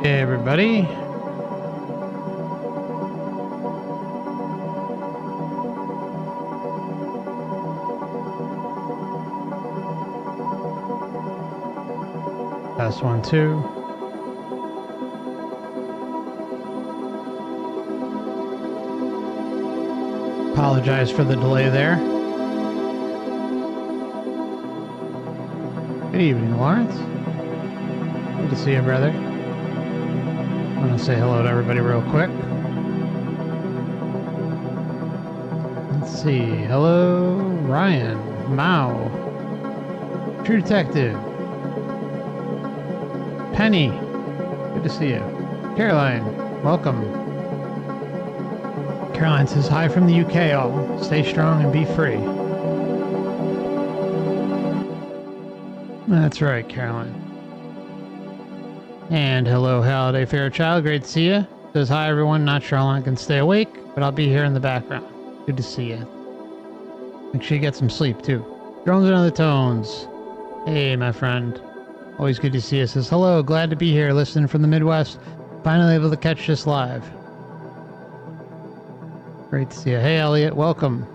Hey everybody. Test 1, 2. Apologize for the delay there. Good evening, Lawrence. Good to see you, brother. I'm going to say hello to everybody real quick. Let's see. Hello, Ryan, Mao, True Detective, Penny. Good to see you. Caroline, welcome. Caroline says hi from the UK. All stay strong and be free. That's right, Caroline. And hello, Holiday Fairchild. Great to see you. Says hi, everyone. Not sure how long I can stay awake, but I'll be here in the background. Good to see you. Make sure you get some sleep, too. Drones and other tones. Hey, my friend. Always good to see you. Says hello. Glad to be here. Listening from the Midwest. Finally able to catch this live. Great to see you. Hey, Elliot. Welcome.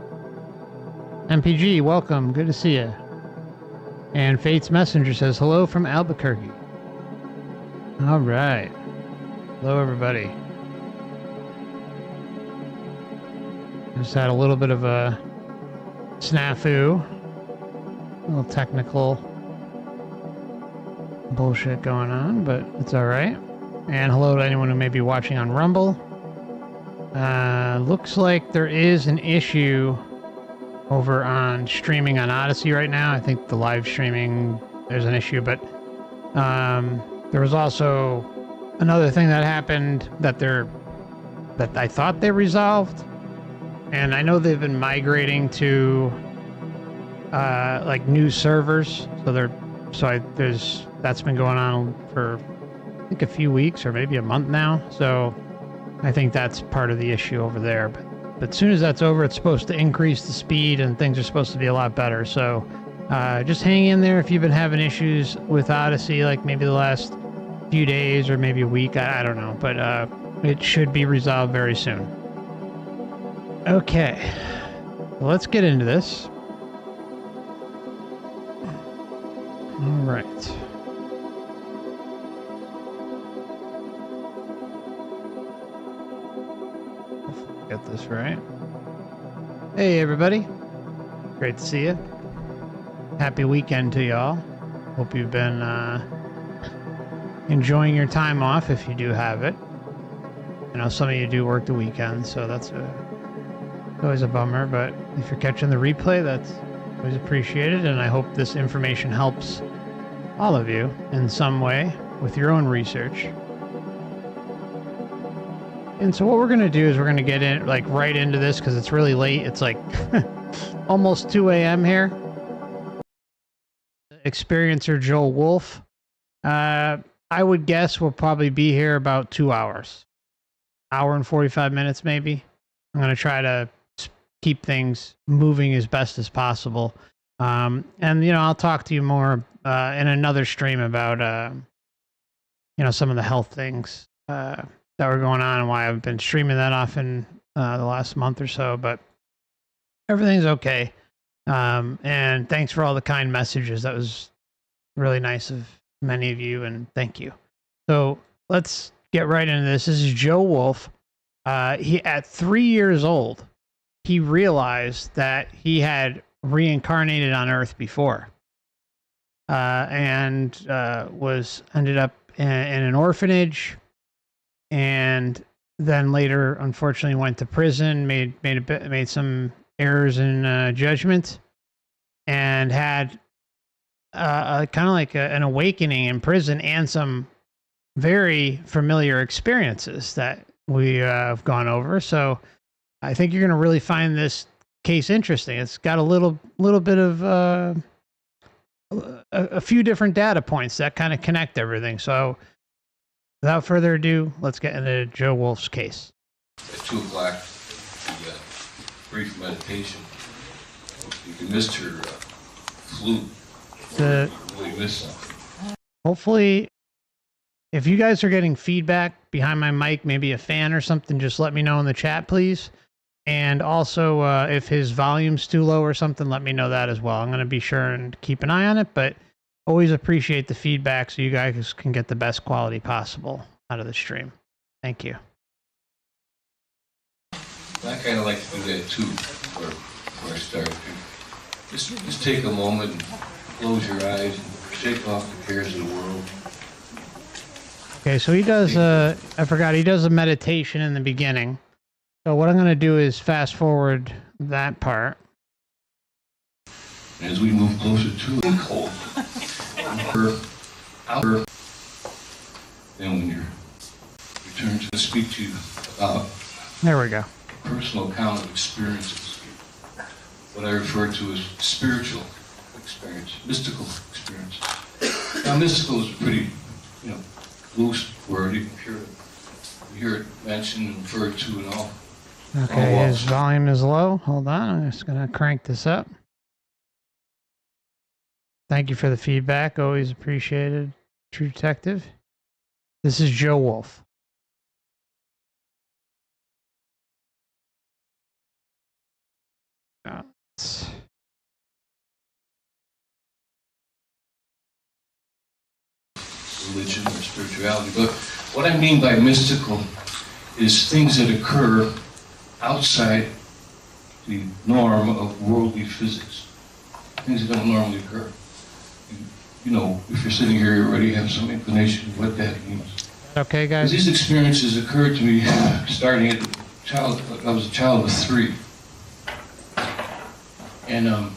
MPG. Welcome. Good to see you. And Fate's Messenger says hello from Albuquerque. All right. Hello, everybody. Just had a little bit of a snafu. A little technical bullshit going on, but it's all right. And hello to anyone who may be watching on Rumble. Looks like there is an issue over on streaming on Odysee right now. I think the live streaming, there's an issue, but there was also another thing that happened that I thought they resolved, and I know they've been migrating to like new servers. That's been going on for I think a few weeks or maybe a month now. So I think that's part of the issue over there. But as soon as that's over, it's supposed to increase the speed and things are supposed to be a lot better. So just hang in there if you've been having issues with Odysee, like maybe the last few days or maybe a week. I don't know, but it should be resolved very soon. Okay, well, let's get into this. All right. Get this right. Hey, everybody. Great to see you. Happy weekend to y'all. Hope you've been enjoying your time off if you do have it. I know some of you do work the weekend, so that's always a bummer, but if you're catching the replay, that's always appreciated, and I hope this information helps all of you in some way with your own research. And so what we're going to do is we're going to get in like right into this because it's really late. It's like almost 2 a.m. here. Experiencer Joel Wolf. I would guess we'll probably be here about 2 hours. Hour and 45 minutes maybe. I'm going to try to keep things moving as best as possible. And, you know, I'll talk to you more in another stream about, you know, some of the health things that were going on and why I've been streaming that often the last month or so, but everything's okay. And thanks for all the kind messages. That was really nice of many of you, and thank you. So let's get right into this. This is Joe Wolf. He, at 3 years old, he realized that he had reincarnated on Earth before, and ended up in an orphanage. And then later, unfortunately, went to prison, made some errors in judgment, and had kind of like an awakening in prison and some very familiar experiences that we have gone over. So I think you're going to really find this case interesting. It's got a little bit of a few different data points that kind of connect everything. So without further ado, let's get into Joe Wolf's case. At 2 o'clock, the brief meditation. You missed your flute. You really missed something. Hopefully If you guys are getting feedback behind my mic, maybe a fan or something, just let me know in the chat, please. And also, if his volume's too low or something, let me know that as well. I'm going to be sure and keep an eye on it, but always appreciate the feedback so you guys can get the best quality possible out of the stream. Thank you. I kind of like to do that too, before I start. Just take a moment and close your eyes and shake off the cares of the world. Okay, so he does, I forgot, he does a meditation in the beginning. So what I'm going to do is fast forward that part. As we move closer to the cold, outer, then when you return to speak to you about There we go. personal account of experiences, what I refer to as spiritual experience, mystical experience. Now, mystical is a pretty, loose word. You can hear it mentioned and referred to and all. Okay, his volume is low. Hold on, I'm just going to crank this up. Thank you for the feedback. Always appreciated, True Detective. This is Joe Wolf. Religion or spirituality, but what I mean by mystical is things that occur outside the norm of worldly physics. Things that don't normally occur. If you're sitting here, you already have some inclination of what that means. Okay, guys. These experiences occurred to me starting at I was a child of 3. And I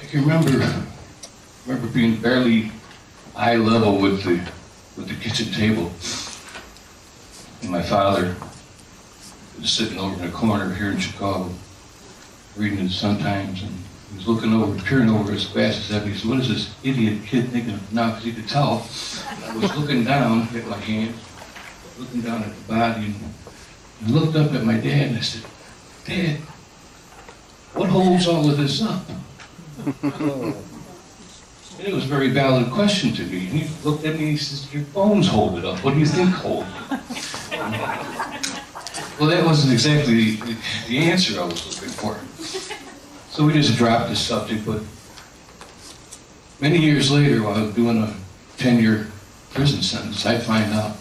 can remember being barely eye level with the kitchen table. And my father was sitting over in a corner here in Chicago, reading the Sun-Times, and he was peering over his glasses at me. He said, "What is this idiot kid thinking of now?" Because he could tell. I was looking down at my hands, looking down at the body, and looked up at my dad, and I said, "Dad, what holds all of this up?" And it was a very valid question to me. And he looked at me and he says, "Your bones hold it up. What do you think hold it?" Well, that wasn't exactly the answer I was looking for. So we just dropped the subject, but many years later, while I was doing a 10-year prison sentence, I find out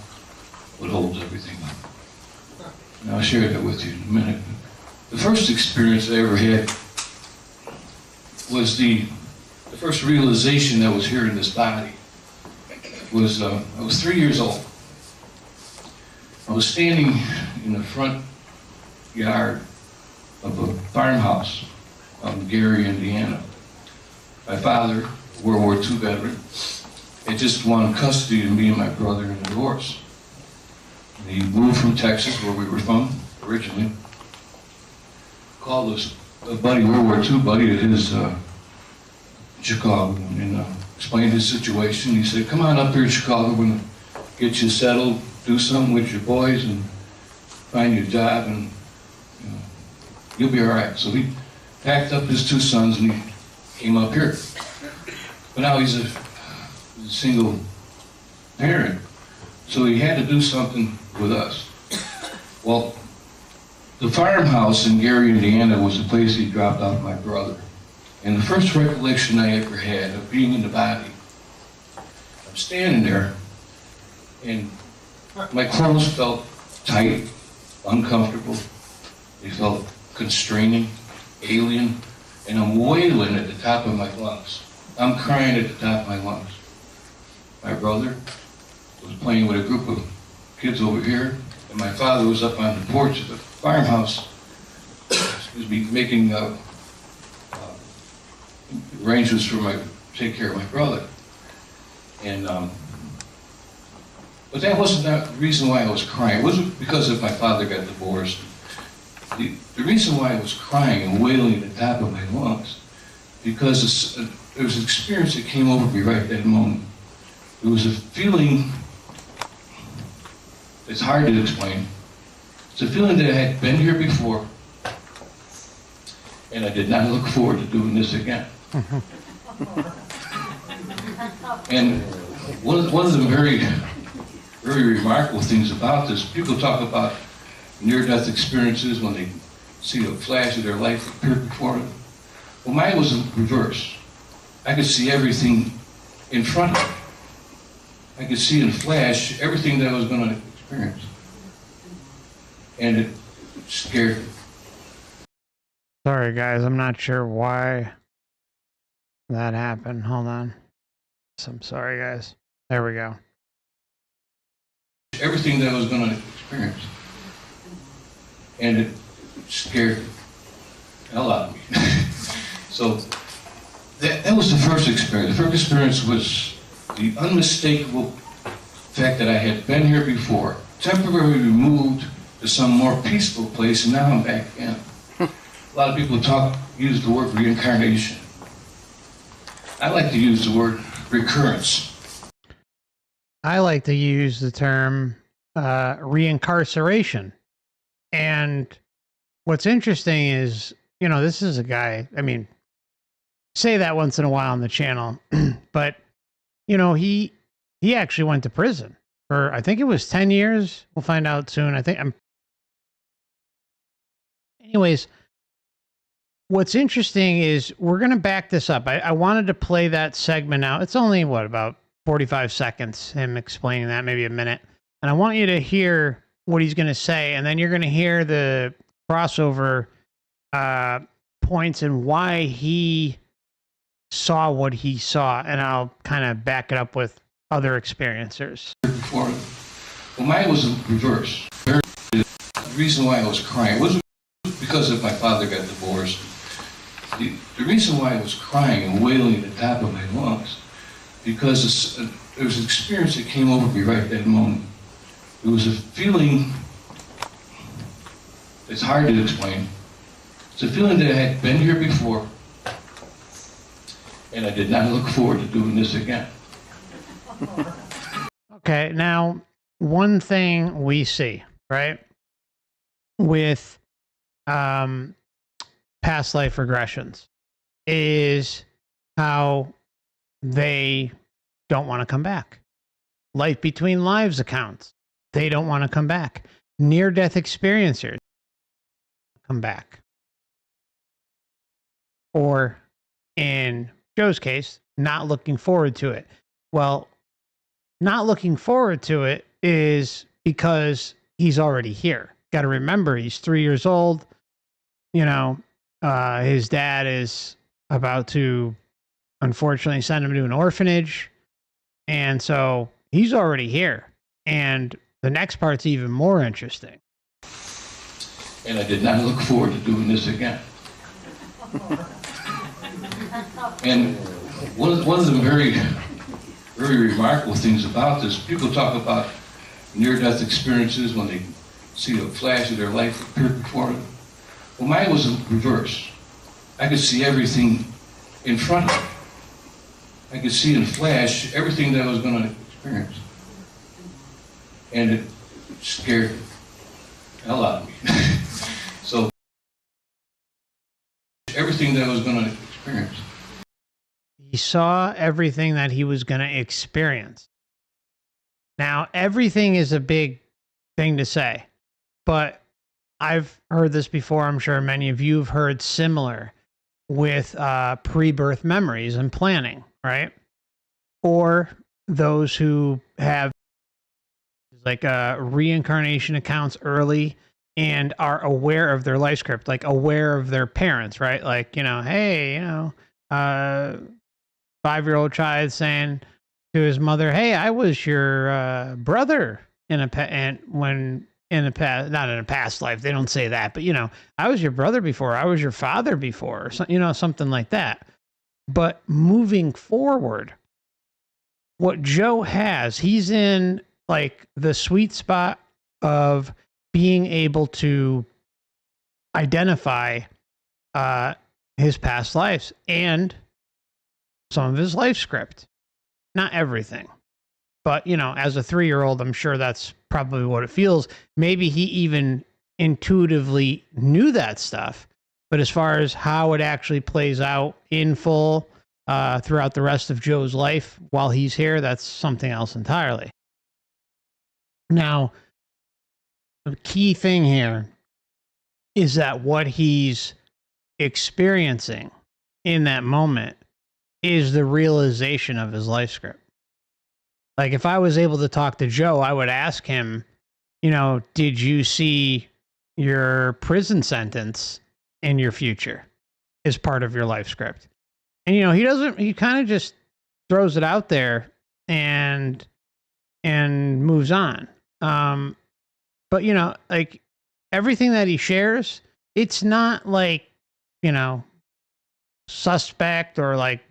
what holds everything up. And I'll share that with you in a minute. The first experience I ever had was the first realization that was here in this body. I was 3 years old. I was standing in the front yard of a farmhouse out in Gary, Indiana. My father, World War II veteran, had just won custody of me and my brother in a divorce. And he moved from Texas, where we were from originally, called us a buddy, World War II buddy, at his Chicago, and explained his situation. He said, "Come on up here to Chicago, we're going to get you settled, do something with your boys, and find you a job, and you'll be all right." So he packed up his 2 sons and he came up here. But now he's a single parent, so he had to do something with us. Well, the farmhouse in Gary, Indiana was the place he dropped off my brother. And the first recollection I ever had of being in the body, I'm standing there, and my clothes felt tight, uncomfortable. They felt constraining, alien, and I'm wailing at the top of my lungs. I'm crying at the top of my lungs. My brother was playing with a group of kids over here, and my father was up on the porch of the farmhouse, making arrangements to take care of my brother. And but that wasn't the reason why I was crying. It wasn't because of my father got divorced. The reason why I was crying and wailing at the top of my lungs, because there was an experience that came over me right at that moment. It was a feeling that's hard to explain. It's a feeling that I had been here before, and I did not look forward to doing this again. And one of the very remarkable things about this, people talk about near-death experiences when they see a flash of their life appear before them. Well, mine was in reverse. I could see everything in front of me. I could see in a flash everything that I was going to experience. And it scared me. Sorry, guys. I'm not sure why that happened. Hold on. I'm sorry, guys. There we go. Everything that I was going to experience. And it scared the hell out of me. So that was the first experience. The first experience was the unmistakable fact that I had been here before, temporarily removed to some more peaceful place, and now I'm back again. A lot of people use the word reincarnation. I like to use the word recurrence. I like to use the term reincarceration. And what's interesting is, you know, this is a guy, I mean, say that once in a while on the channel, but, you know, he actually went to prison for, I think it was 10 years. We'll find out soon. Anyways, what's interesting is we're going to back this up. I wanted to play that segment out. It's only, what, about 45 seconds, him explaining that, maybe a minute. And I want you to hear what he's going to say, and then you're going to hear the crossover points and why he saw what he saw, and I'll kind of back it up with other experiencers. Well, mine was in reverse. The reason why I was crying wasn't because of my father got divorced. The reason why I was crying and wailing at the top of my lungs, because there was an experience that came over me right at that moment. It was a feeling, it's hard to explain. It's a feeling that I had been here before, and I did not look forward to doing this again. Okay, now, one thing we see, right, with past life regressions is how they don't want to come back. Life between lives accounts, they don't want to come back. Near-death experiencers come back. Or, in Joe's case, not looking forward to it. Well, not looking forward to it is because he's already here. Got to remember, he's 3 years old. You know, his dad is about to, unfortunately, send him to an orphanage. And so he's already here. And the next part's even more interesting. And I did not look forward to doing this again. And one of the very remarkable things about this, people talk about near-death experiences when they see a flash of their life appear before them. Well, mine was in reverse. I could see everything in front of me. I could see in a flash everything that I was going to experience. And it scared the hell out of me. So, everything that I was going to experience. He saw everything that he was going to experience. Now, everything is a big thing to say, but I've heard this before. I'm sure many of you have heard similar with pre-birth memories and planning, right? Or those who have like reincarnation accounts early and are aware of their life script, like aware of their parents, right? Like, you know, hey, you know, 5-year-old child saying to his mother, "Hey, I was your brother in a past, not in a past life. They don't say that, but you know, I was your brother before. I was your father before, or you know, something like that." But moving forward, what Joe has, he's in like the sweet spot of being able to identify his past lives and some of his life script. Not everything, but you know, as a 3-year-old, I'm sure that's probably what it feels. Maybe he even intuitively knew that stuff, but as far as how it actually plays out in full, throughout the rest of Joe's life while he's here, that's something else entirely. Now, the key thing here is that what he's experiencing in that moment is the realization of his life script. Like, if I was able to talk to Joe, I would ask him, did you see your prison sentence in your future as part of your life script? And, he kind of just throws it out there and moves on. But, like, everything that he shares, it's not like, suspect or like,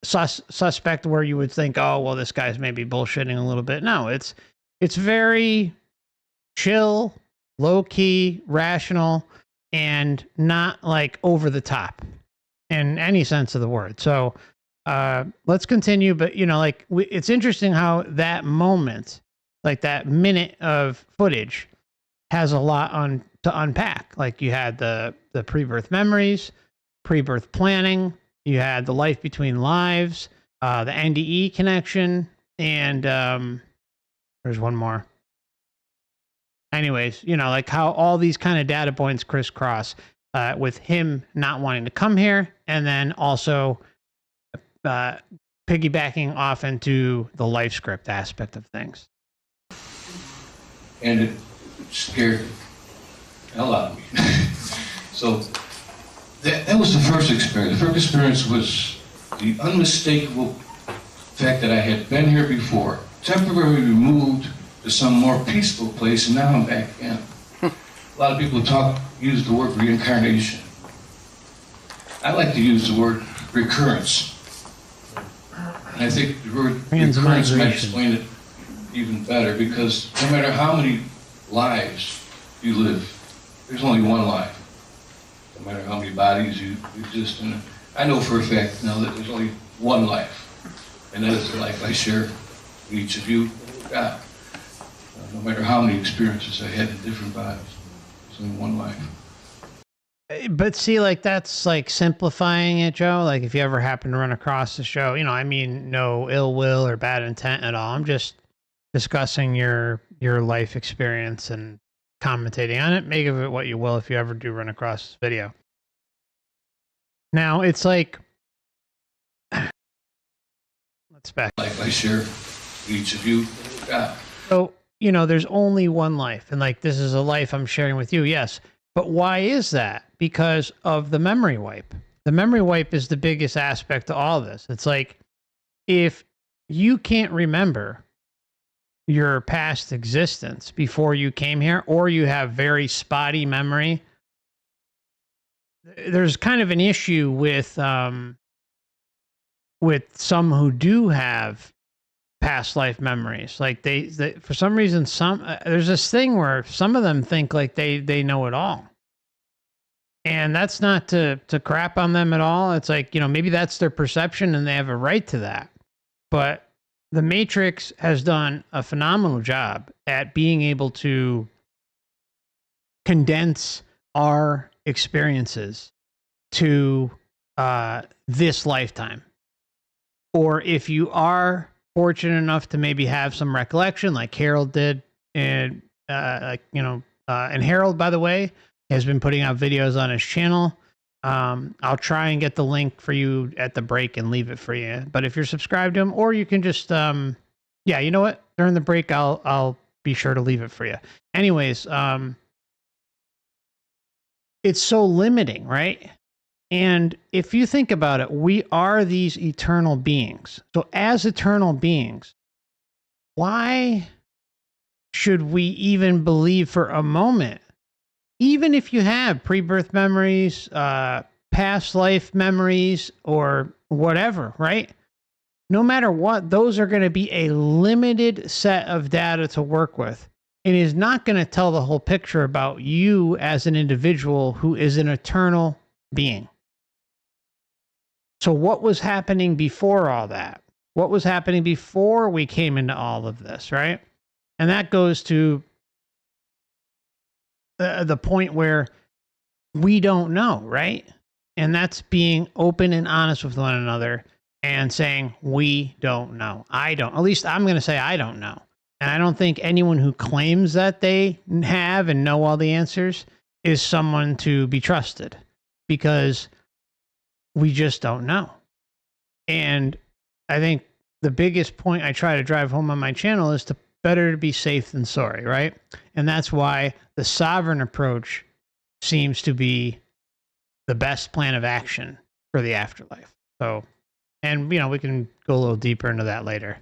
suspect where you would think, oh, well, this guy's maybe bullshitting a little bit. No, it's very chill, low key, rational, and not like over the top in any sense of the word. So let's continue. But, it's interesting how that moment, like that minute of footage, has a lot to unpack. Like, you had the pre-birth memories, pre-birth planning, you had the life between lives, the NDE connection, and there's one more. Anyways, like how all these kind of data points crisscross with him not wanting to come here, and then also piggybacking off into the life script aspect of things. And it scared the hell out of me. So that was the first experience. The first experience was the unmistakable fact that I had been here before, temporarily removed to some more peaceful place, and now I'm back again. A lot of people use the word reincarnation. I like to use the word recurrence. And I think the word recurrence might explain it even better, because no matter how many lives you live, there's only one life. No matter how many bodies you exist in. I know for a fact now that there's only one life, and that is the life I share with each of you, God. No matter how many experiences I had in different bodies, there's only one life. But see, like, that's like simplifying it, Joe. Like, if you ever happen to run across the show, I mean, no ill will or bad intent at all. I'm just discussing your life experience and commentating on it. Make of it what you will if you ever do run across this video. Now, it's like, let's back. Life I share with each of you, God. So, there's only one life, and like, this is a life I'm sharing with you, yes. But why is that? Because of the memory wipe. The memory wipe is the biggest aspect to all this. It's like, if you can't remember your past existence before you came here, or you have very spotty memory, there's kind of an issue with some who do have past life memories. Like, they for some reason, there's this thing where some of them think like they know it all. And that's not to crap on them at all. It's like, maybe that's their perception and they have a right to that. But the Matrix has done a phenomenal job at being able to condense our experiences to this lifetime. Or if you are fortunate enough to maybe have some recollection, like Harold did, and and Harold, by the way, has been putting out videos on his channel. I'll try and get the link for you at the break and leave it for you. But if you're subscribed to him, or you can just, you know what? During the break, I'll be sure to leave it for you. Anyways, it's so limiting, right? And if you think about it, we are these eternal beings. So as eternal beings, why should we even believe for a moment, even if you have pre-birth memories, past life memories, or whatever, right? No matter what, those are going to be a limited set of data to work with. It is not going to tell the whole picture about you as an individual who is an eternal being. So what was happening before all that? What was happening before we came into all of this, right? And that goes to the point where we don't know, right? And that's being open and honest with one another and saying, we don't know. I don't. At least I'm going to say I don't know. And I don't think anyone who claims that they have and know all the answers is someone to be trusted, because we just don't know. And I think the biggest point I try to drive home on my channel is to better to be safe than sorry, right? And that's why the sovereign approach seems to be the best plan of action for the afterlife. So, and you know, we can go a little deeper into that later.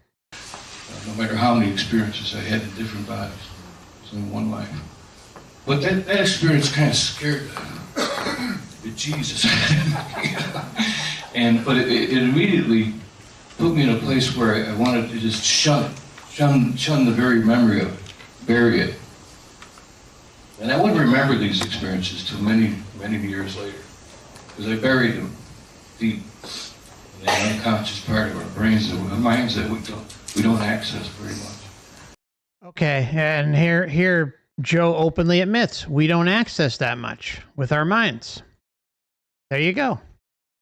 No matter how many experiences I had in different bodies, so in one life. But that experience kind of scared the Jesus. But it immediately put me in a place where I wanted to just shun the very memory of it, bury it. And I wouldn't remember these experiences till many, many years later, because I buried them deep in the unconscious part of our brains, our minds that we don't access very much. Okay, and here Joe openly admits we don't access that much with our minds. There you go.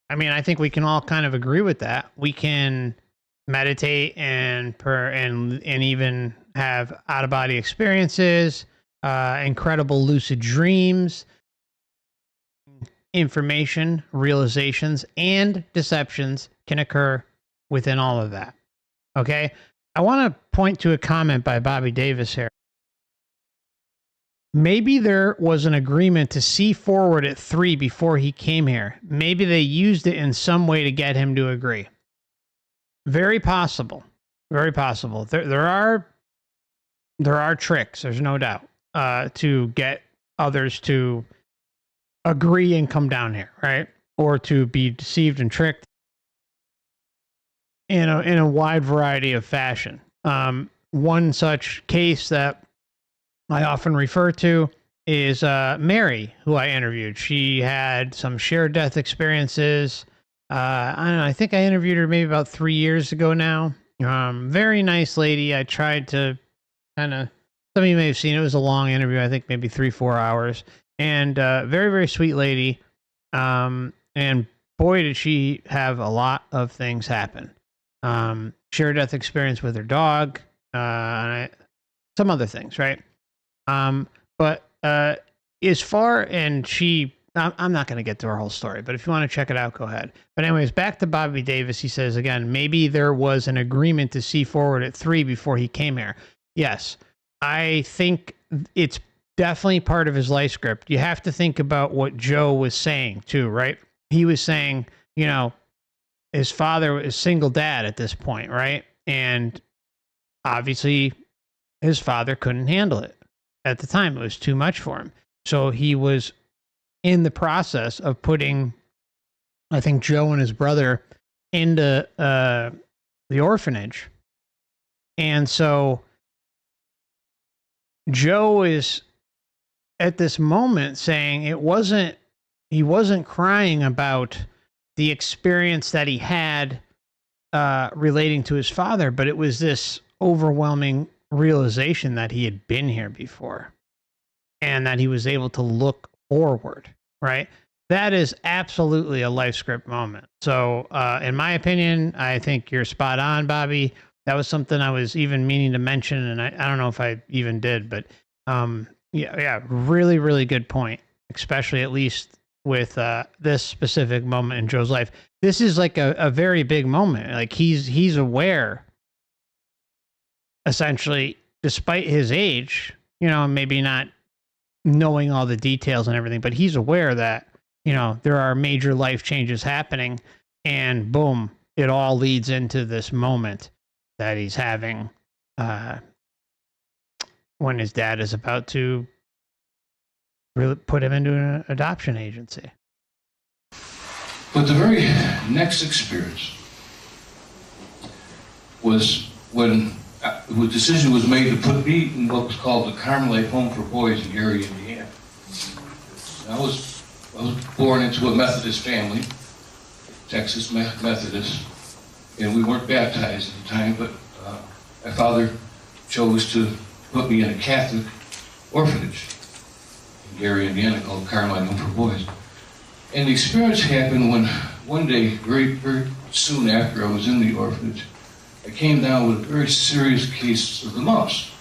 I mean, I think we can all kind of agree with that. We can meditate and even have out-of-body experiences, incredible lucid dreams, information, realizations, and deceptions can occur within all of that. Okay? I want to point to a comment by Bobby Davis here. Maybe there was an agreement to see forward at 3 before he came here. Maybe they used it in some way to get him to agree. Very possible. Very possible. There are tricks, there's no doubt, to get others to agree and come down here, right? Or to be deceived and tricked in a wide variety of fashion. One such case that I often refer to is Mary, who I interviewed. She had some shared death experiences. I don't know, I think I interviewed her maybe about 3 years ago now. Very nice lady. I tried to kind of, some of you may have seen it, was a long interview, I think maybe 3-4 hours. And very, very sweet lady. And boy, did she have a lot of things happen. Shared death experience with her dog, and some other things, right? But as far, and she, I'm not going to get to her whole story, but if you want to check it out, go ahead. But anyways, back to Bobby Davis. He says, again, maybe there was an agreement to see forward at 3 before he came here. Yes, I think it's definitely part of his life script. You have to think about what Joe was saying too, right? He was saying, you know, his father was single dad at this point, right? And obviously his father couldn't handle it at the time. It was too much for him. So he was in the process of putting, I think, Joe and his brother into the orphanage. And so Joe is at this moment saying he wasn't crying about the experience that he had relating to his father, but it was this overwhelming realization that he had been here before and that he was able to look forward, right? That is absolutely a life script moment. So in my opinion, I think you're spot on, Bobby. That was something I was even meaning to mention, and I don't know if I even did, but yeah, really, really good point, especially at least with this specific moment in Joe's life. This is like a very big moment. Like he's aware, essentially, despite his age, you know, maybe not knowing all the details and everything, but he's aware that, you know, there are major life changes happening, and boom, it all leads into this moment that he's having when his dad is about to really put him into an adoption agency. But the very next experience was when the decision was made to put me in what was called the Carmelite Home for Boys in Gary, Indiana. I was born into a Methodist family, Texas Methodist, and we weren't baptized at the time, but my father chose to put me in a Catholic orphanage in Gary, Indiana, called Carmelite Home for Boys. And the experience happened when one day, very, very soon after I was in the orphanage, I came down with a very serious case of the mumps.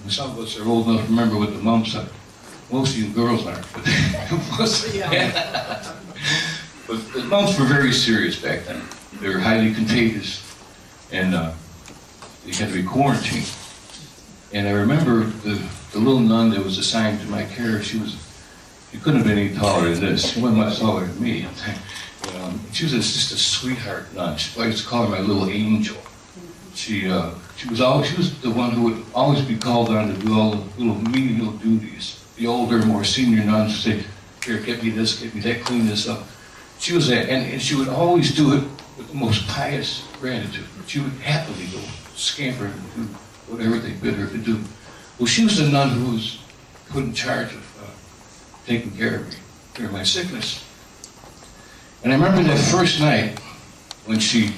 And some of us are old enough to remember what the mumps are. Most of you girls aren't, but but the mumps were very serious back then. They were highly contagious, and they had to be quarantined. And I remember the little nun that was assigned to my care, she couldn't have been any taller than this. She wasn't much taller than me. She was just a sweetheart nun. I used to call her my little angel. She was the one who would always be called on to do all the little menial duties. The older, more senior nuns would say, "Here, get me this, get me that, clean this up." She was that, and she would always do it with the most pious gratitude. She would happily go scamper and do whatever they bid her to do. Well, she was the nun who was put in charge of taking care of me during my sickness. And I remember that first night when she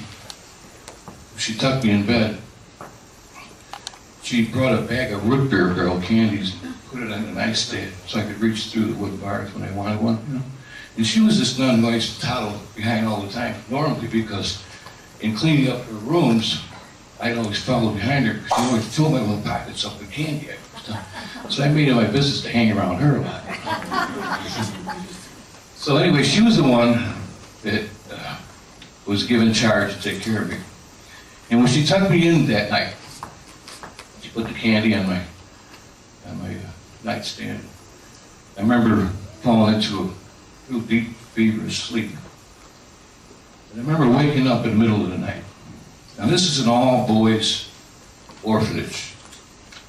tucked me in bed. She brought a bag of root beer barrel candies and put it on the nightstand so I could reach through the wood bars when I wanted one. And she was this nun who I used to toddle behind all the time, normally because in cleaning up her rooms, I'd always follow behind her because she always filled my little pockets up with candy. So I made it my business to hang around her a lot. So anyway, she was the one that was given charge to take care of me. And when she tucked me in that night, she put the candy on my nightstand. I remember falling into a real deep, feverish sleep. And I remember waking up in the middle of the night. Now this is an all-boys orphanage.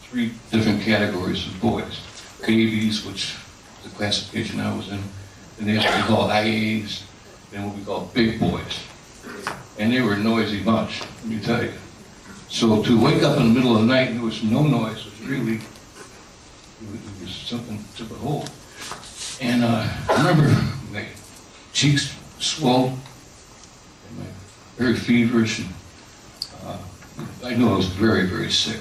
3 different categories of boys. Babies, which is the classification I was in. Then they have what we call IAs, then what we call big boys. And they were a noisy bunch, let me tell you. So to wake up in the middle of the night and there was no noise was really, it was something to behold. And I remember my cheeks swelled, and my very feverish, and I knew I was very, very sick.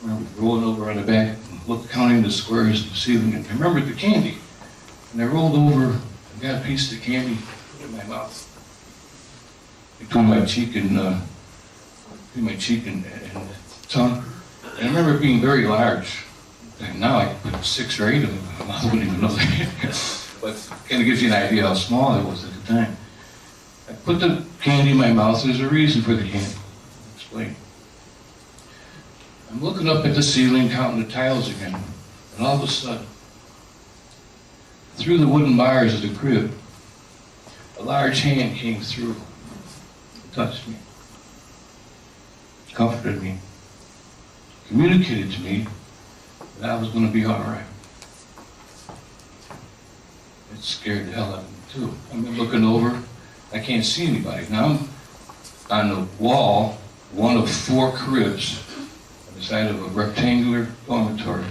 I remember rolling over on the back and counting the squares in the ceiling, and I remembered the candy. And I rolled over and got a piece of the candy, put it in my mouth, between my cheek and tongue. And I remember it being very large. And now I can put 6 or 8 of them in my mouth. I wouldn't even know that. But it kind of gives you an idea how small it was at the time. I put the candy in my mouth. There's a reason for the candy. I'll explain. I'm looking up at the ceiling, counting the tiles again. And all of a sudden, through the wooden bars of the crib, a large hand came through and touched me, comforted me, communicated to me that I was going to be all right. It scared the hell out of me, too. I'm looking over. I can't see anybody. Now I'm on the wall, one of 4 cribs on the side of a rectangular dormitory.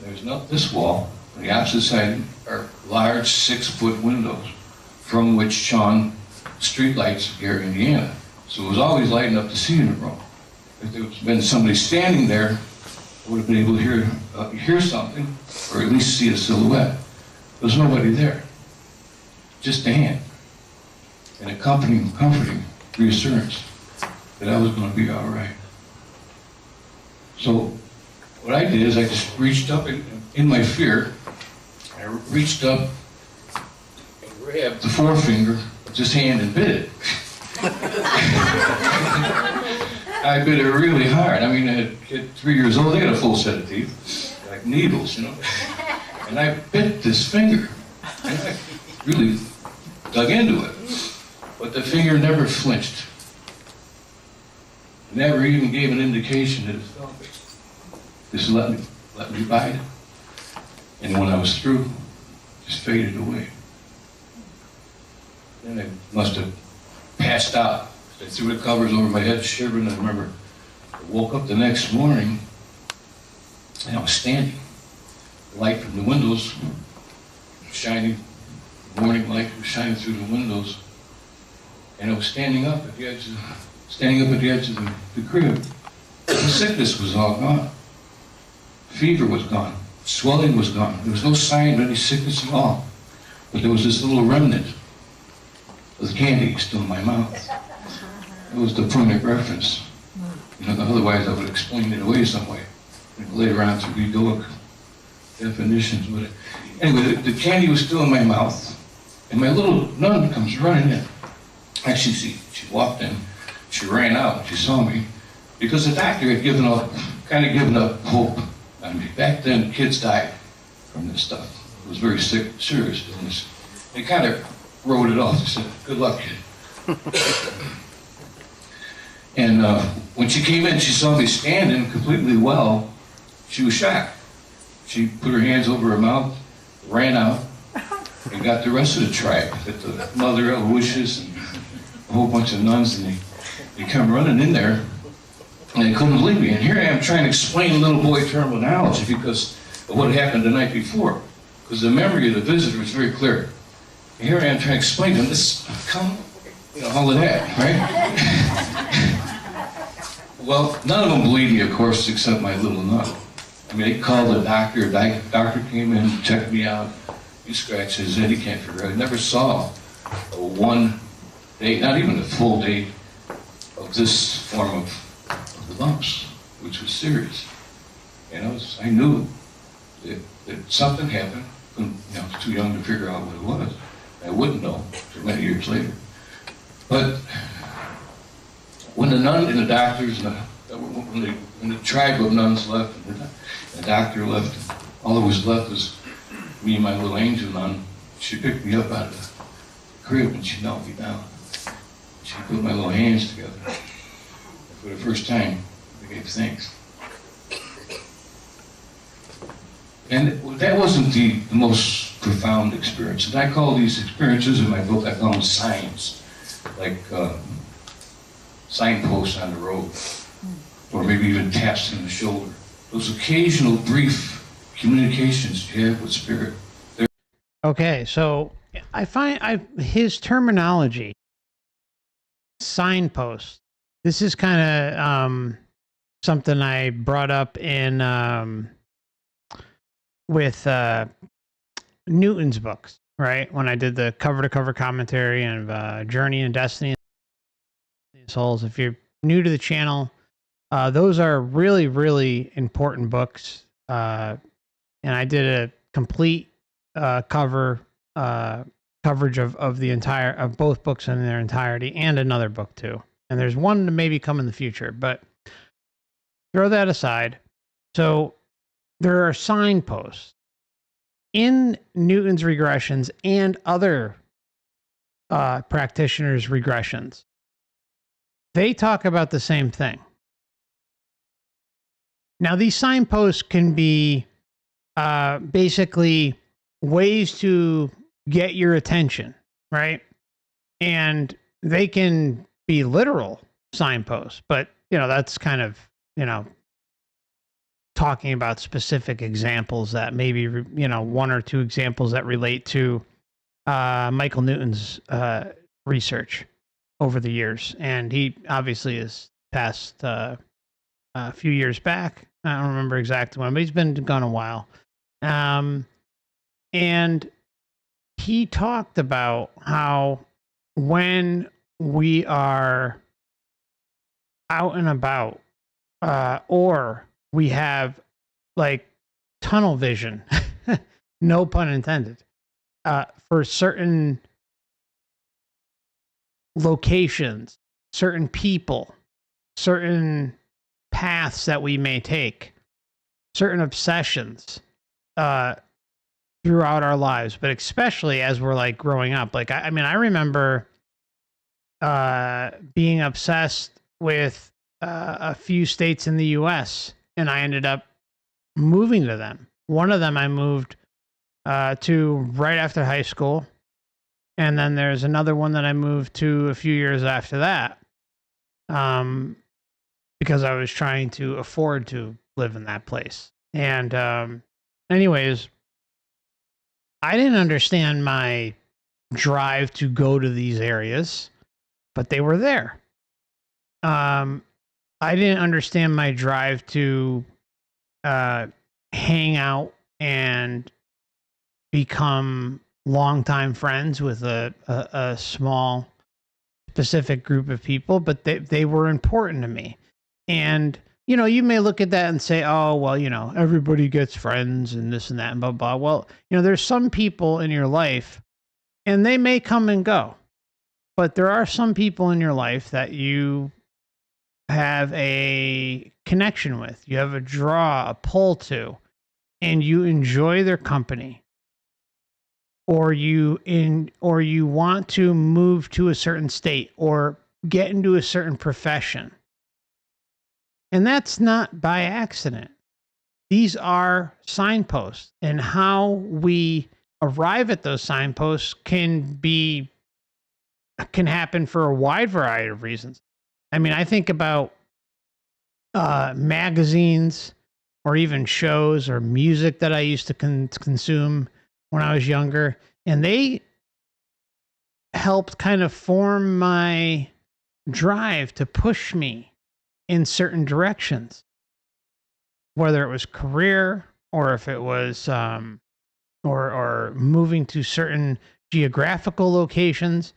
There's not this wall. On the opposite side are large 6-foot windows from which shone streetlights of Gary, Indiana. So it was always lighting up the scene in the room. If there was been somebody standing there, I would have been able to hear something, or at least see a silhouette. There was nobody there. Just a hand. And a comforting reassurance that I was going to be all right. So what I did is I just reached up in my fear. I reached up and grabbed the forefinger of this hand and bit it. I bit it really hard. I mean, at 3 years old, they had a full set of teeth, like needles, you know. And I bit this finger, and I really dug into it. But the finger never flinched. It never even gave an indication that it felt it. Just let me bite. And when I was through, it just faded away. Then I must have passed out. I threw the covers over my head, shivering. I remember I woke up the next morning, and I was standing. The light from the windows, shining, morning light was shining through the windows, and I was standing up at the edge of the crib. The sickness was all gone. Fever was gone. Swelling was gone. There was no sign of any sickness at all. but there was this little remnant of candy still in my mouth. It was the point of reference. You know, otherwise I would explain it away some way. Later on through egoic definitions. But anyway, the candy was still in my mouth, and my little nun comes running in. Actually, she walked in, she ran out, she saw me, because the doctor had kind of given up hope on me. Back then, kids died from this stuff. It was very sick, serious illness. They kind of wrote it off. They said, "Good luck, kid." And when she came in, she saw me standing completely well. She was shocked. She put her hands over her mouth, ran out, and got the rest of the tribe, got the mother Aloysius and a whole bunch of nuns, and they come running in there, and they couldn't believe me. And here I am trying to explain little boy terminology because of what happened the night before, because the memory of the visitor was very clear. And here I am trying to explain to them, this, come, you know, all of that, right? Well, none of them believed me, of course, except my little nun. I mean, they called the doctor. The doctor came in, checked me out. He scratched his head. He can't figure out. I never saw a 1 day, not even a full day, of this form of the lumps, which was serious. And I knew that something happened. You know, I was too young to figure out what it was. I wouldn't know until many years later. But when the nun and the doctors, when the tribe of nuns left, and the doctor left, all that was left was me and my little angel nun. She picked me up out of the crib and she knelt me down. She put my little hands together. For the first time, I gave thanks. And that wasn't the most profound experience. And I call these experiences in my book, I call them signs, like signposts on the road, or maybe even taps on the shoulder. Those occasional brief communications you have with spirit. Okay, so I find his terminology, signpost. This is kind of something I brought up in with Newton's books, right? When I did the cover-to-cover commentary of Journey and Destiny. Souls. If you're new to the channel, those are really, really important books. And I did a complete coverage of both books in their entirety, and another book too. And there's one to maybe come in the future, but throw that aside. So there are signposts in Newton's regressions and other practitioners' regressions. They talk about the same thing. Now, these signposts can be basically ways to get your attention, right? And they can be literal signposts, but, you know, that's kind of, you know, talking about specific examples that maybe, you know, one or two examples that relate to Michael Newton's research over the years. And he obviously has passed a few years back. I don't remember exactly when, but he's been gone a while. And he talked about how when we are out and about, or we have like tunnel vision, no pun intended, for certain locations, certain people, certain paths that we may take, certain obsessions throughout our lives, but especially as we're like growing up. Like, I mean, I remember being obsessed with a few states in the US, and I ended up moving to them. One of them I moved to right after high school. And then there's another one that I moved to a few years after that, because I was trying to afford to live in that place. And anyways, I didn't understand my drive to go to these areas, but they were there. I didn't understand my drive to hang out and become longtime friends with a small specific group of people, but they were important to me. And, you may look at that and say, oh, well, everybody gets friends and this and that and blah, blah. Well, there's some people in your life and they may come and go, but there are some people in your life that you have a connection with, you have a draw, a pull to, and you enjoy their company, or you want to move to a certain state or get into a certain profession. And that's not by accident. These are signposts, and how we arrive at those signposts can happen for a wide variety of reasons. I mean, I think about magazines or even shows or music that I used to consume when I was younger, and they helped kind of form my drive to push me in certain directions, whether it was career or if it was or moving to certain geographical locations.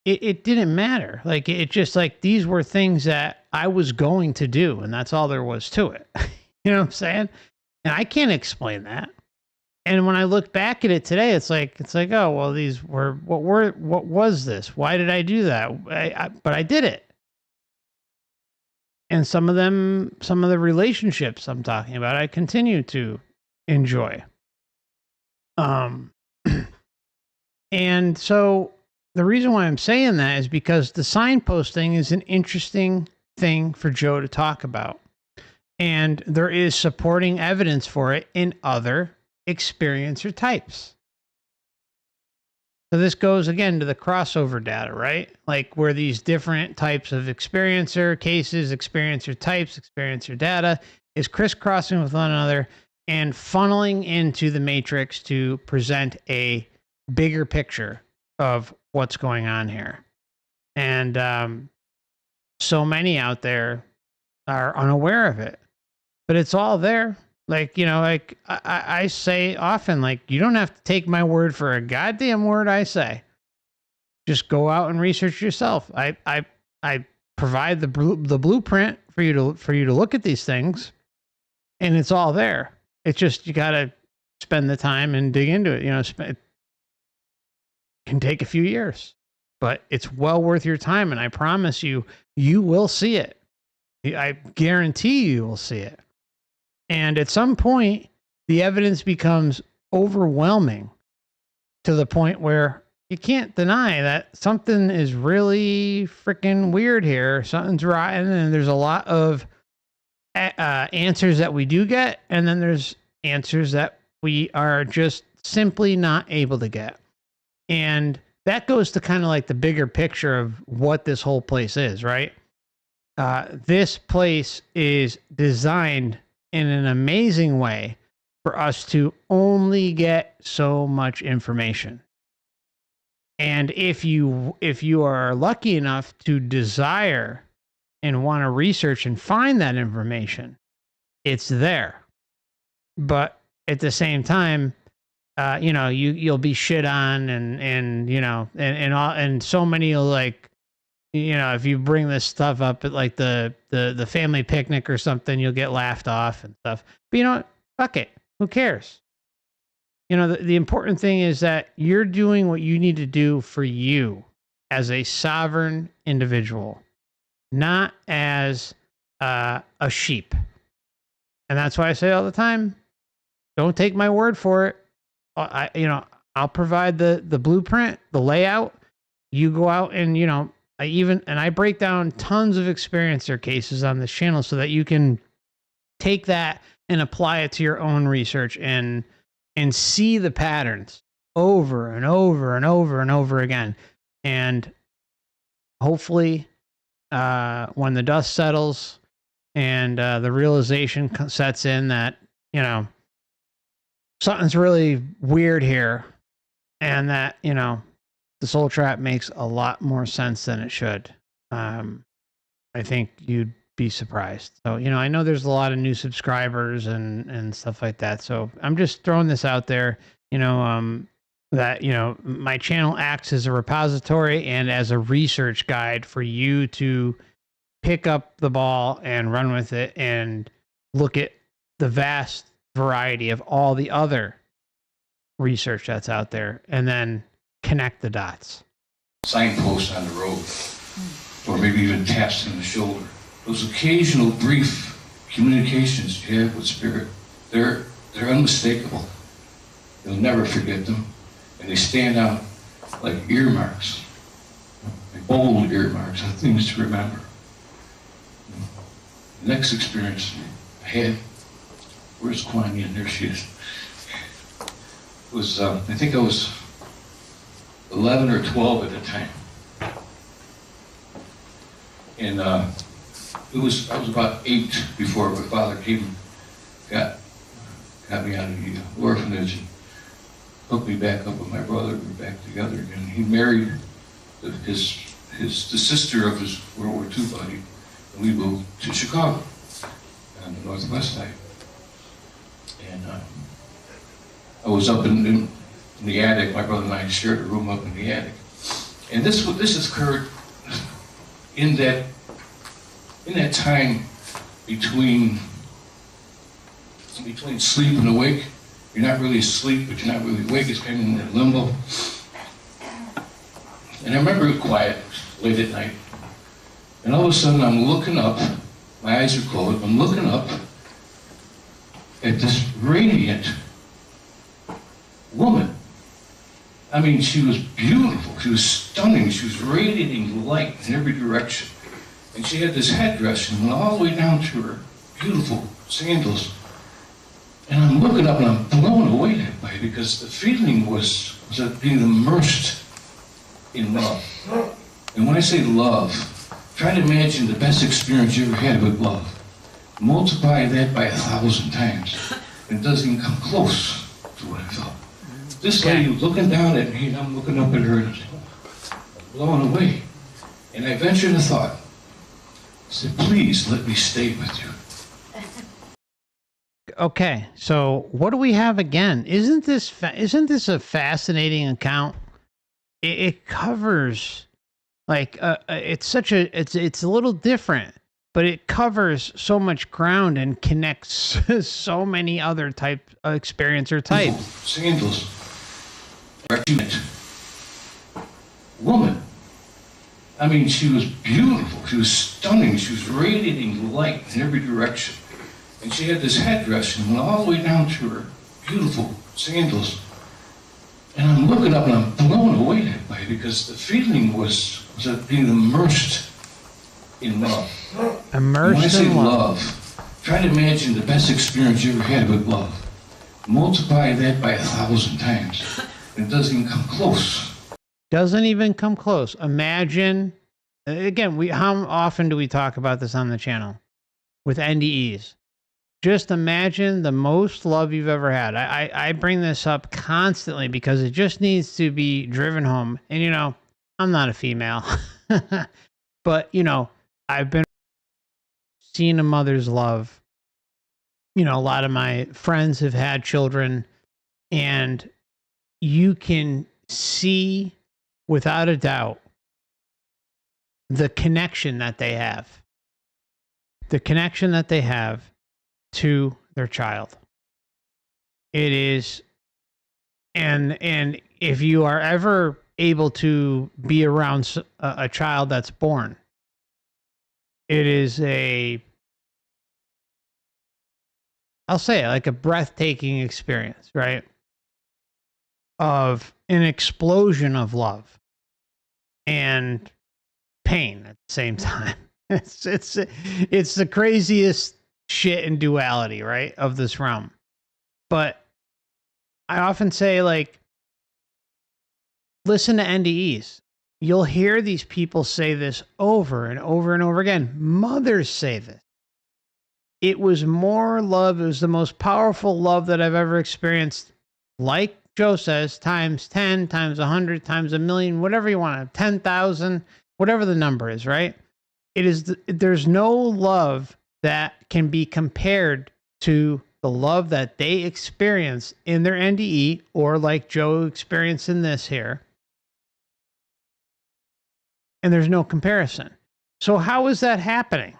It didn't matter. Like, it just, like, these were things that I was going to do, and that's all there was to it. You know what I'm saying? And I can't explain that. And when I look back at it today, it's like, oh, well, these were, what was this? Why did I do that? But I did it. And some of the relationships I'm talking about, I continue to enjoy. And so the reason why I'm saying that is because the signpost thing is an interesting thing for Joe to talk about. And there is supporting evidence for it in other experiencer types. So this goes again to the crossover data, right? Like, where these different types of experiencer cases, experiencer types, experiencer data is crisscrossing with one another and funneling into the matrix to present a bigger picture of what's going on here. And so many out there are unaware of it, but it's all there. Like, like I say often, like, you don't have to take my word for a goddamn word I say. Just go out and research yourself. I provide the blueprint for you to look at these things, and it's all there. It's just, you got to spend the time and dig into it. It can take a few years, but it's well worth your time. And I promise you, you will see it. I guarantee you will see it. And at some point, the evidence becomes overwhelming to the point where you can't deny that something is really freaking weird here. Something's rotten, and there's a lot of answers that we do get, and then there's answers that we are just simply not able to get. And that goes to kind of like the bigger picture of what this whole place is, right? This place is designed in an amazing way for us to only get so much information. And if you are lucky enough to desire and want to research and find that information, it's there. But at the same time, you'll be shit on, and so many will, like, if you bring this stuff up at like the family picnic or something, you'll get laughed off and stuff. But you know what? Fuck it. Who cares? The important thing is that you're doing what you need to do for you as a sovereign individual, not as a sheep. And that's why I say all the time, don't take my word for it. I'll provide the blueprint, the layout. You go out and, I break down tons of experiencer cases on this channel so that you can take that and apply it to your own research and see the patterns over and over and over and over again. And hopefully, when the dust settles and the realization sets in that, something's really weird here, and that, the soul trap makes a lot more sense than it should. I think you'd be surprised. So, I know there's a lot of new subscribers and stuff like that. So I'm just throwing this out there. that, you know, my channel acts as a repository and as a research guide for you to pick up the ball and run with it and look at the vast variety of all the other research that's out there and then connect the dots. Signposts on the road, or maybe even taps on the shoulder. Those occasional brief communications you have with spirit, they're unmistakable. You'll never forget them, and they stand out like earmarks, like bold earmarks of things to remember. The next experience I had, where's Kuan Yin? There she is. Was I think I was 11 or 12 at the time, and I was about 8 before my father came, got me out of the orphanage and hooked me back up with my brother. We were back together again. He married the sister of his World War II buddy, and we moved to Chicago on the northwest side. And I was up in the attic. My brother and I shared a room up in the attic, and this has occurred in that time between sleep and awake. You're not really asleep, but you're not really awake. It's kind of in that limbo. And I remember it quiet, late at night, and all of a sudden I'm looking up. My eyes are closed. I'm looking up at this radiant woman. I mean, she was beautiful. She was stunning. She was radiating light in every direction. And she had this headdress and went all the way down to her beautiful sandals. And I'm looking up and I'm blown away by it, because the feeling was of being immersed in love. And when I say love, try to imagine the best experience you ever had with love. Multiply that by 1,000 times. It doesn't even come close to what I felt. This lady was looking down at me, and I'm looking up at her, and I'm blown away. And I ventured a thought. I said, please let me stay with you. Okay, so what do we have again? Isn't this a fascinating account? It covers, like, it's a little different, but it covers so much ground and connects so many other experiencer types. Sandals. Woman. I mean, she was beautiful. She was stunning. She was radiating light in every direction. And she had this headdress and went all the way down to her beautiful sandals. And I'm looking up and I'm blown away by it, because the feeling was of being immersed in love. Immersed when I say in love, try to imagine the best experience you ever had with love. Multiply that by 1,000 times. It doesn't even come close. Doesn't even come close. Imagine, again, how often do we talk about this on the channel with NDEs? Just imagine the most love you've ever had. I bring this up constantly because it just needs to be driven home. And, you know, I'm not a female, but, you know, I've been seeing a mother's love. You know, a lot of my friends have had children, and you can see without a doubt the connection that they have. The connection that they have to their child. It is, and if you are ever able to be around a child that's born, it is I'll say it, like a breathtaking experience, right? Of an explosion of love and pain at the same time. It's the craziest shit in duality, right, of this realm. But I often say, like, listen to NDEs. You'll hear these people say this over and over and over again. Mothers say this. It was more love. It was the most powerful love that I've ever experienced. Like Joe says, times 10, times 100, times a million, whatever you want, 10,000, whatever the number is, right? It is. There's no love that can be compared to the love that they experience in their NDE, or like Joe experienced in this here. And there's no comparison. So how is that happening?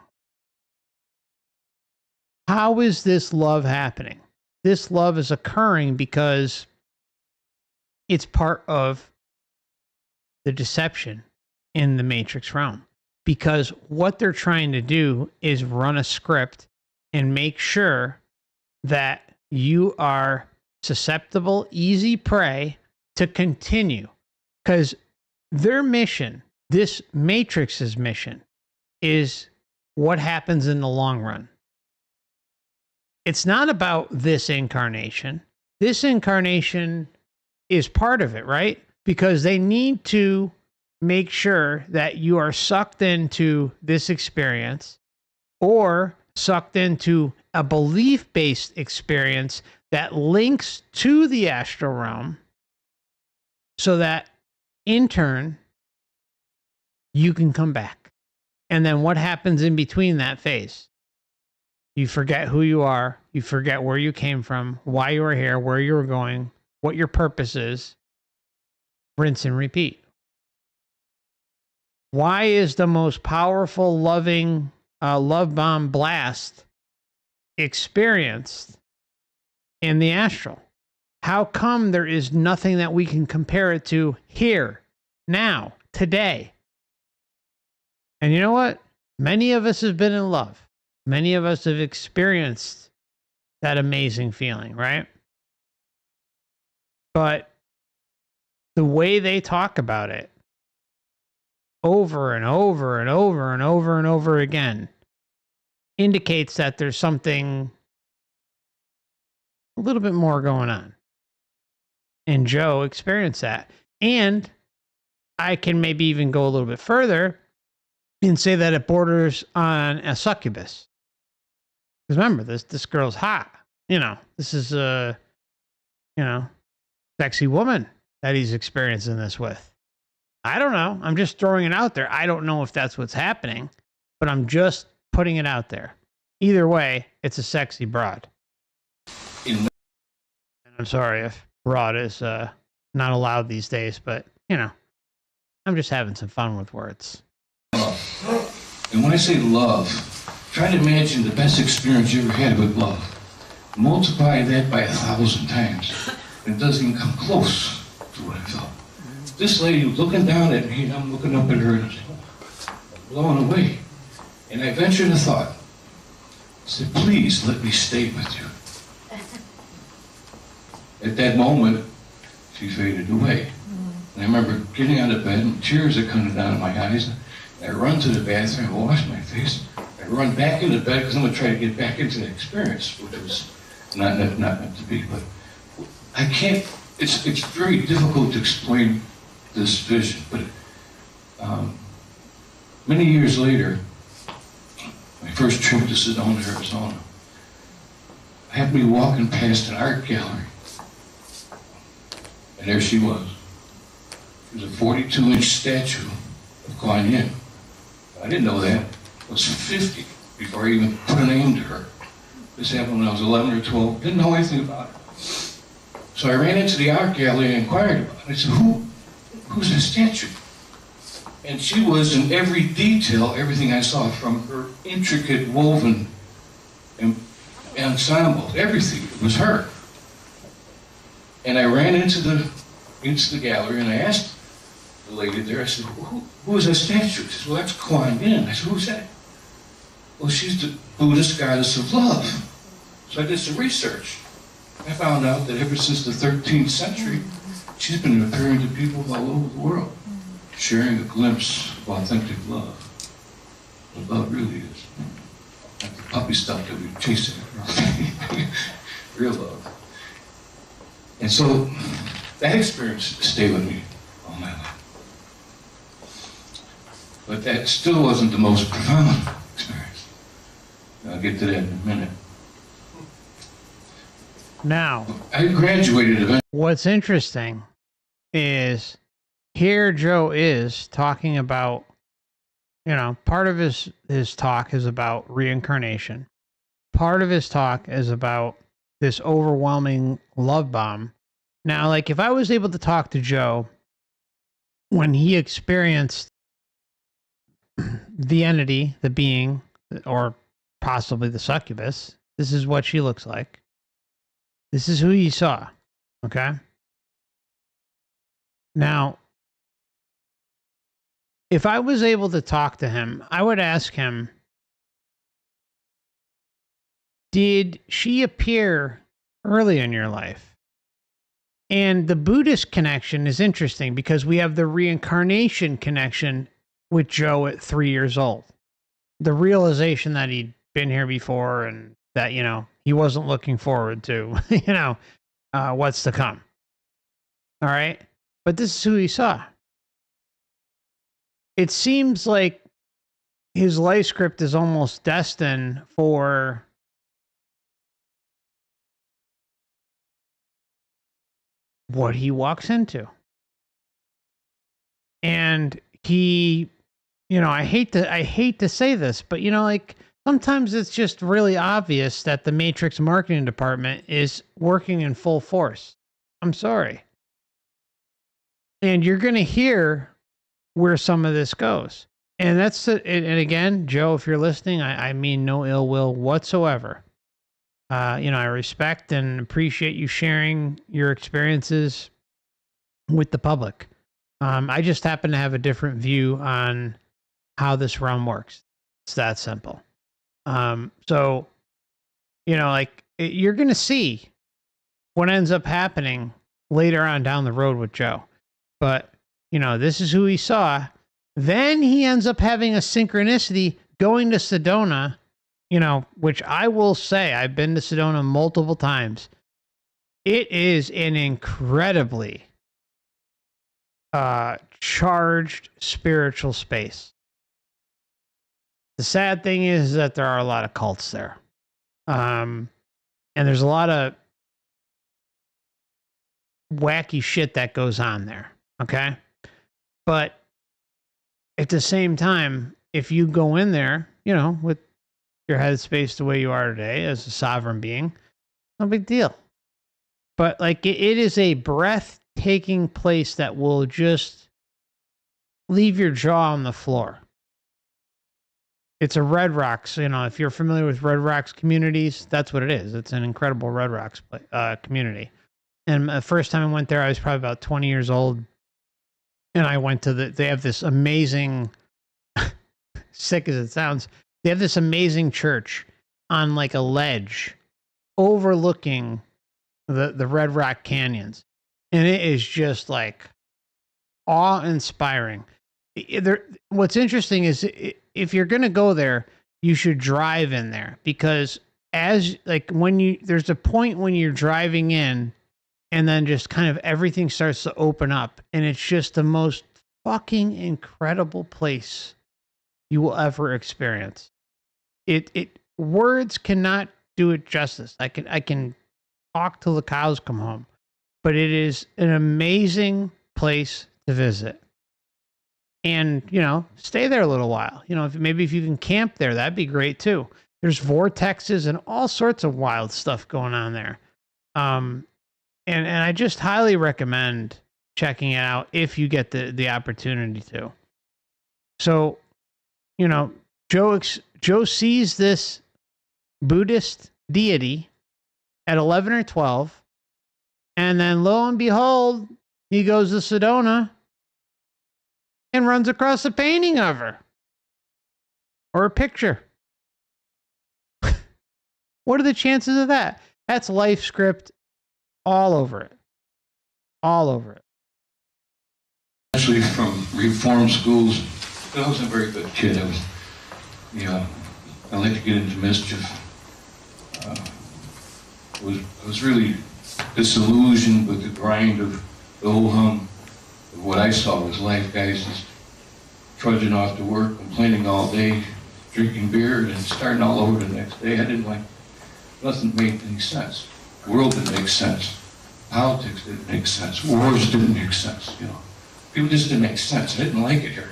How is this love happening? This love is occurring because it's part of the deception in the Matrix realm. Because what they're trying to do is run a script and make sure that you are susceptible, easy prey to continue. Because their mission, this Matrix's mission, is what happens in the long run. It's not about this incarnation. This incarnation is part of it, right? Because they need to make sure that you are sucked into this experience or sucked into a belief-based experience that links to the astral realm so that in turn you can come back. And then what happens in between that phase? You forget who you are. You forget where you came from, why you were here, where you were going, what your purpose is. Rinse and repeat. Why is the most powerful, loving love bomb blast experienced in the astral? How come there is nothing that we can compare it to here, now, today? And you know what? Many of us have been in love. Many of us have experienced that amazing feeling, right? But the way they talk about it over and over and over and over and over again indicates that there's something a little bit more going on. And Joe experienced that. And I can maybe even go a little bit further and say that it borders on a succubus. Because remember, this girl's hot. You know, this is a, sexy woman that he's experiencing this with. I don't know. I'm just throwing it out there. I don't know if that's what's happening, but I'm just putting it out there. Either way, it's a sexy broad. And I'm sorry if broad is not allowed these days, but, I'm just having some fun with words. And when I say love, try to imagine the best experience you ever had with love. Multiply that by 1,000 times. It doesn't even come close to what I felt. This lady was looking down at me, and I'm looking up at her, and I'm blown away. And I ventured a thought. I said, please let me stay with you. At that moment, she faded away. And I remember getting out of bed, and tears are coming down my eyes. I run to the bathroom, I wash my face. I run back into bed because I'm going to try to get back into the experience, which was not meant to be. But I can't, it's very difficult to explain this vision. But many years later, my first trip to Sedona, Arizona, I happened to be walking past an art gallery. And there she was. She was a 42-inch statue of Kuan Yin. I didn't know that. I was 50 before I even put a name to her. This happened when I was 11 or 12. Didn't know anything about it. So I ran into the art gallery and inquired about it. I said, who's this statue? And she was in every detail, everything I saw, from her intricate woven ensemble, everything. It was her. And I ran into the gallery and I asked the lady there, I said, who is that statue? She said, well, that's Kuan Yin. I said, who's that? Well, she's the Buddhist goddess of love. So I did some research. I found out that ever since the 13th century, she's been appearing to people all over the world, sharing a glimpse of authentic love. What love really is. Not the puppy stuff that we're chasing. Real love. And so that experience stayed with me all my life. But that still wasn't the most profound experience. I'll get to that in a minute. Now, I graduated eventually. What's interesting is here Joe is talking about, part of his talk is about reincarnation. Part of his talk is about this overwhelming love bomb. Now, like if I was able to talk to Joe when he experienced the entity, the being, or possibly the succubus, this is what she looks like. This is who he saw. Okay. Now, if I was able to talk to him, I would ask him, did she appear early in your life? And the Buddhist connection is interesting because we have the reincarnation connection with Joe at 3 years old. The realization that he'd been here before and that, you know, he wasn't looking forward to, you know, what's to come. All right. But this is who he saw. It seems like his life script is almost destined for what he walks into. And he, you know, I hate to say this, but you know, like sometimes it's just really obvious that the Matrix marketing department is working in full force. I'm sorry. And you're going to hear where some of this goes. And that's, and again, Joe, if you're listening, I mean no ill will whatsoever. You know, I respect and appreciate you sharing your experiences with the public. I just happen to have a different view on how this realm works. It's that simple. So, you know, like you're going to see what ends up happening later on down the road with Joe. But, you know, this is who he saw. Then he ends up having a synchronicity going to Sedona, you know, which I will say, I've been to Sedona multiple times. It is an incredibly charged spiritual space. The sad thing is that there are a lot of cults there. And there's a lot of wacky shit that goes on there. Okay. But at the same time, if you go in there, you know, with your headspace the way you are today as a sovereign being, no big deal. But like it is a breathtaking place that will just leave your jaw on the floor. It's a Red Rocks, you know, if you're familiar with Red Rocks communities, that's what it is. It's an incredible Red Rocks community. And the first time I went there, I was probably about 20 years old. And I went to they have this amazing, sick as it sounds, they have this amazing church on like a ledge overlooking the Red Rock Canyons. And it is just like awe-inspiring. What's interesting is if you're going to go there, you should drive in there because as like there's a point when you're driving in and then just kind of everything starts to open up and it's just the most fucking incredible place you will ever experience. It words cannot do it justice. I can talk till the cows come home, but it is an amazing place to visit. And, you know, stay there a little while. You know, maybe if you can camp there, that'd be great too. There's vortexes and all sorts of wild stuff going on there. And I just highly recommend checking it out if you get the opportunity to. So, you know, Joe sees this Buddhist deity at 11 or 12, and then lo and behold, he goes to Sedona and runs across a painting of her or a picture. What are the chances of that? That's life script all over it. All over it. Actually, from reform schools, I wasn't a very good kid. I like to get into mischief. I was really disillusioned with the grind of the whole hum of what I saw was life. Guys just trudging off to work, complaining all day, drinking beer, and starting all over the next day. I didn't like, nothing made any sense. The world didn't make sense. Politics didn't make sense. Wars didn't make sense, you know. People just didn't make sense. I didn't like it here.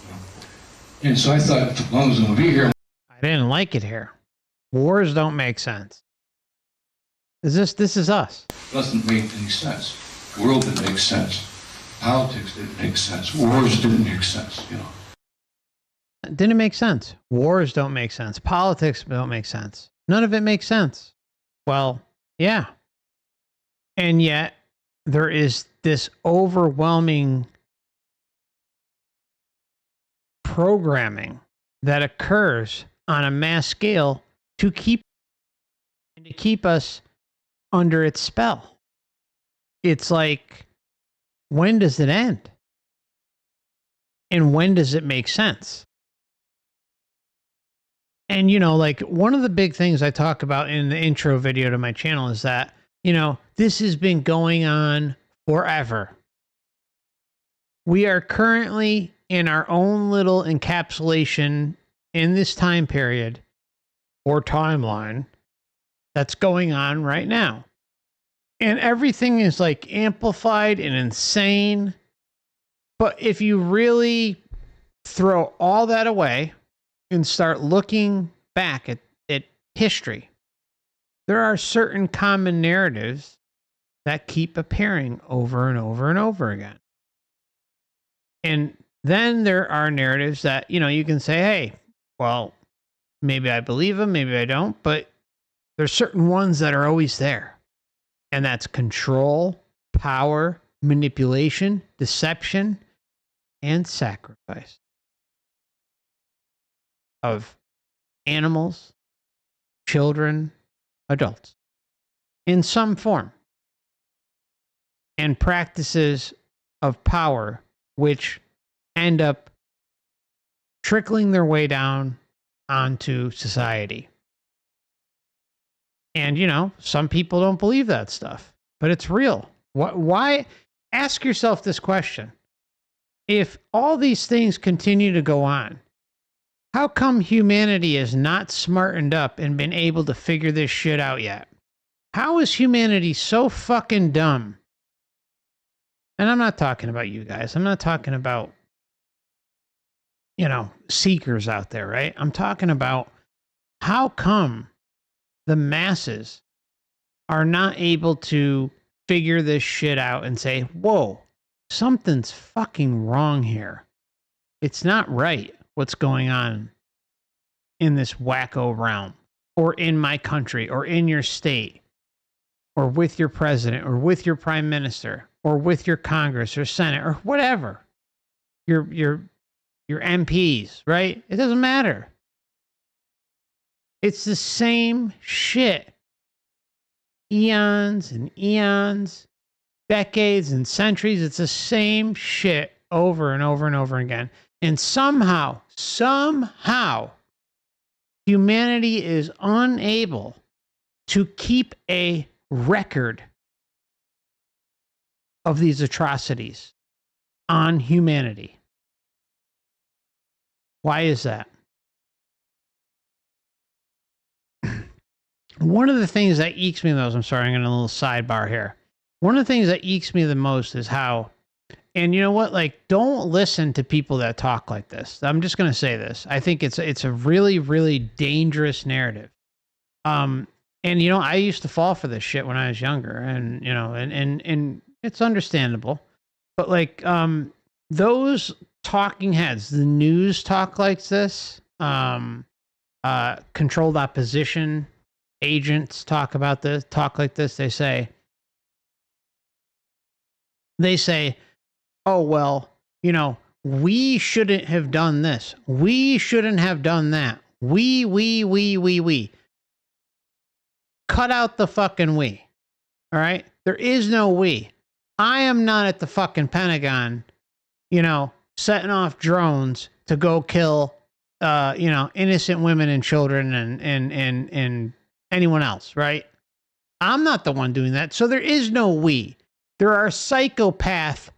You know? And so I thought, as long as I'm going to be here. I didn't like it here. Wars don't make sense. This is us. Doesn't make any sense. The world didn't make sense. Politics didn't make sense. Wars didn't make sense, you know. It didn't make sense. Wars don't make sense. Politics don't make sense. None of it makes sense. Well, yeah. And yet, there is this overwhelming programming that occurs on a mass scale to keep us under its spell. It's like, when does it end? And when does it make sense? And, you know, like, one of the big things I talk about in the intro video to my channel is that, you know, this has been going on forever. We are currently in our own little encapsulation in this time period or timeline that's going on right now. And everything is like amplified and insane. But if you really throw all that away and start looking back at history, there are certain common narratives that keep appearing over and over and over again. And then there are narratives that, you know, you can say, hey, well, maybe I believe them, maybe I don't, but there's certain ones that are always there. And that's control, power, manipulation, deception, and sacrifice of animals, children, adults, in some form. And practices of power which end up trickling their way down onto society. And, you know, some people don't believe that stuff, but it's real. Why? Ask yourself this question. If all these things continue to go on, how come humanity is not smartened up and been able to figure this shit out yet? How is humanity so fucking dumb? And I'm not talking about you guys. I'm not talking about, you know, seekers out there, right? I'm talking about how come the masses are not able to figure this shit out and say, whoa, something's fucking wrong here. It's not right what's going on in this wacko realm, or in my country, or in your state, or with your president, or with your prime minister, or with your Congress or Senate, or whatever. Your MPs, right? It doesn't matter. It's the same shit. Eons and eons, decades and centuries. It's the same shit over and over and over again. And somehow, humanity is unable to keep a record of these atrocities on humanity. Why is that? One of the things that ekes me the most, I'm sorry, I'm going to a little sidebar here. One of the things that ekes me the most is how, and you know what, like, don't listen to people that talk like this. I'm just going to say this. I think it's a really, really dangerous narrative. And, you know, I used to fall for this shit when I was younger, and, you know, and it's understandable. But, like, those talking heads, the news talk like this, controlled opposition agents talk like this. They say, oh, well, you know, we shouldn't have done this. We shouldn't have done that. We. Cut out the fucking we. All right? There is no we. I am not at the fucking Pentagon, you know, setting off drones to go kill, you know, innocent women and children and anyone else, right? I'm not the one doing that. So there is no we. There are psychopath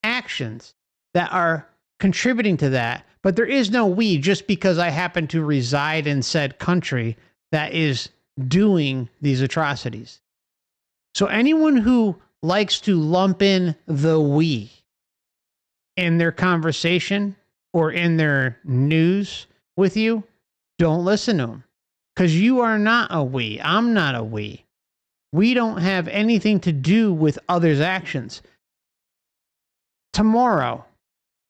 actions that are contributing to that, but there is no we just because I happen to reside in said country that is doing these atrocities. So anyone who likes to lump in the we in their conversation or in their news with you, don't listen to them. Because you are not a we. I'm not a we. We don't have anything to do with others' actions. Tomorrow,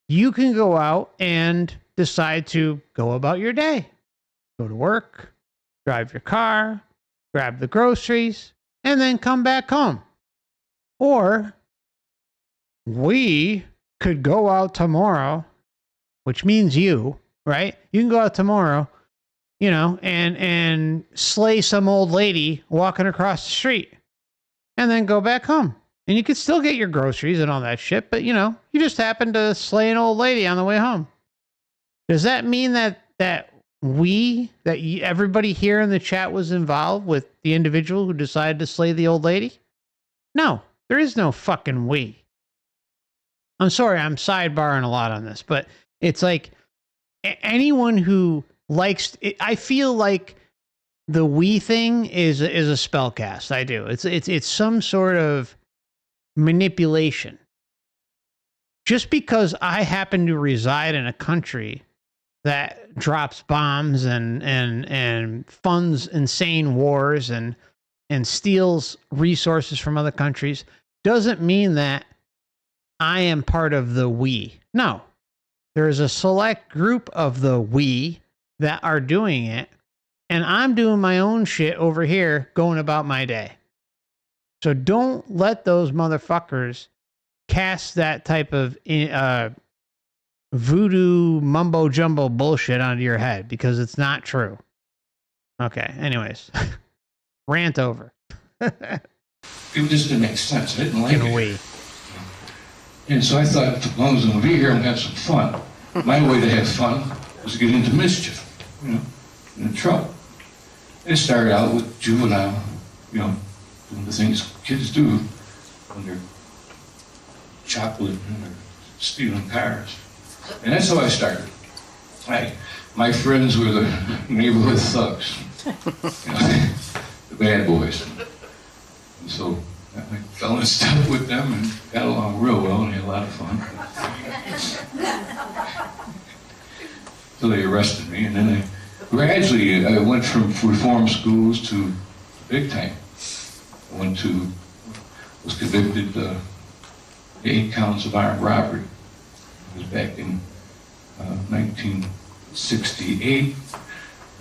you can go out and decide to go about your day. Go to work, drive your car, grab the groceries, and then come back home. Or we could go out tomorrow, which means you, right? You can go out tomorrow, you know, and slay some old lady walking across the street and then go back home. And you could still get your groceries and all that shit, but, you know, you just happened to slay an old lady on the way home. Does that mean that everybody here in the chat was involved with the individual who decided to slay the old lady? No, there is no fucking we. I'm sorry, I'm sidebarring a lot on this, but it's like anyone who likes it, I feel like the we thing is a spell cast. I do. It's some sort of manipulation. Just because I happen to reside in a country that drops bombs and funds insane wars and steals resources from other countries doesn't mean that I am part of the we. No. There is a select group of the we that are doing it, and I'm doing my own shit over here going about my day. So don't let those motherfuckers cast that type of voodoo mumbo jumbo bullshit onto your head, because it's not true. Okay, anyways. Rant over. It just didn't make sense. I didn't like it. We. And so I thought, as long as I'm going to be here, I'm going to have some fun. My way to have fun was to get into mischief, you know, into trouble. It started out with juvenile, you know, doing the things kids do when they're chocolate and they're stealing cars. And that's how I started. My friends were the neighborhood thugs, you know, the bad boys. And so I fell in step with them and got along real well and had a lot of fun. So they arrested me, and then gradually I went from reform schools to big time. I was convicted of 8 counts of armed robbery. It was back in 1968.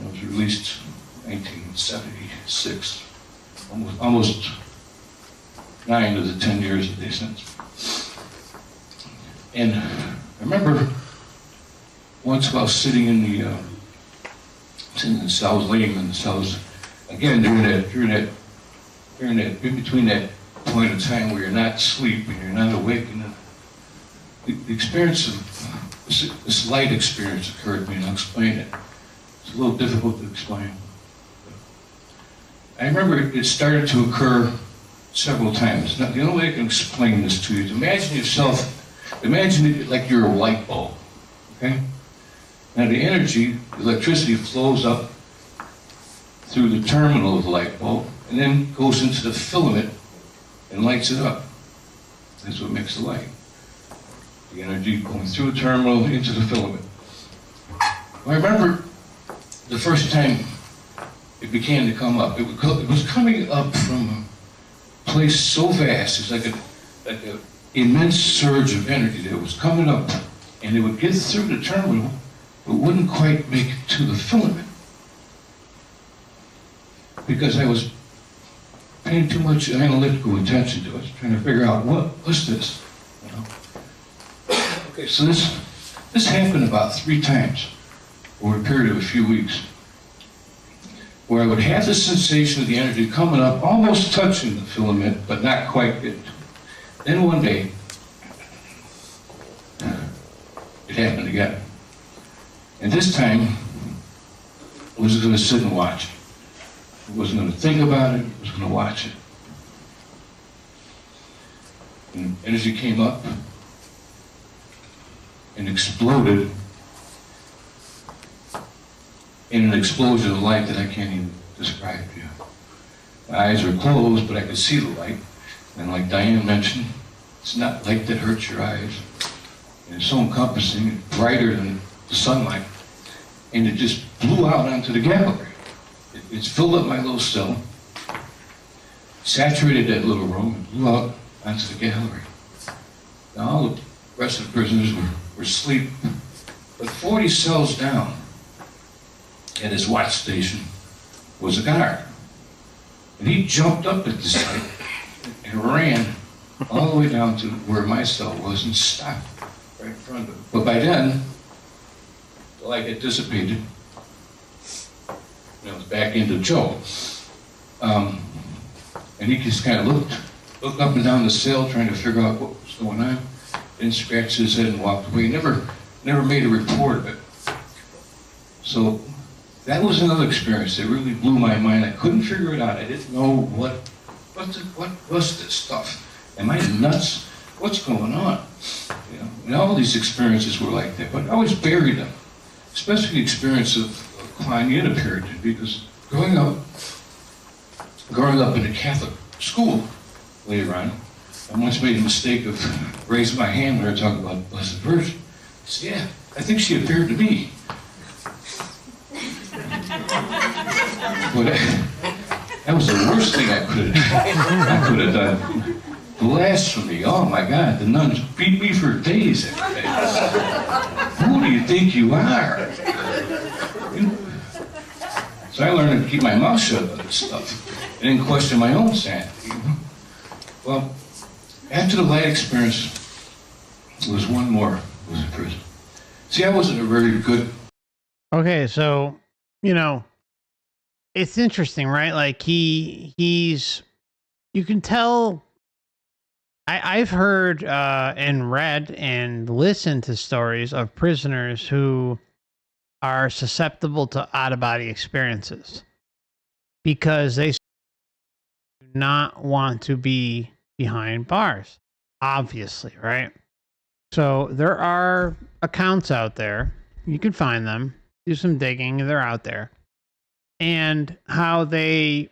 I was released in 1976. Almost 9 of the 10 years that they sentenced me. And I remember once while I was sitting in the cells, laying in the cells, again during that in between that point of time where you're not asleep and you're not awake, and the experience of this light experience occurred to me, and I'll explain it. It's a little difficult to explain. I remember it started to occur several times. Now, the only way I can explain this to you is imagine it like you're a light bulb, okay? Now the energy, the electricity flows up through the terminal of the light bulb and then goes into the filament and lights it up. That's what makes the light. The energy going through the terminal into the filament. I remember the first time it began to come up. It was coming up from a place so vast. It's like an immense surge of energy that was coming up, and it would get through the terminal, but wouldn't quite make it to the filament. Because I was paying too much analytical attention to it, trying to figure out what's this, you know? Okay, so this happened about 3 times over a period of a few weeks, where I would have the sensation of the energy coming up, almost touching the filament, but not quite getting to it. Then one day, it happened again. And this time, I was going to sit and watch it. I wasn't going to think about it, I was going to watch it. And energy came up and exploded in an explosion of light that I can't even describe to you. My eyes were closed, but I could see the light. And like Diane mentioned, it's not light that hurts your eyes. And it's so encompassing, and brighter than the sunlight. And it just blew out onto the gallery. It's filled up my little cell. saturated that little room and blew out onto the gallery. Now all the rest of the prisoners were asleep, but 40 cells down at his watch station was a guard. And he jumped up at the sight and ran all the way down to where my cell was and stopped right in front of him. But by then, the light had dissipated. And it was back into Joe. And he just kind of looked up and down the cell trying to figure out what was going on. Then scratched his head and walked away. He never made a report of it. So that was another experience that really blew my mind. I couldn't figure it out. I didn't know what was this stuff. Am I nuts? What's going on? You know, and all these experiences were like that, but I always buried them. Especially the experience of climbing in a pyramid, because growing up in a Catholic school later on, I once made a mistake of raising my hand when I were talking about the Blessed Virgin. I said, yeah, I think she appeared to me. But that was the worst thing I could have done. Blasphemy, oh my God, the nuns beat me for days after that. Who do you think you are? So I learned to keep my mouth shut about this stuff. I didn't question my own sanity. Well, after the light experience, there was one more, was in prison. See, I wasn't a very good... Okay, so, you know, it's interesting, right? Like, he's... You can tell... I've heard and read and listened to stories of prisoners who are susceptible to out-of-body experiences because they do not want to be behind bars, obviously, right? So there are accounts out there. You can find them, do some digging, they're out there. And how they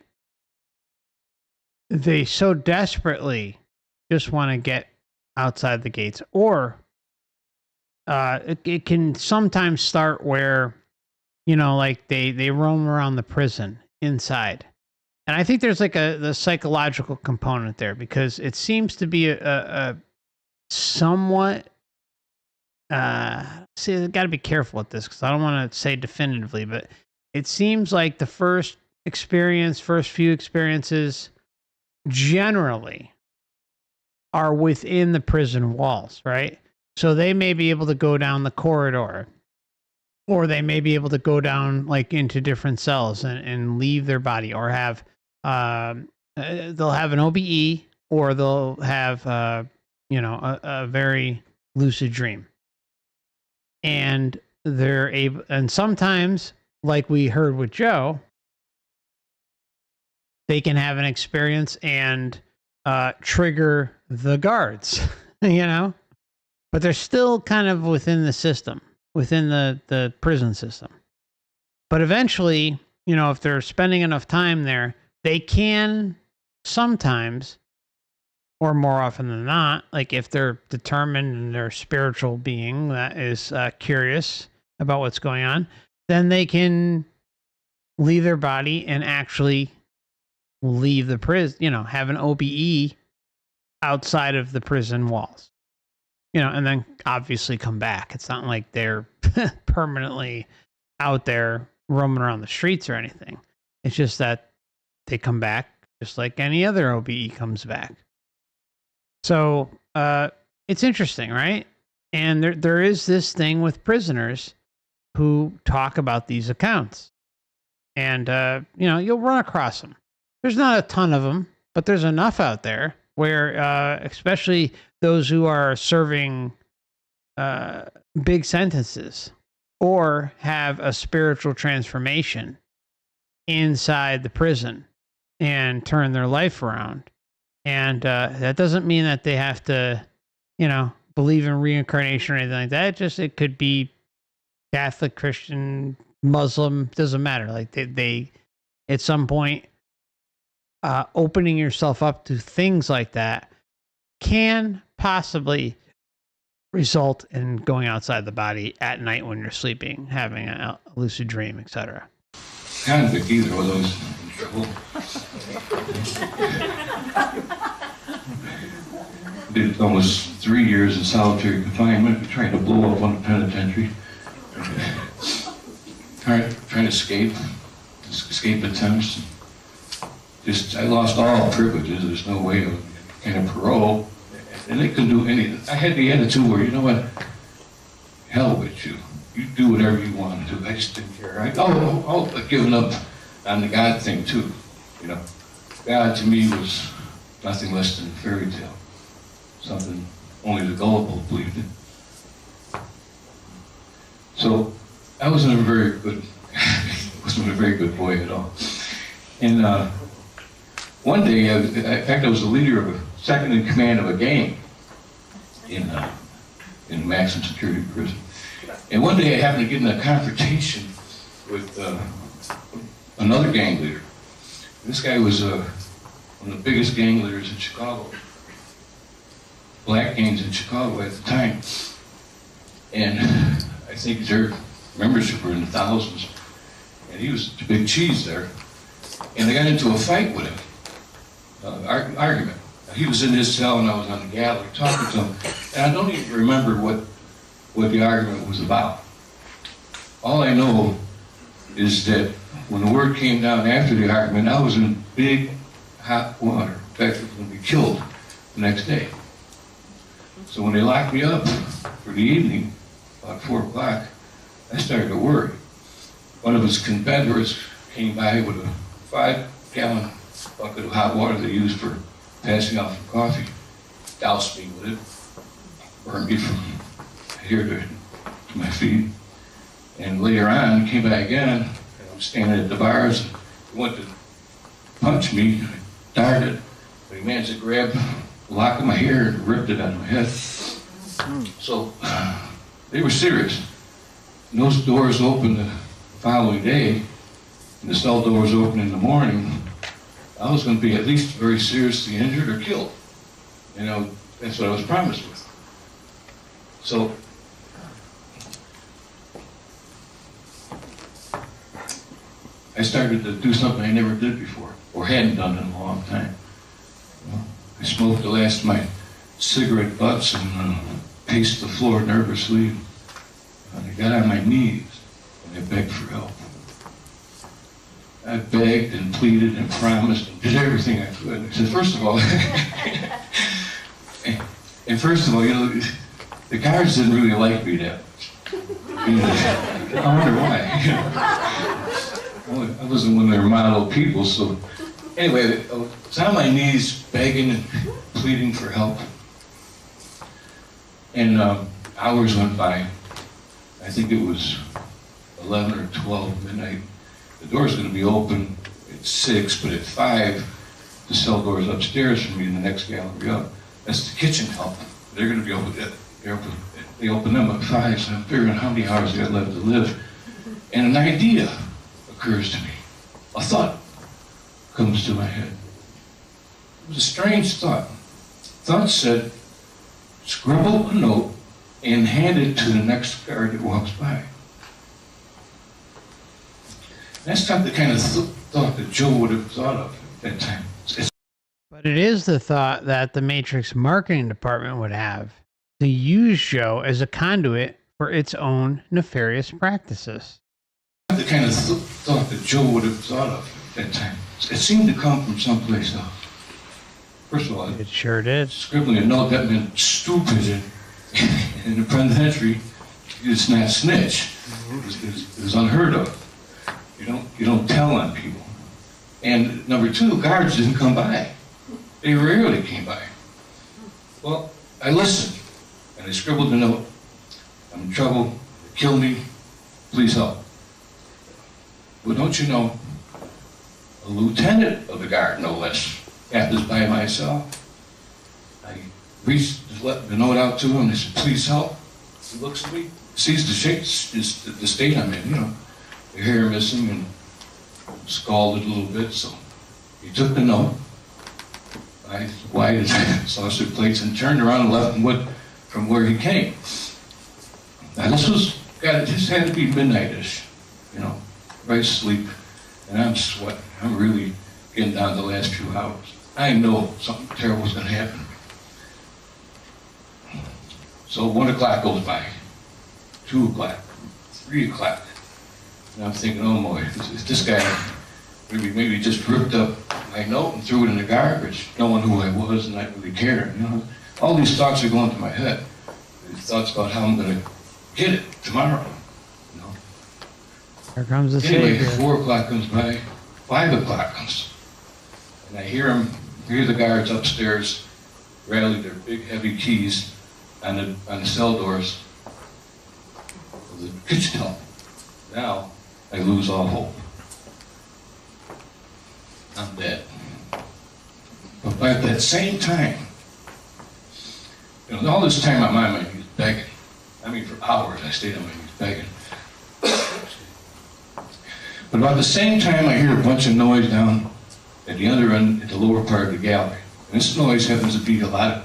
so desperately just want to get outside the gates. Or it can sometimes start where, you know, like they roam around the prison inside. And I think there's like the psychological component there, because it seems to be a somewhat, see, I've got to be careful with this because I don't want to say definitively, but it seems like the first few experiences generally are within the prison walls, right? So they may be able to go down the corridor, or they may be able to go down like into different cells and leave their body, or have they'll have an OBE, or they'll have you know, a very lucid dream, and they're able. And sometimes, like we heard with Joe, they can have an experience and trigger the guards, you know, but they're still kind of within the system, within the prison system. But eventually, you know, if they're spending enough time there, they can sometimes, or more often than not, like if they're determined and they're a spiritual being that is curious about what's going on, then they can leave their body and actually leave the prison, you know, have an OBE outside of the prison walls, you know, and then obviously come back. It's not like they're permanently out there roaming around the streets or anything. It's just that they come back just like any other OBE comes back. So it's interesting, right? And there is this thing with prisoners who talk about these accounts. And, you know, you'll run across them. There's not a ton of them, but there's enough out there where, especially those who are serving big sentences or have a spiritual transformation inside the prison and turn their life around. And that doesn't mean that they have to, you know, believe in reincarnation or anything like that. It could be Catholic, Christian, Muslim, doesn't matter. Like they at some point, opening yourself up to things like that can possibly result in going outside the body at night when you're sleeping, having a lucid dream, etc. Convict either of those in trouble. Did almost 3 years in solitary confinement, trying to blow up on the penitentiary. Trying to escape attempts. I lost all privileges. There's no way of getting parole, and they couldn't do anything. I had the attitude where, you know what, hell with you. You do whatever you want to do. I just didn't care. I've given up on the God thing too. You know, God to me was nothing less than a fairy tale, something only the gullible believed in. So I wasn't a very good boy at all. And one day, in fact, I was the leader of a second in command of a gang in maximum security prison. And one day I happened to get in a confrontation with another gang leader. This guy was one of the biggest gang leaders in Chicago, black gangs in Chicago at the time. And I think their membership were in the thousands. And he was the big cheese there. And I got into a fight with him, argument. He was in his cell and I was on the gallery talking to him. And I don't even remember what the argument was about. All I know is that when the word came down after the argument, I was in big hot water. In fact, I was going to be killed the next day. So when they locked me up for the evening, about 4 o'clock, I started to worry. One of his competitors came by with a 5-gallon bucket of hot water they used for passing out for coffee, doused me with it, burned me from here to my feet. And later on, he came by again, and I was standing at the bars, and he went to punch me, and I darted, but he managed to grab the lock of my hair and ripped it out of my head. So they were serious. And those doors opened the following day, and the cell doors opened in the morning. I was going to be at least very seriously injured or killed. You know, that's what I was promised with. So I started to do something I never did before, or hadn't done in a long time. You know, I smoked the last of my cigarette butts and paced the floor nervously. And I got on my knees and I begged for help. I begged and pleaded and promised and did everything I could. I said, first of all, you know, the guards didn't really like me that much. You know, I wonder why. I wasn't one of their model people, so anyway, I was on my knees begging and pleading for help. And hours went by. I think it was 11 or 12 midnight. The door's going to be open at 6, but at 5, the cell door's upstairs for me in the next gallery up. That's the kitchen help. They're going to be open. They open them at 5, so I'm figuring how many hours I got left to live. And an idea occurs to me. A thought comes to my head. It was a strange thought. Thought said, scribble a note and hand it to the next guard that walks by. That's not the kind of thought that Joe would have thought of at that time. But it is the thought that the Matrix marketing department would have to use Joe as a conduit for its own nefarious practices. The kind of thought that Joe would have thought of at that time. It seemed to come from someplace else. First of all, it sure did. Scribbling a note that meant stupid in the penitentiary. It's not snitch. It was unheard of. You don't tell on people. And number 2, guards didn't come by. They rarely came by. Well, I listened, and I scribbled a note. I'm in trouble. Kill me. Please help. Well, don't you know, a lieutenant of the guard, no less, happens by myself. I reached the note out to him, and I said, please help. He looks at me, sees the state I'm in, you know, the hair missing and scalded a little bit, so he took the note, eyes wide as saucer plates, and turned around and left and went from where he came. Now this had to be midnight-ish, you know, right asleep, and I'm sweating. I'm really getting down to the last few hours. I know something terrible was going to happen. So 1 o'clock goes by, 2 o'clock, 3 o'clock. And I'm thinking, oh boy, this guy maybe just ripped up my note and threw it in the garbage, knowing who I was and not really caring. You know? All these thoughts are going through my head. These thoughts about how I'm going to get it tomorrow. You know? Here comes the Anyway, savior. 4 o'clock comes by, 5 o'clock comes. And I hear the guards upstairs rally their big heavy keys on the cell doors of the kitchen help. Now I lose all hope. I'm dead. But by that same time, you know, all this time I'm on my knees begging. I mean, for hours I stayed on my knees begging. But about the same time I hear a bunch of noise down at the other end, at the lower part of the gallery. And this noise happens to be a lot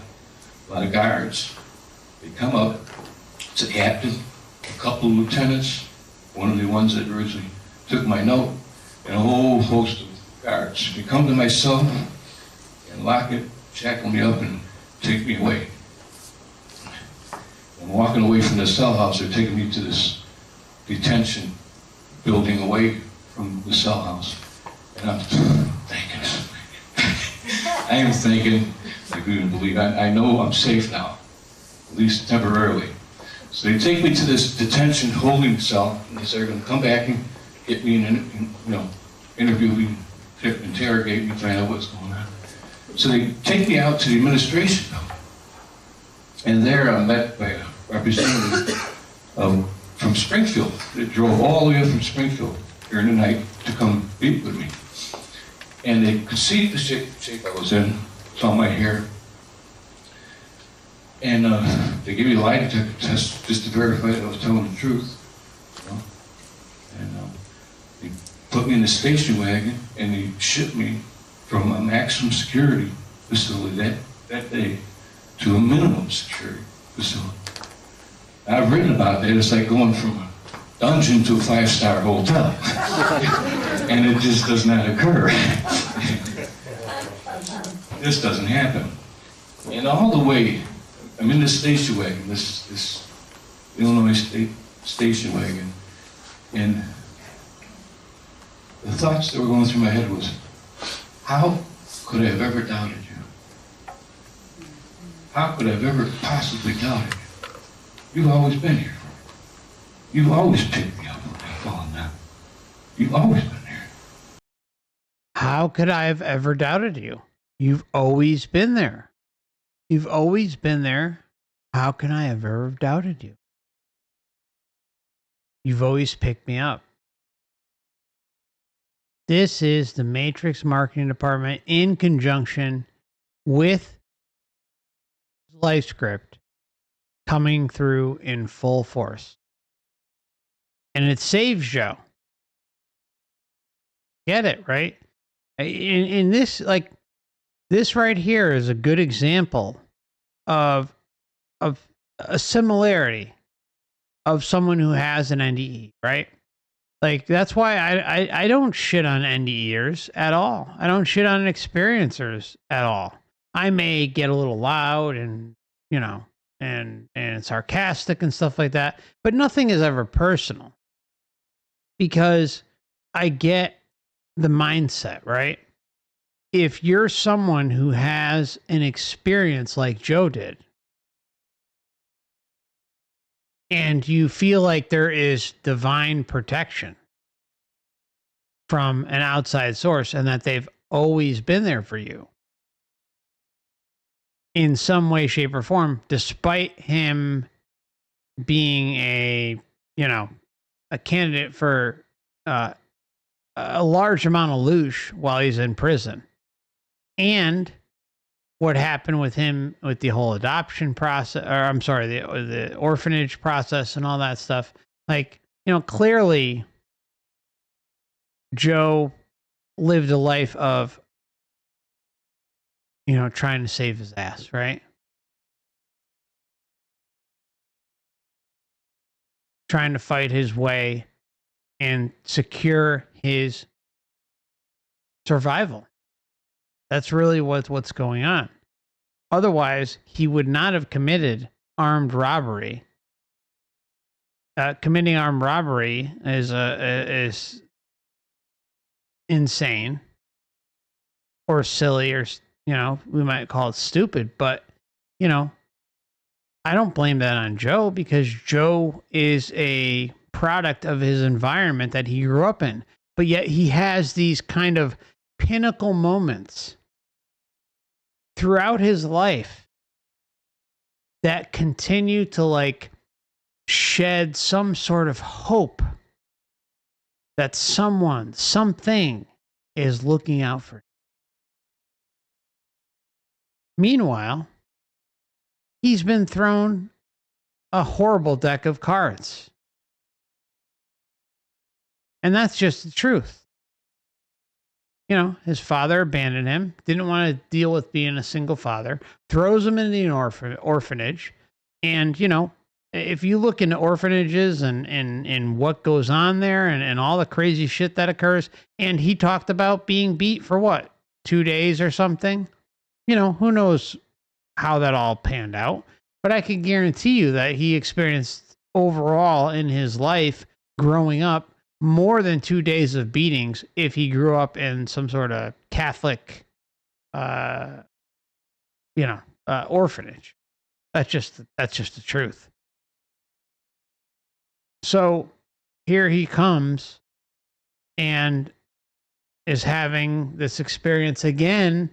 of guards. They come up, it's a captain, a couple of lieutenants, one of the ones that originally took my note, and a whole host of guards. They come to my cell and lock it, shackle me up, and take me away. I'm walking away from the cell house. They're taking me to this detention building away from the cell house. And I'm thinking, I am thinking, I couldn't believe, I know I'm safe now, at least temporarily. So they take me to this detention holding cell, and they say they're going to come back and get me interview me, interrogate me, find out what's going on. So they take me out to the administration building. And there I'm met by a representative from Springfield that drove all the way up from Springfield during the night to come meet with me. And they could see the shape I was in, saw my hair. And they gave me a lie detector test just to verify that I was telling the truth. You know? And they put me in the station wagon and they shipped me from a maximum security facility that day to a minimum security facility. I've written about that. It's like going from a dungeon to a 5-star hotel. And it just does not occur. This doesn't happen. And all the way, I'm in this station wagon, this Illinois State station wagon, and the thoughts that were going through my head was, how could I have ever doubted you? How could I have ever possibly doubted you? You've always been here for me. You've always picked me up when I've fallen down. You've always been there. How could I have ever doubted you? You've always been there. You've always been there. How can I have ever doubted you? You've always picked me up. This is the Matrix Marketing Department in conjunction with Life Script coming through in full force. And it saves Joe. Get it, right? In this, like, this right here is a good example of a similarity of someone who has an NDE, right? Like, that's why I don't shit on NDEers at all. I don't shit on experiencers at all. I may get a little loud and, you know, and sarcastic and stuff like that, but nothing is ever personal because I get the mindset, right? If you're someone who has an experience like Joe did, and you feel like there is divine protection from an outside source and that they've always been there for you in some way, shape, or form, despite him being a candidate for a large amount of loosh while he's in prison. And what happened with him with the whole adoption process, or I'm sorry, the orphanage process and all that stuff. Like, you know, clearly Joe lived a life of, you know, trying to save his ass, right? Trying to fight his way and secure his survival. That's really what's going on. Otherwise, he would not have committed armed robbery. Committing armed robbery is insane or silly, or we might call it stupid. But I don't blame that on Joe, because Joe is a product of his environment that he grew up in. But yet he has these kind of pinnacle moments throughout his life that continue to like shed some sort of hope that something is looking out for him. Meanwhile, he's been thrown a horrible deck of cards. And that's just the truth. His father abandoned him, didn't want to deal with being a single father, throws him into an orphanage. And, if you look into orphanages and what goes on there and all the crazy shit that occurs, and he talked about being beat for what, 2 days or something? Who knows how that all panned out. But I can guarantee you that he experienced overall in his life growing up more than 2 days of beatings if he grew up in some sort of Catholic, orphanage. That's just the truth. So here he comes and is having this experience again,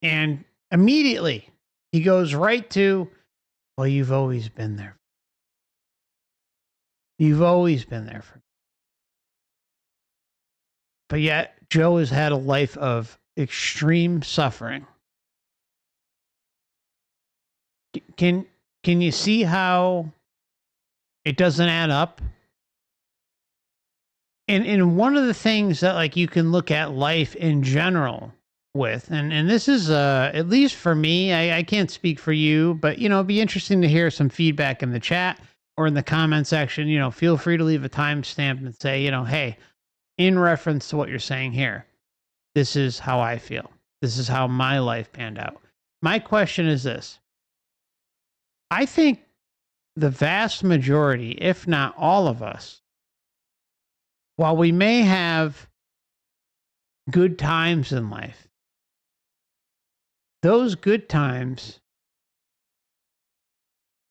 and immediately he goes right to, well, you've always been there. You've always been there for me. But yet, Joe has had a life of extreme suffering. Can you see how it doesn't add up? And one of the things that like you can look at life in general with, and this is at least for me, I can't speak for you, but it'd be interesting to hear some feedback in the chat or in the comment section. Feel free to leave a timestamp and say, hey, in reference to what you're saying here, this is how I feel. This is how my life panned out. My question is this. I think the vast majority, if not all of us, while we may have good times in life, those good times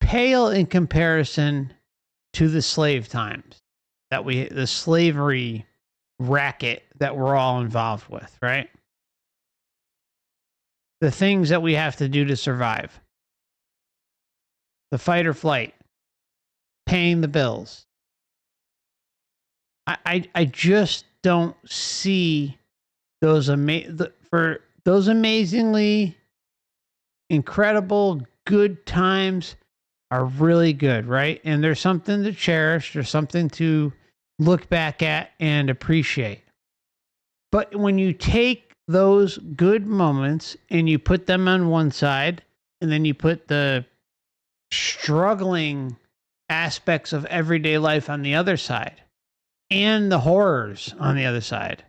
pale in comparison to the slave times the slavery racket that we're all involved with, right? The things that we have to do to survive. The fight or flight, paying the bills. I just don't see those amazingly incredible good times are really good, right? And there's something to cherish. There's something to look back at and appreciate. But when you take those good moments and you put them on one side, and then you put the struggling aspects of everyday life on the other side, and the horrors on the other side,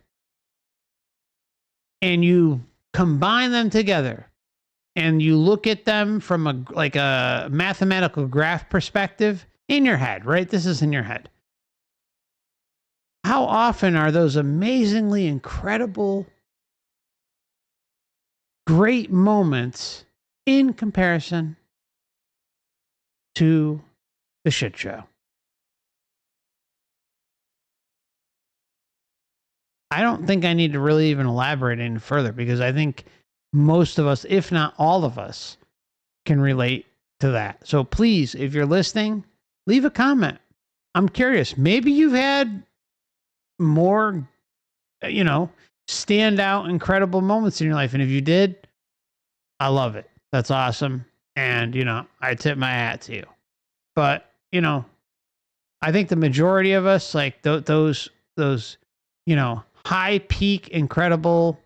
and you combine them together, and you look at them from a mathematical graph perspective in your head, right? This is in your head. How often are those amazingly incredible, great moments in comparison to the shit show? I don't think I need to really even elaborate any further, because I think most of us, if not all of us, can relate to that. So please, if you're listening, leave a comment. I'm curious. Maybe you've had more, standout, incredible moments in your life. And if you did, I love it. That's awesome. And, I tip my hat to you. But, I think the majority of us, like those, high peak, incredible,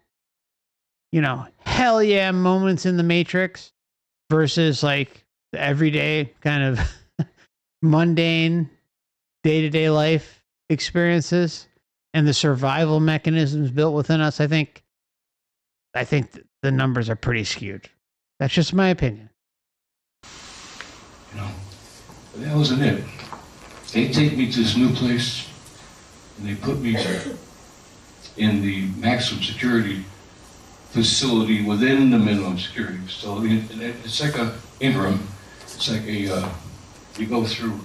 hell yeah moments in the Matrix versus like the everyday kind of mundane day-to-day life experiences and the survival mechanisms built within us. I think I think the numbers are pretty skewed. That's just my opinion. You know, but that wasn't it. They take me to this new place, and they put me in the maximum security facility within the minimum security facility. And it's like a interim. It's like a, you go through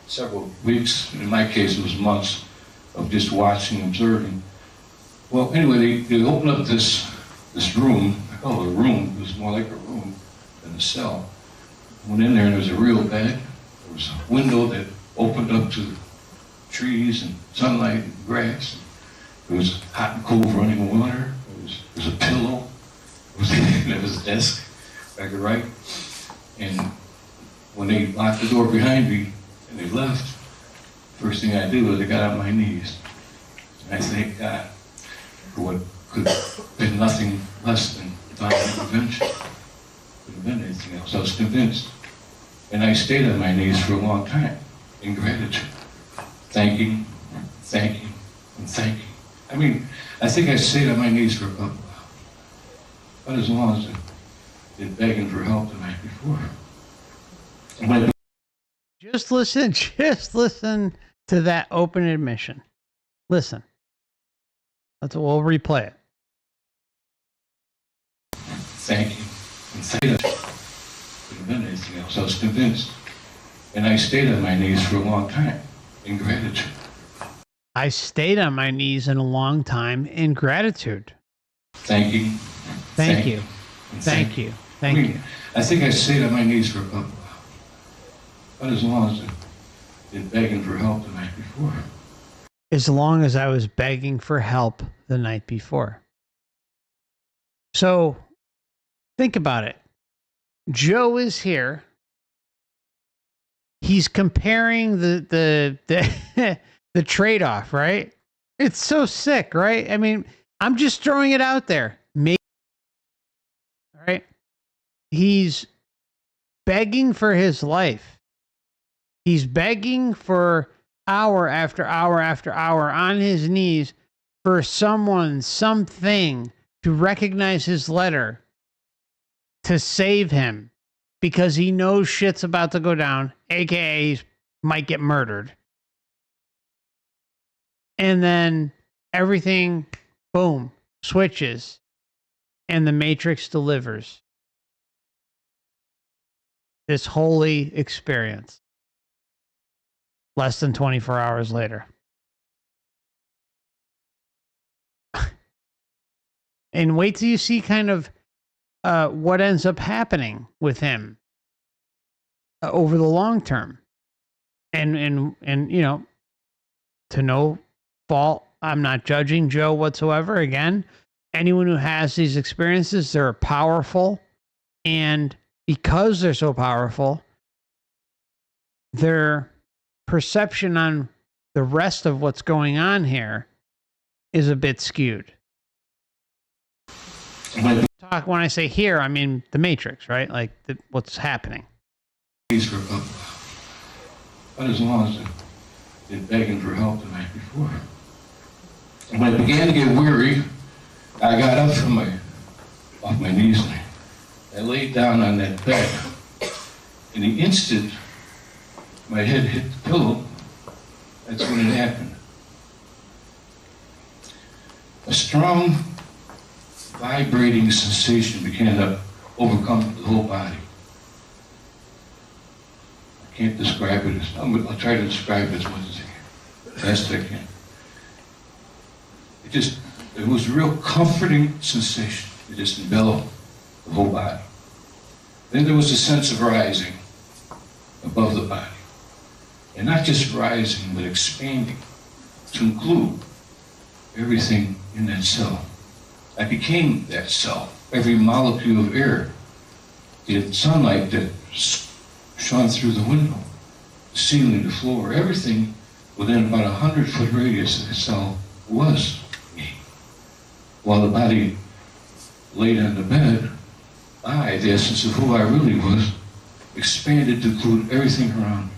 several weeks, in my case it was months, of just watching, observing. Well, anyway, they opened up this room. I call it a room. It was more like a room than a cell. I went in there and there was a real bed. There was a window that opened up to trees and sunlight and grass. There was hot and cold running water. There was a pillow. There was a desk I could write. And when they locked the door behind me and they left, first thing I did was I got on my knees. And I thank God for what could have been nothing less than divine intervention. Couldn't have been anything else. I was convinced. And I stayed on my knees for a long time in gratitude. Thanking, and thanking. I mean, I think I stayed on my knees for about as long as I did begging for help the night before. Just listen to that open admission. Listen. We'll replay it. Thank you. And thank you. Couldn't have been anything else. I was convinced. And I stayed on my knees for a long time in gratitude. I stayed on my knees in a long time in gratitude. Thank you. Thank you. Thank you. Thank you. I think I stayed on my knees for about as long as I did begging for help the night before. As long as I was begging for help the night before. So, think about it. Joe is here. He's comparing the the trade-off, right? It's so sick, right? I mean, I'm just throwing it out there. Maybe, all right? He's begging for his life. He's begging for hour after hour after hour on his knees for someone, something to recognize his letter, to save him, because he knows shit's about to go down, aka he might get murdered. And then everything, boom, switches, and the Matrix delivers this holy experience less than 24 hours later. And wait till you see kind of what ends up happening with him over the long term. And you know, to no fault, I'm not judging Joe whatsoever. Again, anyone who has these experiences, they're powerful. And because they're so powerful, their perception on the rest of what's going on here is a bit skewed. When I say here, I mean the Matrix, right? Like what's happening. As long as I did begging for help the night before. And when I began to get weary, I got up off my knees and I laid down on that bed. In the instant my head hit the pillow, that's when it happened. A strong vibrating sensation began to overcome the whole body. I can't describe it. I'll try to describe it as much as I can. It was a real comforting sensation. It just enveloped the whole body. Then there was a sense of rising above the body. And not just rising, but expanding to include everything in that cell. I became that cell. Every molecule of air, the sunlight that shone through the window, the ceiling, the floor, everything within about 100-foot radius of the cell was me. While the body laid on the bed, I, the essence of who I really was, expanded to include everything around me.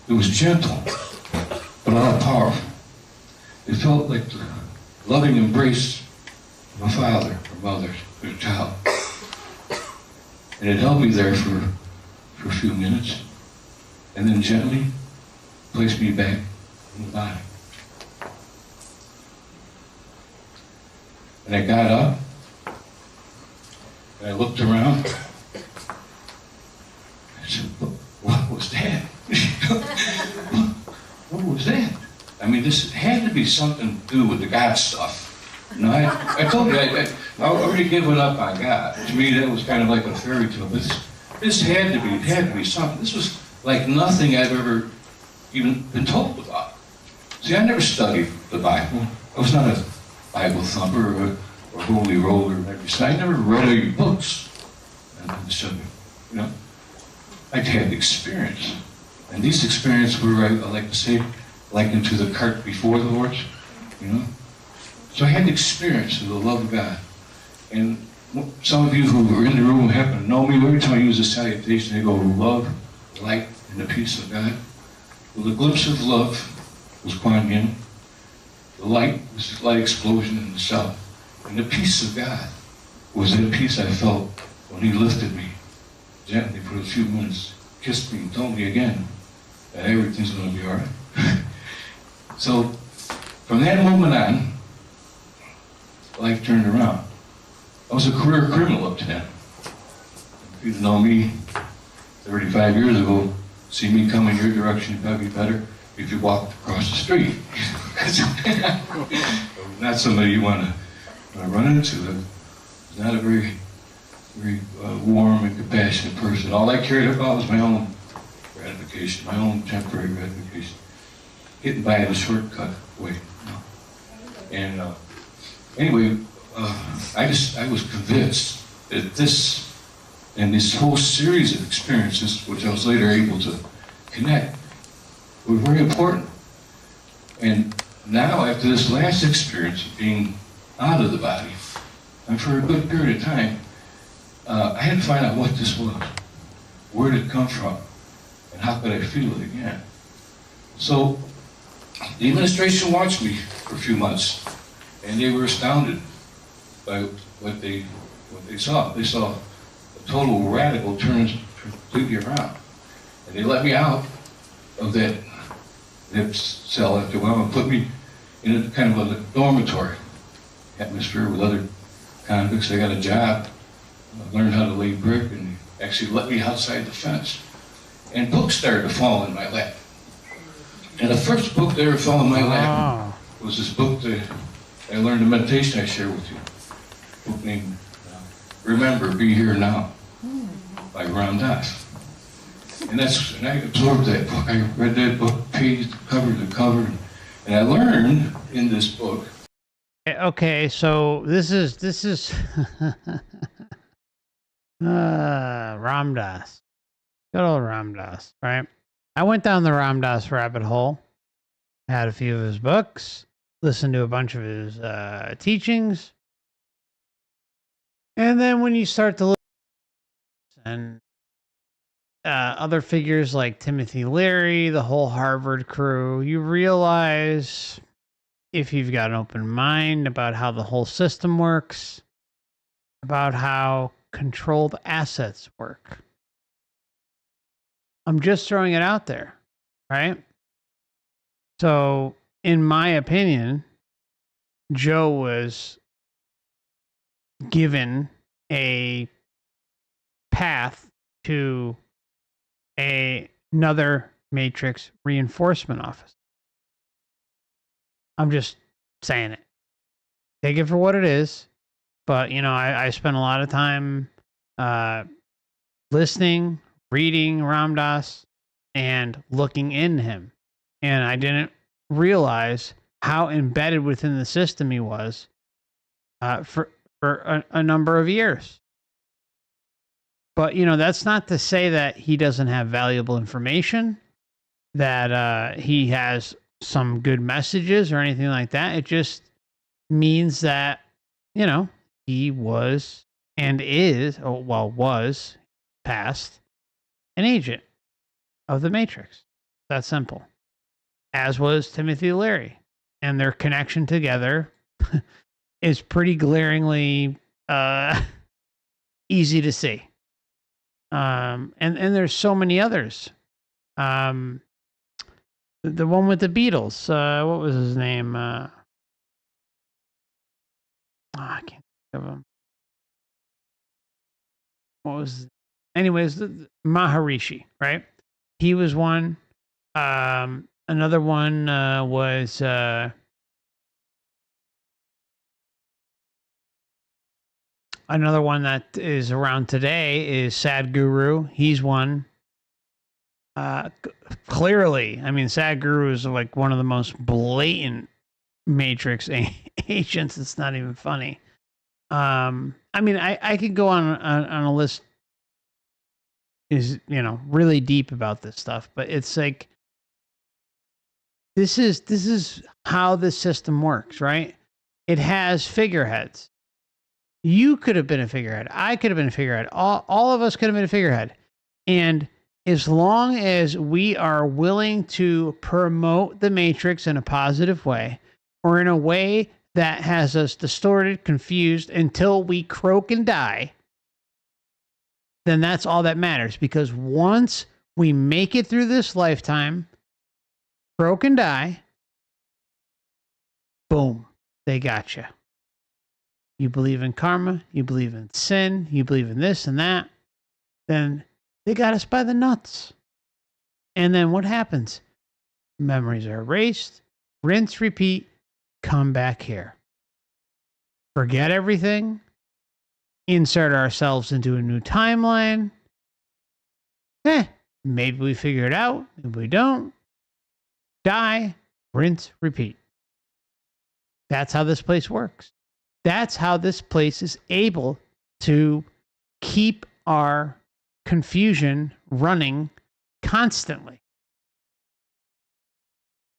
It was gentle, but all powerful. It felt like the loving embrace of a father or mother or a child. And it held me there for a few minutes, and then gently placed me back in the body. And I got up, and I looked around. I said, what was that? What was that? I mean, this had to be something to do with the God stuff. You know, I told you, I already given up on God. To me, that was kind of like a fairy tale. But this had to be something. This was like nothing I've ever even been told about. See, I never studied the Bible. I was not a Bible thumper or holy roller or everything. I never read any books on the subject, you know. I had experience. And these experiences were, I like to say, likened to the cart before the horse, you know. So I had the experience of the love of God. And some of you who were in the room happen to know me. Every time I use a salutation, they go, love, light, and the peace of God. Well, the glimpse of love was Kuan Yin. The light was the light explosion in the south. And the peace of God was that peace I felt when He lifted me gently for a few minutes, kissed me, and told me again that everything's going to be all right. So from that moment on, life turned around. I was a career criminal up to then. If you'd known me 35 years ago, see me come in your direction, it'd probably be better if you walked across the street. Not somebody you want to run into. He's not a very warm and compassionate person. All I cared about was my own gratification, my own temporary gratification. Getting by in a shortcut way. And anyway, I was convinced that this and this whole series of experiences, which I was later able to connect, were very important. And now, after this last experience of being out of the body, and for a good period of time, I had to find out what this was. Where did it come from? And how could I feel it again? So, the administration watched me for a few months, and they were astounded by what they saw. They saw a total radical turn completely around. And they let me out of that cell after a while and put me in a kind of a dormitory atmosphere with other convicts. I got a job, I learned how to lay brick, and they actually let me outside the fence. And books started to fall in my lap. And the first book that ever fell in my lap was this book that I learned in meditation I share with you. A book named Remember, Be Here Now by Ram Dass. And I absorbed that book. I read that book page cover to cover. And I learned in this book. Okay, so this is Ram Dass. Good old Ram Dass, right? I went down the Ram Dass rabbit hole, had a few of his books, listened to a bunch of his teachings, and then when you start to look and other figures like Timothy Leary, the whole Harvard crew, you realize, if you've got an open mind about how the whole system works, about how controlled assets work. I'm just throwing it out there, right? So, in my opinion, Joe was given a path to another Matrix reinforcement office. I'm just saying it. Take it for what it is. But, you know, I spent a lot of time listening, reading Ram Dass, and looking in him. And I didn't realize how embedded within the system he was for a number of years. But, you know, that's not to say that he doesn't have valuable information, that he has some good messages or anything like that. It just means that, you know, he was and is, was past, an agent of the Matrix. That's simple. As was Timothy Leary. And their connection together is pretty glaringly easy to see. And there's so many others. The one with the Beatles, what was his name? I can't think of him. What was? Anyways, Maharishi, right? He was one. Another one was another one that is around today is Sadhguru. He's one. Clearly, I mean, Sadhguru is like one of the most blatant Matrix agents. It's not even funny. I mean, I could go on a list is, really deep about this stuff, but it's like this is how this system works, right? It has figureheads. You could have been a figurehead. I could have been a figurehead. All of us could have been a figurehead. And as long as we are willing to promote the Matrix in a positive way, or in a way that has us distorted, confused until we croak and die, then that's all that matters. Because once we make it through this lifetime, croak and die, boom, they got you. You believe in karma, you believe in sin, you believe in this and that, then they got us by the nuts. And then what happens? Memories are erased, rinse, repeat, come back here. Forget everything, insert ourselves into a new timeline. Maybe we figure it out. If we don't, die, rinse, repeat. That's how this place works. That's how this place is able to keep our confusion running constantly.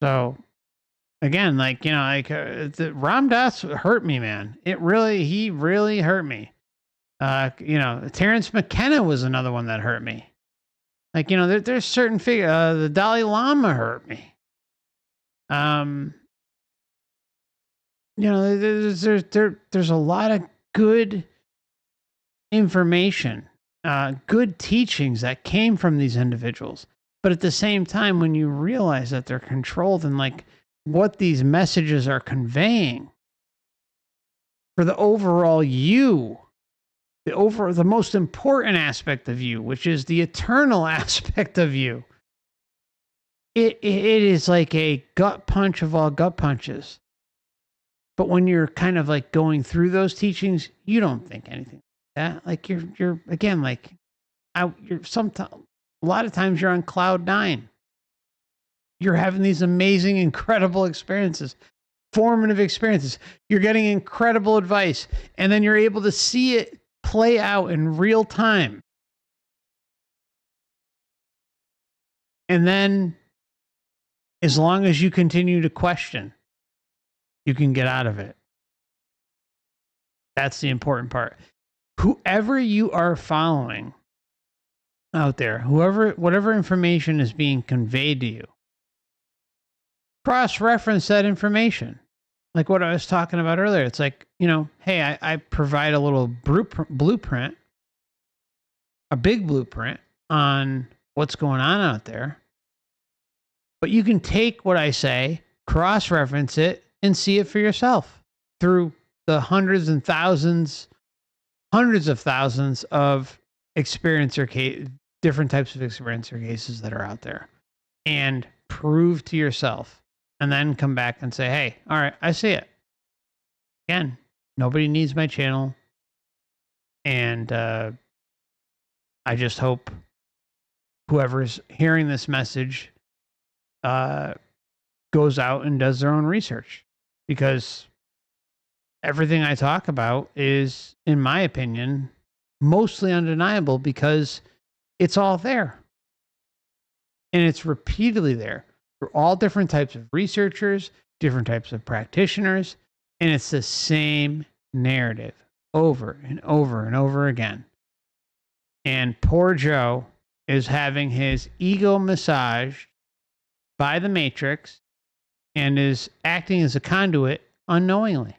So, again, Ram Dass hurt me, man. He really hurt me. Terrence McKenna was another one that hurt me. There's certain the Dalai Lama hurt me. There's a lot of good information, good teachings that came from these individuals. But at the same time, when you realize that they're controlled and what these messages are conveying for the overall you, the most important aspect of you, which is the eternal aspect of you, it is like a gut punch of all gut punches. But when you're kind of going through those teachings, you don't think anything like that. You're again, sometimes, a lot of times you're on cloud nine. You're having these amazing, incredible experiences, formative experiences. You're getting incredible advice, and then you're able to see it play out in real time. And then, as long as you continue to question, you can get out of it. That's the important part. Whoever you are following out there, whatever information is being conveyed to you, cross-reference that information. Like what I was talking about earlier. It's hey, I provide a little blueprint, a big blueprint on what's going on out there. But you can take what I say, cross-reference it, and see it for yourself through the hundreds of thousands of different types of experiencer cases that are out there, and prove to yourself, and then come back and say, hey, all right, I see it. Again, nobody needs my channel. And I just hope whoever's hearing this message goes out and does their own research, because everything I talk about is, in my opinion, mostly undeniable, because it's all there. And it's repeatedly there for all different types of researchers, different types of practitioners, and it's the same narrative over and over and over again. And poor Joe is having his ego massaged by the Matrix and is acting as a conduit unknowingly.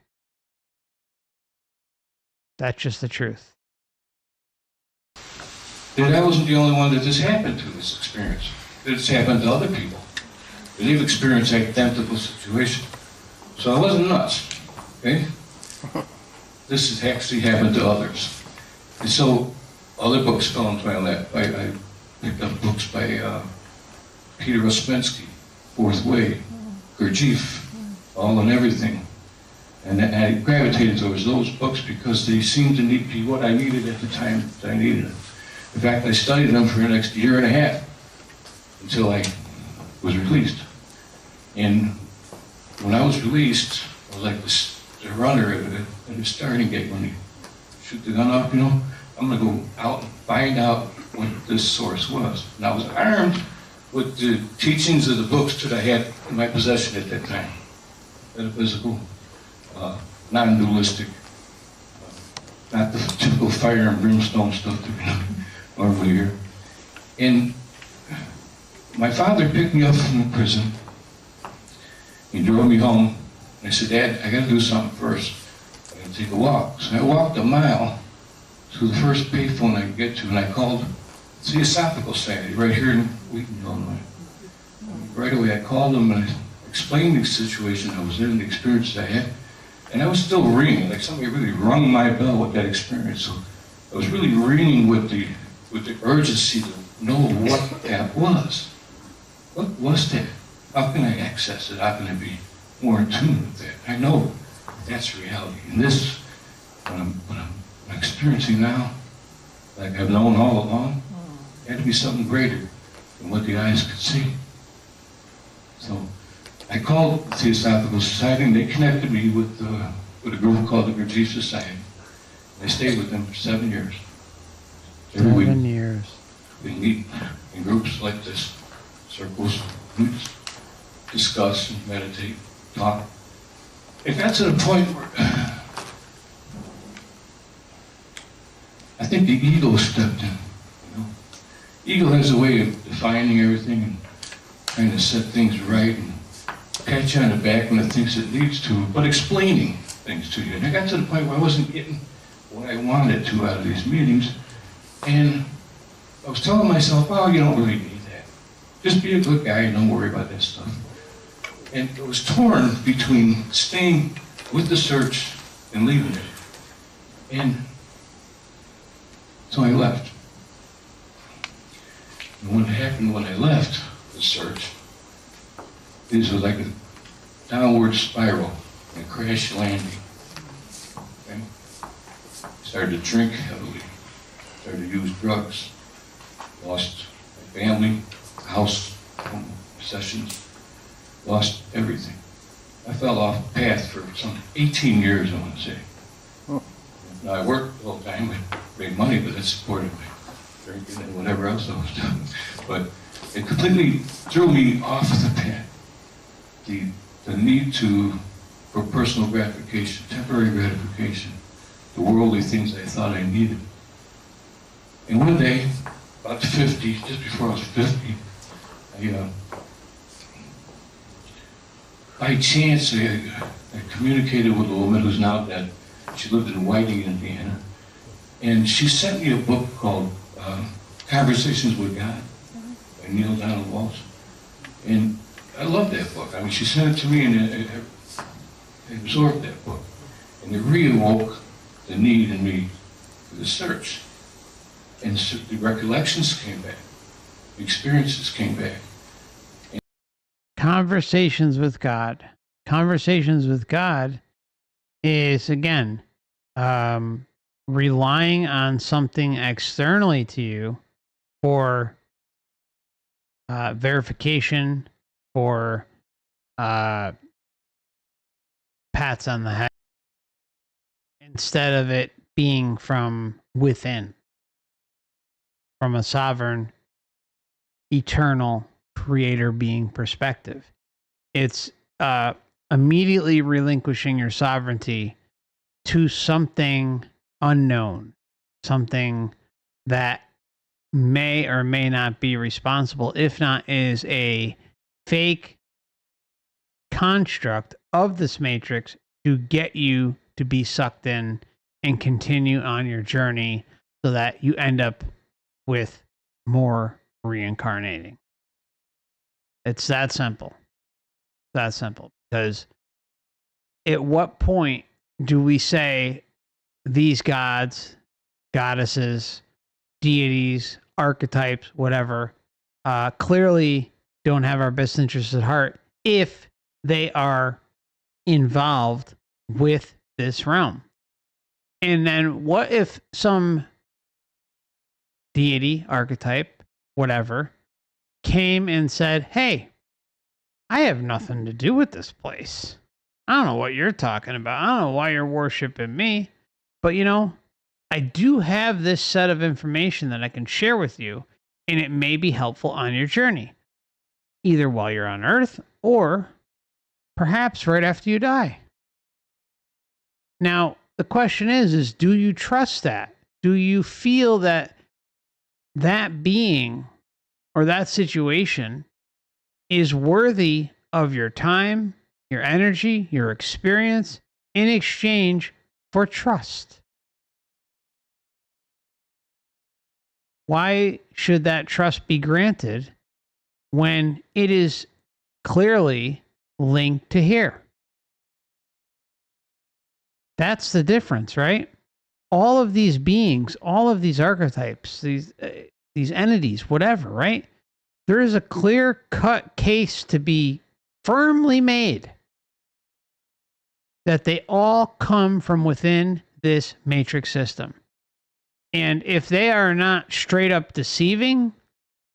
That's just the truth. And I wasn't the only one that this happened to, this experience. It's happened to other people. They've experienced identical situation. So I wasn't nuts, okay? This has actually happened to others. And so other books fell into my lap. I picked up books by Peter Ouspensky, Fourth Way, Gurdjieff, All and Everything. And I gravitated towards those books because they seemed to be what I needed at the time that I needed it. In fact, I studied them for the next year and a half until I was released. And when I was released, I was like the runner at the starting gate when you shoot the gun off, you know, I'm gonna go out and find out what this source was. And I was armed with the teachings of the books that I had in my possession at that time. Metaphysical, non-dualistic, not the typical fire and brimstone stuff that we normally hear. And my father picked me up from the prison. He drove me home. And I said, Dad, I gotta do something first. I gotta take a walk. So I walked a mile to the first payphone I could get to, and I called the Theosophical Society right here in Wheaton, Illinois. Right away I called them and I explained the situation I was in, the experiences I had. And I was still ringing, like somebody really rung my bell with that experience. So I was really ringing with the urgency to know what that was. What was that? How can I access it? How can I be more in tune with that? I know that's reality. And this, what I'm experiencing now, like I've known all along, had to be something greater than what the eyes could see. So I called the Theosophical Society, and they connected me with a group called the Gurdjieff Society. I stayed with them for 7 years. Every week, 7 years. we meet in groups like this, circles, groups, discuss and meditate, talk. It got to the point where I think the ego stepped in. You know? Ego has a way of defining everything and trying to set things right and pat you on the back when it thinks it needs to, but explaining things to you. And I got to the point where I wasn't getting what I wanted to out of these meetings, and I was telling myself, oh, you don't really need that. Just be a good guy and don't worry about that stuff. And it was torn between staying with the search and leaving it. And so I left. And what happened when I left the search is like a downward spiral, a crash landing. Okay? Started to drink heavily, started to use drugs, lost my family, house, home, possessions, lost everything. I fell off the path for some 18 years, I want to say. Oh. Now, I worked the whole time, I made money, but that supported my drinking and whatever else I was doing. But it completely threw me off the path. The need for personal gratification, temporary gratification, the worldly things I thought I needed. And one day, about 50, just before I was 50, by chance, I communicated with a woman who's now dead. She lived in Whiting, Indiana. And she sent me a book called Conversations with God by Neil Donald Walsh. And I love that book. I mean, she sent it to me, and I absorbed that book. And it reawoke the need in me for the search. And so the recollections came back. The experiences came back. Conversations with God. Conversations with God is, again, relying on something externally to you for verification, for pats on the head, instead of it being from within, from a sovereign, eternal creator being perspective. It's immediately relinquishing your sovereignty to something unknown, something that may or may not be responsible, if not is a fake construct of this matrix to get you to be sucked in and continue on your journey so that you end up with more reincarnating. It's that simple. That simple. Because at what point do we say these gods, goddesses, deities, archetypes, whatever, clearly don't have our best interests at heart if they are involved with this realm? And then what if some deity, archetype, whatever, came and said, hey, I have nothing to do with this place. I don't know what you're talking about. I don't know why you're worshiping me. But, you know, I do have this set of information that I can share with you, and it may be helpful on your journey, either while you're on Earth or perhaps right after you die. Now, the question is do you trust that? Do you feel that that being or that situation is worthy of your time, your energy, your experience in exchange for trust? Why should that trust be granted when it is clearly linked to here? That's the difference, right? All of these beings, all of these archetypes, these entities, whatever, right? There is a clear-cut case to be firmly made that they all come from within this matrix system. And if they are not straight up deceiving,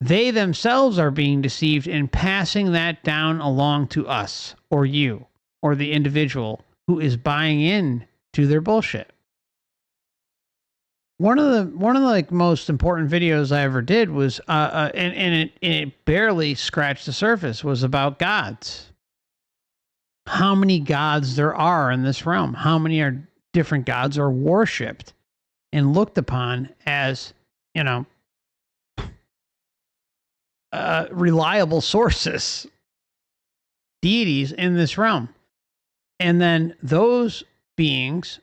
they themselves are being deceived and passing that down along to us or you or the individual who is buying in to their bullshit. One of the like most important videos I ever did was and it barely scratched the surface, was about gods. How many gods there are in this realm? How many are different gods are worshipped and looked upon as, you know, reliable sources, deities in this realm. And then those beings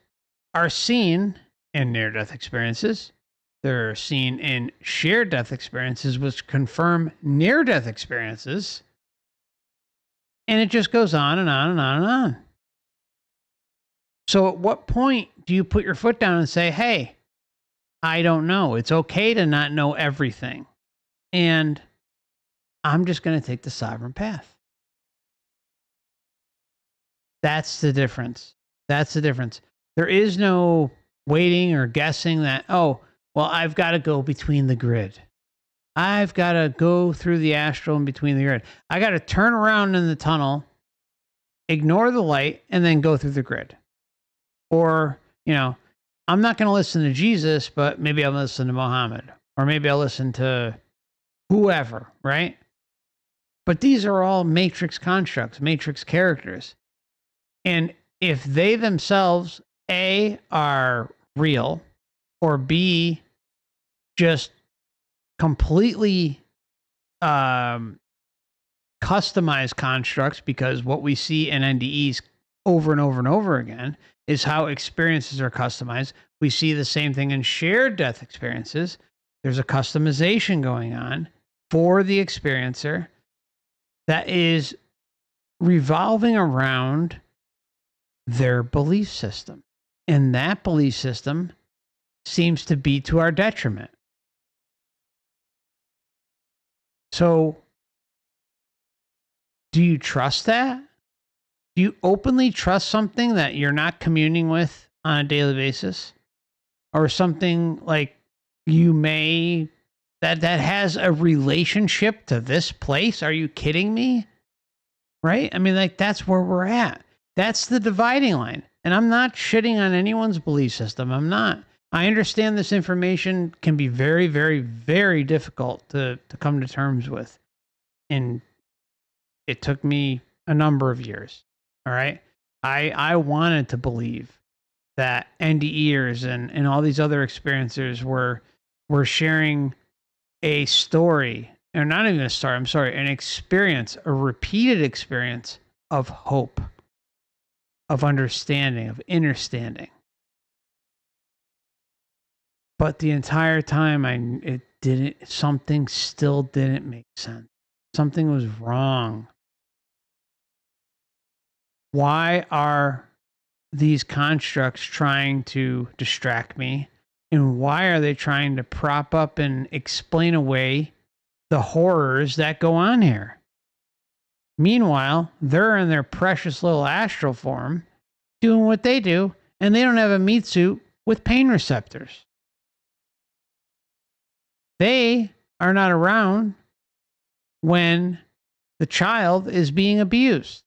are seen in near-death experiences. They're seen in shared death experiences, which confirm near-death experiences. And it just goes on and on and on and on. So at what point do you put your foot down and say, hey, I don't know. It's okay to not know everything. And I'm just going to take the sovereign path. That's the difference. That's the difference. There is no waiting or guessing that, oh, well, I've got to go between the grid. I've got to go through the astral in between the grid. I got to turn around in the tunnel, ignore the light, and then go through the grid. Or, you know, I'm not going to listen to Jesus, but maybe I'll listen to Muhammad. Or maybe I'll listen to whoever, right? But these are all matrix constructs, matrix characters. And if they themselves, A, are real, or B, just completely customized constructs, because what we see in NDEs over and over and over again is how experiences are customized. We see the same thing in shared death experiences. There's a customization going on for the experiencer that is revolving around their belief system. And that belief system seems to be to our detriment. So, do you trust that? Do you openly trust something that you're not communing with on a daily basis? Or something like you may, that has a relationship to this place? Are you kidding me? Right? I mean, like, that's where we're at. That's the dividing line. And I'm not shitting on anyone's belief system. I'm not. I understand this information can be very, very, very difficult to come to terms with. And it took me a number of years. All right. I wanted to believe that NDEers and all these other experiencers were sharing a story, or not even a story, I'm sorry, an experience, a repeated experience of hope, of understanding, of understanding. But the entire time, something still didn't make sense. Something was wrong. Why are these constructs trying to distract me? And why are they trying to prop up and explain away the horrors that go on here? Meanwhile, they're in their precious little astral form doing what they do, and they don't have a meat suit with pain receptors. They are not around when the child is being abused.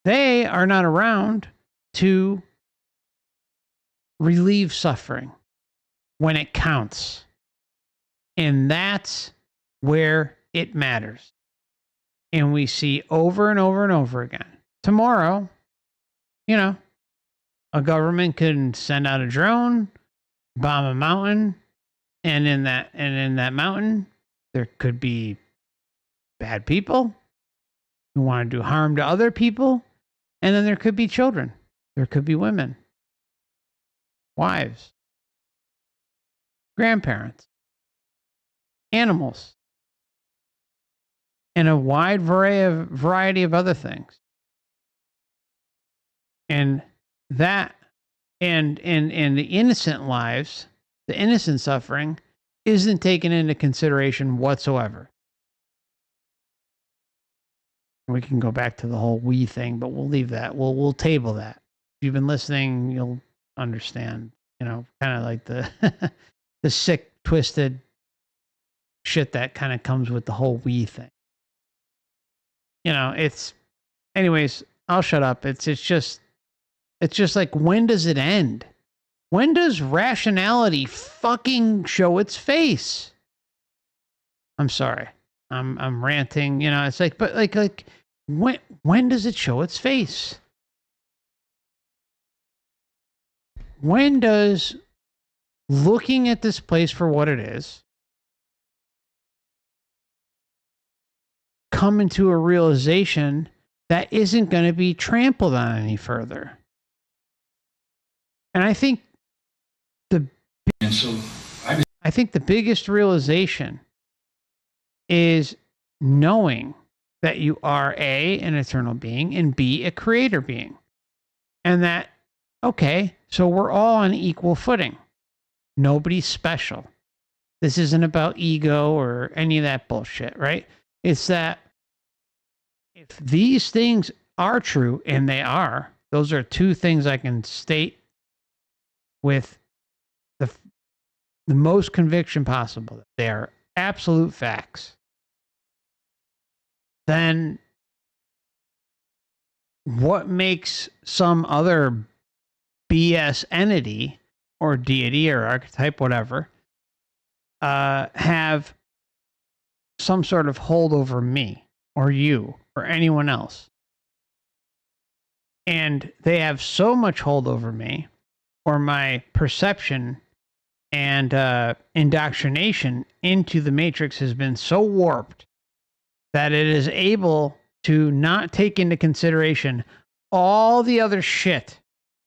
They are not around to relieve suffering when it counts. And that's where it matters. And we see over and over and over again. Tomorrow, a government can send out a drone, bomb a mountain, and in that mountain, there could be bad people who want to do harm to other people, and then there could be children. There could be women, wives, grandparents, animals, and a wide variety of other things. And that and the innocent lives, the innocent suffering, isn't taken into consideration whatsoever. We can go back to the whole we thing, but we'll leave that. We'll table that. If you've been listening, you'll understand. Kind of like the the sick, twisted shit that kind of comes with the whole we thing. It's. Anyways, I'll shut up. It's just like, when does it end? When does rationality fucking show its face? I'm sorry. I'm ranting. It's like, but like when does it show its face? When does looking at this place for what it is come into a realization that isn't going to be trampled on any further? And I think I think the biggest realization is knowing that you are A, an eternal being, and B, a creator being. And that, okay, so we're all on equal footing. Nobody's special. This isn't about ego or any of that bullshit, right? It's that if these things are true, and they are, those are two things I can state with the most conviction possible. They are absolute facts. Then what makes some other BS entity or deity or archetype, whatever, have some sort of hold over me or you or anyone else? And they have so much hold over me, or my perception and indoctrination into the matrix has been so warped that it is able to not take into consideration all the other shit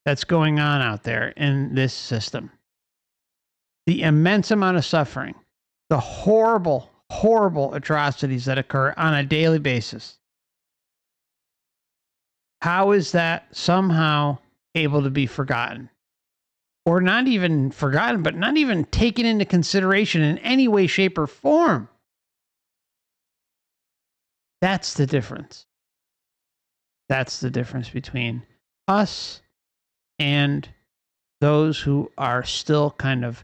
that's going on out there in this system. The immense amount of suffering, the horrible, horrible atrocities that occur on a daily basis. How is that somehow able to be forgotten? Or not even forgotten, but not even taken into consideration in any way, shape, or form. That's the difference. That's the difference between us and those who are still kind of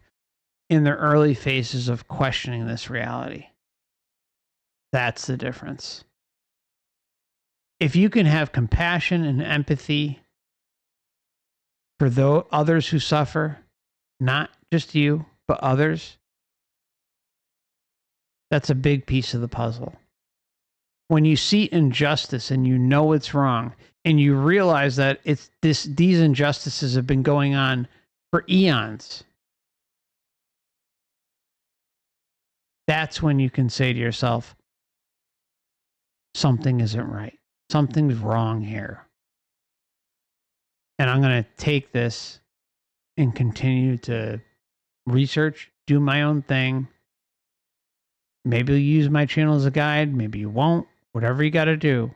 in their early phases of questioning this reality. That's the difference. If you can have compassion and empathy for others who suffer, not just you, but others, that's a big piece of the puzzle. When you see injustice and you know it's wrong, and you realize that these injustices have been going on for eons, that's when you can say to yourself, something isn't right. Something's wrong here. And I'm going to take this and continue to research, do my own thing. Maybe you'll use my channel as a guide, maybe you won't, whatever you got to do.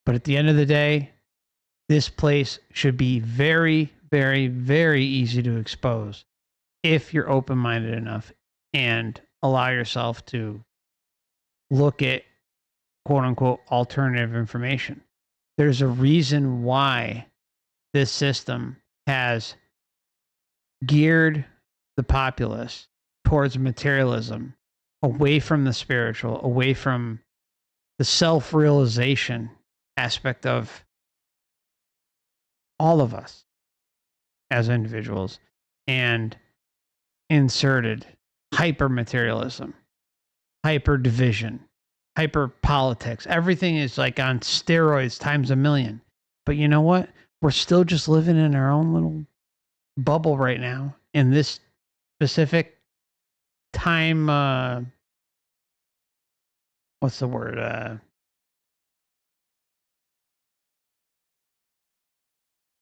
But at the end of the day, this place should be very, very, very easy to expose if you're open-minded enough and allow yourself to look at quote-unquote alternative information. There's a reason why this system has geared the populace towards materialism, away from the spiritual, away from the self-realization aspect of all of us as individuals, and inserted hyper materialism, hyper division, hyper politics. Everything is like on steroids times a million. But you know what? We're still just living in our own little bubble right now in this specific time. What's the word?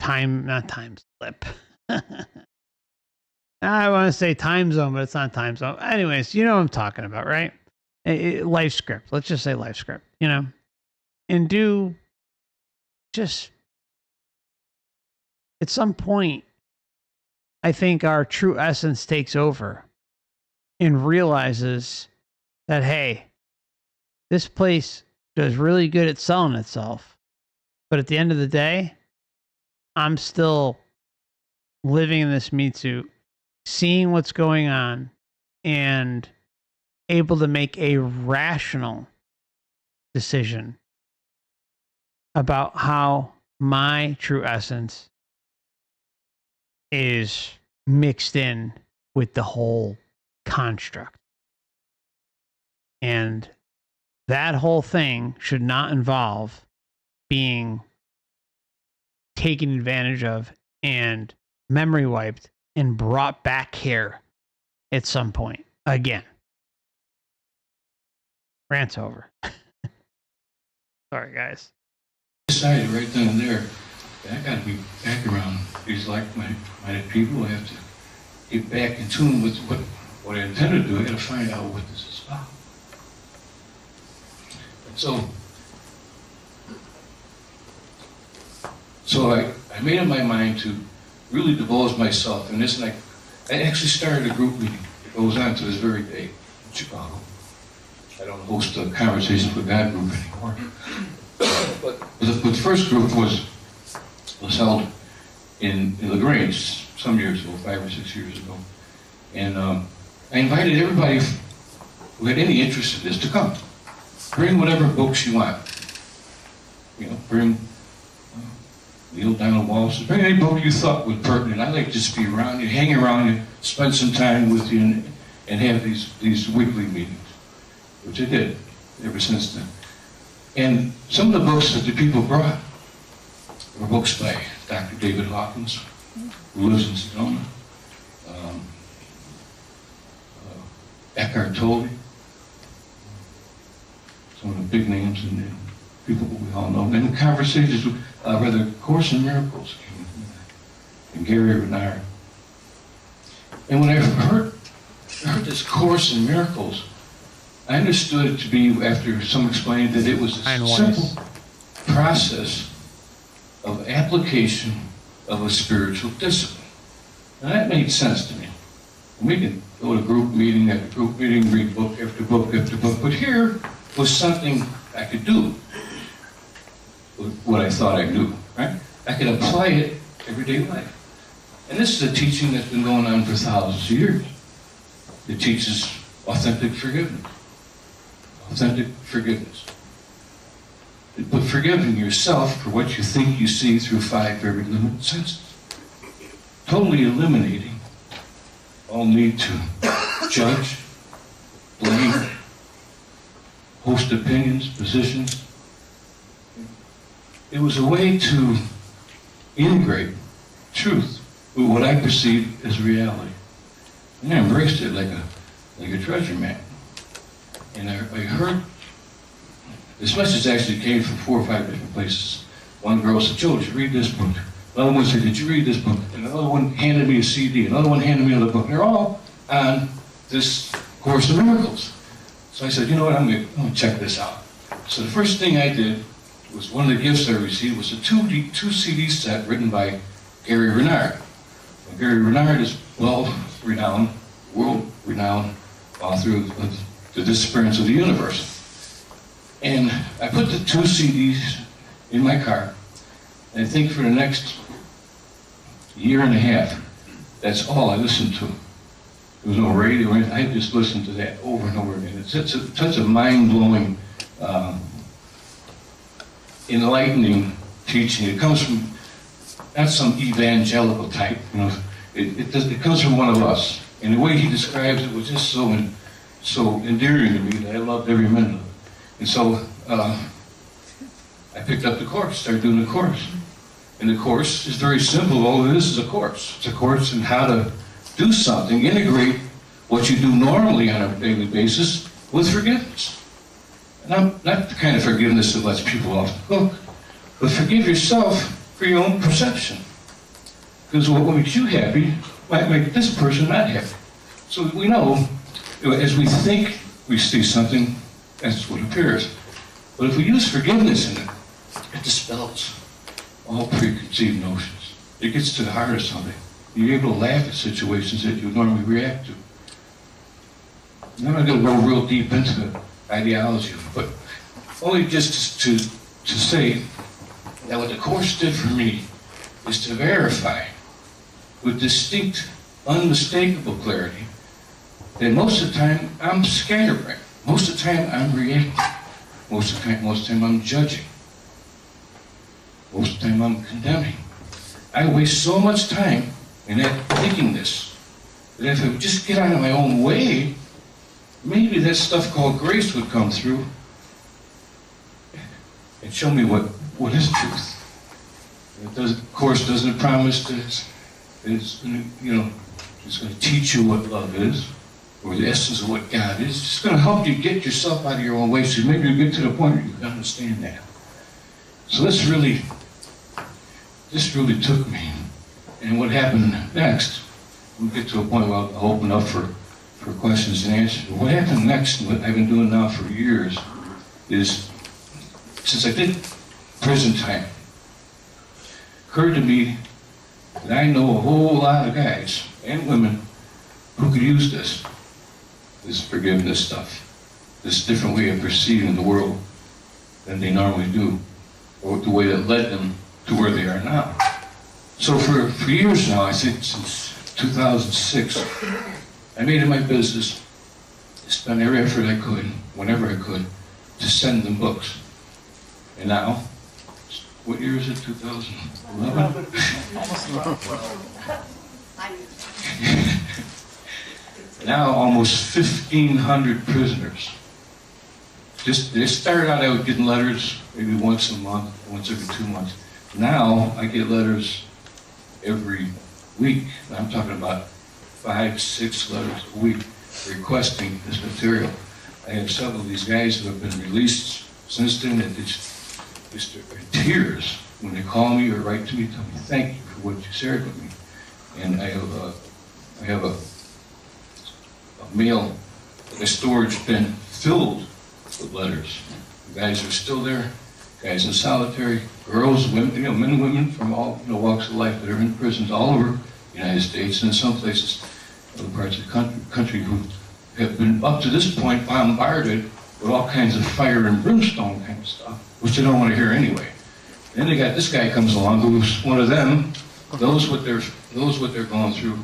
Not time slip. I want to say time zone, but it's not time zone. Anyways, you know what I'm talking about, right? Life script. Let's just say life script, and do just at some point, I think our true essence takes over and realizes that, hey, this place does really good at selling itself. But at the end of the day, I'm still living in this meat suit, seeing what's going on, and able to make a rational decision about how my true essence is mixed in with the whole construct. And that whole thing should not involve being taken advantage of and memory wiped and brought back here at some point again. Rant's over. Sorry, guys. Decided right then and there, I got to be back around these like-minded people. I have to get back in tune with what I intended to do. I got to find out what this is about. And so I made up my mind to really divulge myself in this, and I actually started a group meeting that goes on to this very day in Chicago. I don't host a Conversations with God group anymore. But the first group was held in LaGrange some years ago, 5 or 6 years ago. And I invited everybody who had any interest in this to come. Bring whatever books you want. Bring Neil Donald Walsh, bring any book you thought was pertinent. I like to just be around you, hang around you, spend some time with you, and have these weekly meetings, which I did ever since then. And some of the books that the people brought were books by Dr. David Hawkins, who lives in Sedona, Eckhart Tolle, some of the big names and people we all know. And the conversations with Course in Miracles came from and Gary Renard. And when I heard this Course in Miracles, I understood it to be, after some explained, that it was a simple process of application of a spiritual discipline. And that made sense to me. And we can go to group meeting after group meeting, read book after book after book, but here was something I could do with what I thought I knew, right? I could apply it everyday life. And this is a teaching that's been going on for thousands of years. It teaches authentic forgiveness. Authentic forgiveness. But forgiving yourself for what you think you see through 5 very limited senses. Totally eliminating all need to judge, blame, host opinions, positions. It was a way to integrate truth with what I perceived as reality. And I embraced it like a treasure map. And I heard, this message actually came from 4 or 5 different places. One girl said, "Joe, did you read this book?" Another one said, did you read this book? And another one handed me a CD. Another one handed me another book. They're all on this Course in Miracles. So I said, you know what, I'm gonna check this out. So the first thing I did was, one of the gifts I received was a two CD set written by Gary Renard. Now, Gary Renard is well-renowned, world-renowned author of The Disappearance of the Universe. And I put the two CDs in my car, and I think for the next year and a half, that's all I listened to. There was no radio or anything. I just listened to that over and over again. It's such a mind-blowing, enlightening teaching. It comes from not some evangelical type, you know. It comes from one of us. And the way he describes it was just so endearing to me that I loved every minute of it. And so I picked up the course, started doing the course. And the course is very simple. All it is a course. It's a course in how to do something, integrate what you do normally on a daily basis with forgiveness. Not the kind of forgiveness that lets people off the hook, but forgive yourself for your own perception. Because what makes you happy might make this person not happy. So we know, as we think we see something, that's what appears. But if we use forgiveness in it, it dispels all preconceived notions. It gets to the heart of something. You're able to laugh at situations that you would normally react to. I'm not going to go real deep into ideology, but only just to say that what the Course did for me is to verify with distinct, unmistakable clarity that most of the time I'm scatterbrained. Most of the time I'm reacting. Most of the time I'm judging. Most of the time I'm condemning. I waste so much time in that thinking this, that if I would just get out of my own way, maybe that stuff called grace would come through and show me what is truth. Of course, doesn't promise that it's going to teach you what love is, or the essence of what God is. It's just going to help you get yourself out of your own way, so maybe you get to the point where you can understand that. So this really took me. And what happened next, we'll get to a point where I'll open up for questions and answers. But what happened next, and what I've been doing now for years, is since I did prison time, it occurred to me that I know a whole lot of guys and women who could use this forgiveness stuff, this different way of perceiving the world than they normally do, or the way that led them to where they are now. So for years now, I think since 2006, I made it my business to spend every effort I could, whenever I could, to send them books. And now, what year is it, 2011? Now almost 1,500 prisoners. They started out, I was getting letters maybe once a month, once every 2 months. Now I get letters every week. I'm talking about 5, 6 letters a week requesting this material. I have several of these guys who have been released since then that just in tears when they call me or write to me, tell me thank you for what you shared with me. And I have a mail, a storage bin filled with letters. The guys are still there, guys in solitary, girls, women, men and women from all walks of life that are in prisons all over the United States and in some places, other parts of the country, who have been up to this point bombarded with all kinds of fire and brimstone kind of stuff, which they don't want to hear anyway. Then they got this guy comes along who's one of them, knows what they're going through,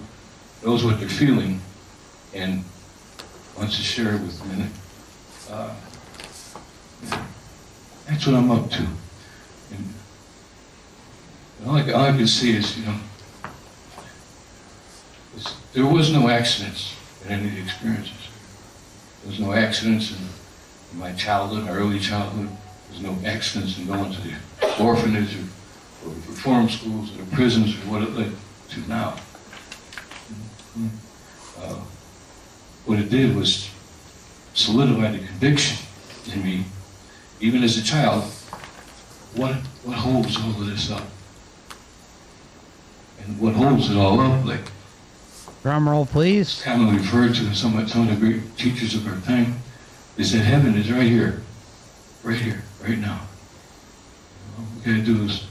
knows what they're feeling, and wants to share it with them. That's what I'm up to. And all I can see is, there was no accidents in any of the experiences. There was no accidents in my childhood, my early childhood. There's no accidents in going to the orphanage or reform schools or the prisons or what it led to now. What it did was solidify the conviction in me, even as a child, what holds all of this up? And what holds it all up, like Drum roll, please. commonly referred to some of the great teachers of our time, is that heaven is right here, right now. All we gotta do is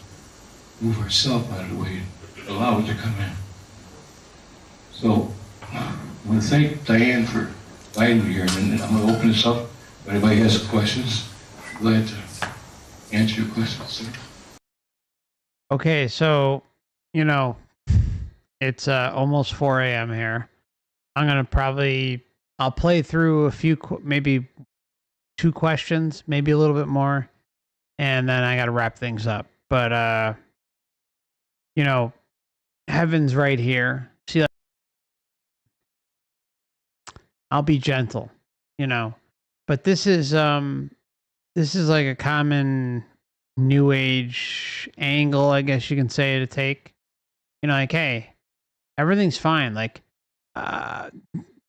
move ourselves out of the way and allow it to come in. So, I want to thank Diane for inviting me here, and I'm going to open this up. If anybody has questions, I'm glad to answer your questions, sir. Okay, so, you know, it's almost 4 a.m. here. I'm going to I'll play through a few, maybe 2 questions, maybe a little bit more, and then I got to wrap things up. But, you know, heaven's right here. See, like, I'll be gentle, you know, but this is like a common new age angle, I guess you can say, to take, you know, like, hey, everything's fine. Like,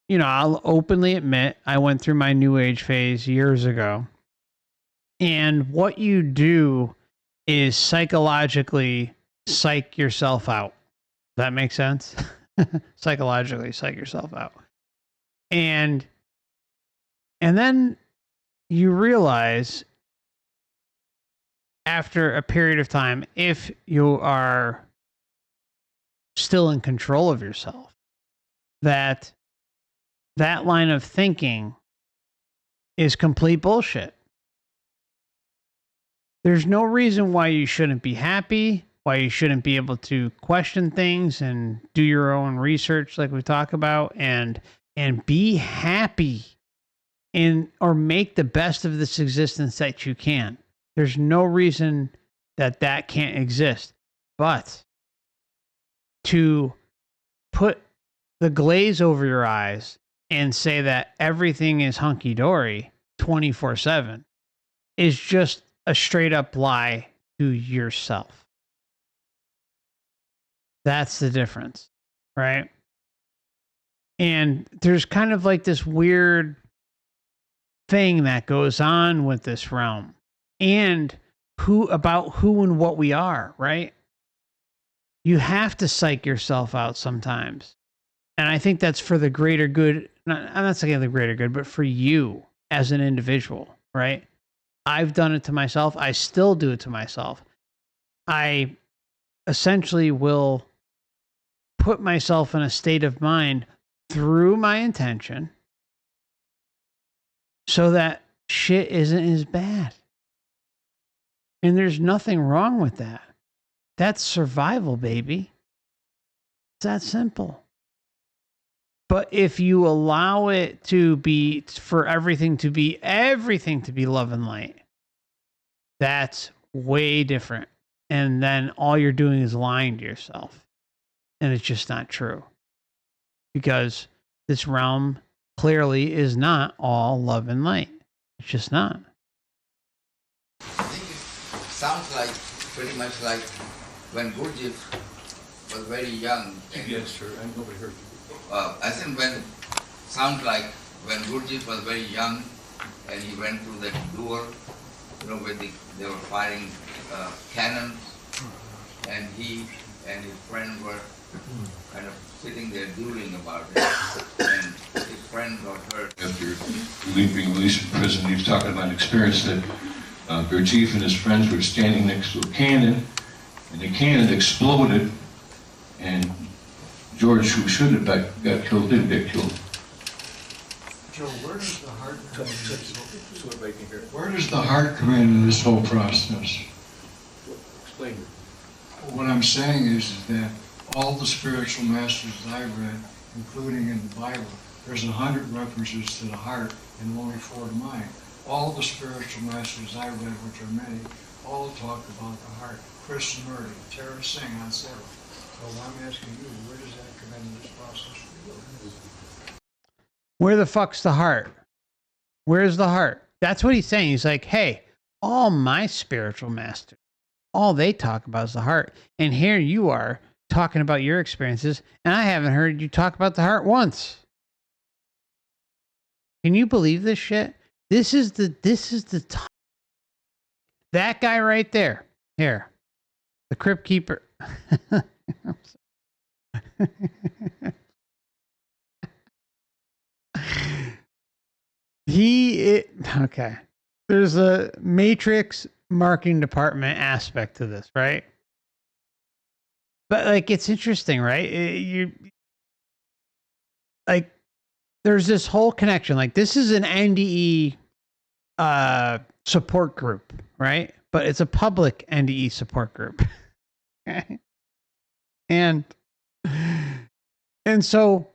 you know, I'll openly admit I went through my new age phase years ago. And what you do is psychologically psych yourself out. Does that make sense? Psychologically psych yourself out. And then you realize after a period of time, if you are still in control of yourself, that line of thinking is complete bullshit. There's no reason why you shouldn't be happy, why you shouldn't be able to question things and do your own research like we talk about, and be happy or make the best of this existence that you can. There's no reason that can't exist. But to put the glaze over your eyes and say that everything is hunky-dory 24/7 is just a straight up lie to yourself. That's the difference, right? And there's kind of like this weird thing that goes on with this realm and who and what we are, right? You have to psych yourself out sometimes. And I think that's for the greater good. I'm not saying the greater good, but for you as an individual, right? I've done it to myself. I still do it to myself. I essentially will put myself in a state of mind through my intention so that shit isn't as bad. And there's nothing wrong with that. That's survival, baby. It's that simple. But if you allow it to be, for everything to be love and light, that's way different. And then all you're doing is lying to yourself. And it's just not true. Because this realm clearly is not all love and light. It's just not. I think it sounds like pretty much like when Gurdjieff was very young. Yes, sir. Nobody heard you. I think sounds like when Gurdjieff was very young and he went to the duel, you know, where they were firing cannons, and he and his friend were kind of sitting there dueling about it, and his friend got hurt. After being released from prison, he was talking about an experience that Gurdjieff and his friends were standing next to a cannon, and the cannon exploded, and George, who shouldn't have got killed, didn't get killed. Joe, where does the heart come in? So everybody can hear it. Where does the heart come in this whole process? Explain it. What I'm saying is that all the spiritual masters that I've read, including in the Bible, there's 100 references to the heart and only 4 to mine. All the spiritual masters I read, which are many, all talk about the heart. Krishnamurti, Tara Singh on Sarah. So I'm asking you, where does that come into this process for you? Where the fuck's the heart? Where's the heart? That's what he's saying. He's like, hey, all my spiritual masters, all they talk about is the heart. And here you are talking about your experiences, and I haven't heard you talk about the heart once. Can you believe this shit? This is the top. That guy right there. Here. The Crypt Keeper. Okay. There's a matrix marketing department aspect to this, right? But like, it's interesting, right? You like, there's this whole connection. Like, this is an NDE support group, right? But it's a public NDE support group. and and so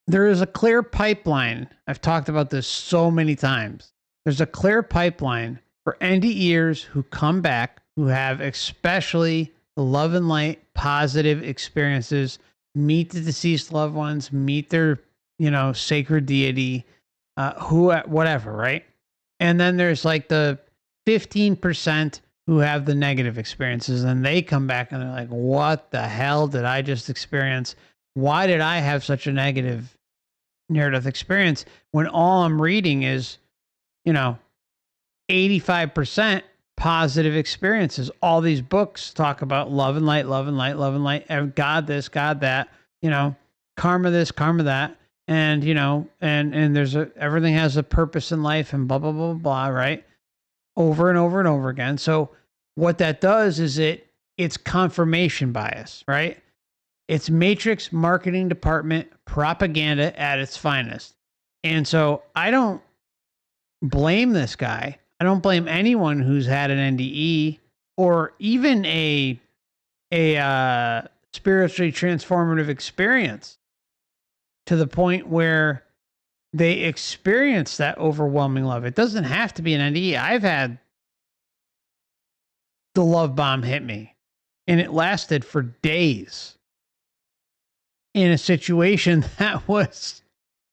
there is a clear pipeline. I've talked about this so many times. There's a clear pipeline for NDEers who come back, who have especially the love and light, positive experiences, meet the deceased loved ones, meet their, sacred deity, whatever, right? And then there's like the 15% who have the negative experiences, and they come back and they're like, what the hell did I just experience? Why did I have such a negative near-death experience when all I'm reading is, 85% positive experiences? All these books talk about love and light, love and light, love and light, and God this, God that, karma this, karma that. And, and there's everything has a purpose in life and blah, blah, blah, blah, right? Over and over and over again. So what that does is it's confirmation bias, right? It's matrix marketing department propaganda at its finest. And so I don't blame this guy. I don't blame anyone who's had an NDE or even a spiritually transformative experience to the point where they experience that overwhelming love. It doesn't have to be an NDE. I've had the love bomb hit me, and it lasted for days in a situation that was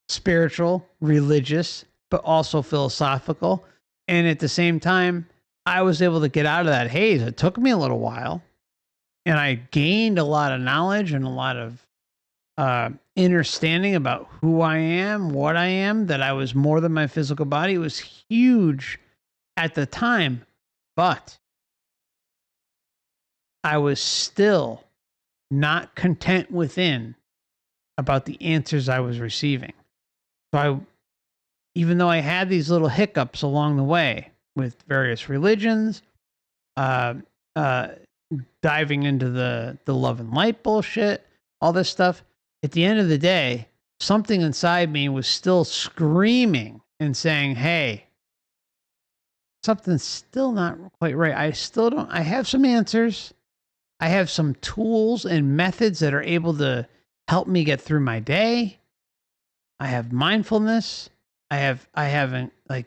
spiritual, religious, but also philosophical. And at the same time, I was able to get out of that haze. It took me a little while, and I gained a lot of knowledge and a lot of understanding about who I am, what I am, that I was more than my physical body. It was huge at the time, but I was still not content within about the answers I was receiving. So even though I had these little hiccups along the way with various religions, diving into the love and light bullshit, all this stuff, at the end of the day, something inside me was still screaming and saying, hey, something's still not quite right. I have some answers. I have some tools and methods that are able to help me get through my day. I have mindfulness. I haven't like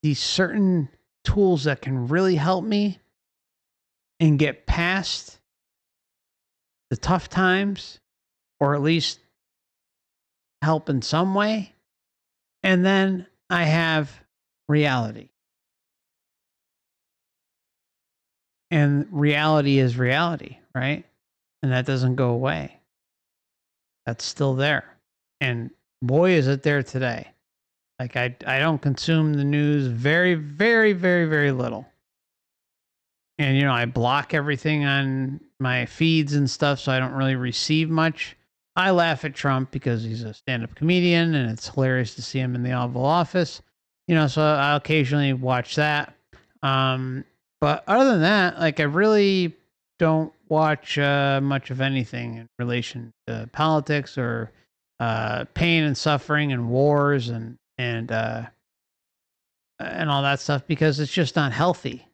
these certain tools that can really help me and get past the tough times, or at least help in some way. And then I have reality. And reality is reality, right? And that doesn't go away. That's still there. And boy, is it there today. Like I don't consume the news very, very, very, very little. And, I block everything on my feeds and stuff, so I don't really receive much. I laugh at Trump because he's a stand-up comedian, and it's hilarious to see him in the Oval Office. So I'll occasionally watch that. But other than that, like I really don't watch much of anything in relation to politics or pain and suffering and wars and all that stuff, because it's just not healthy.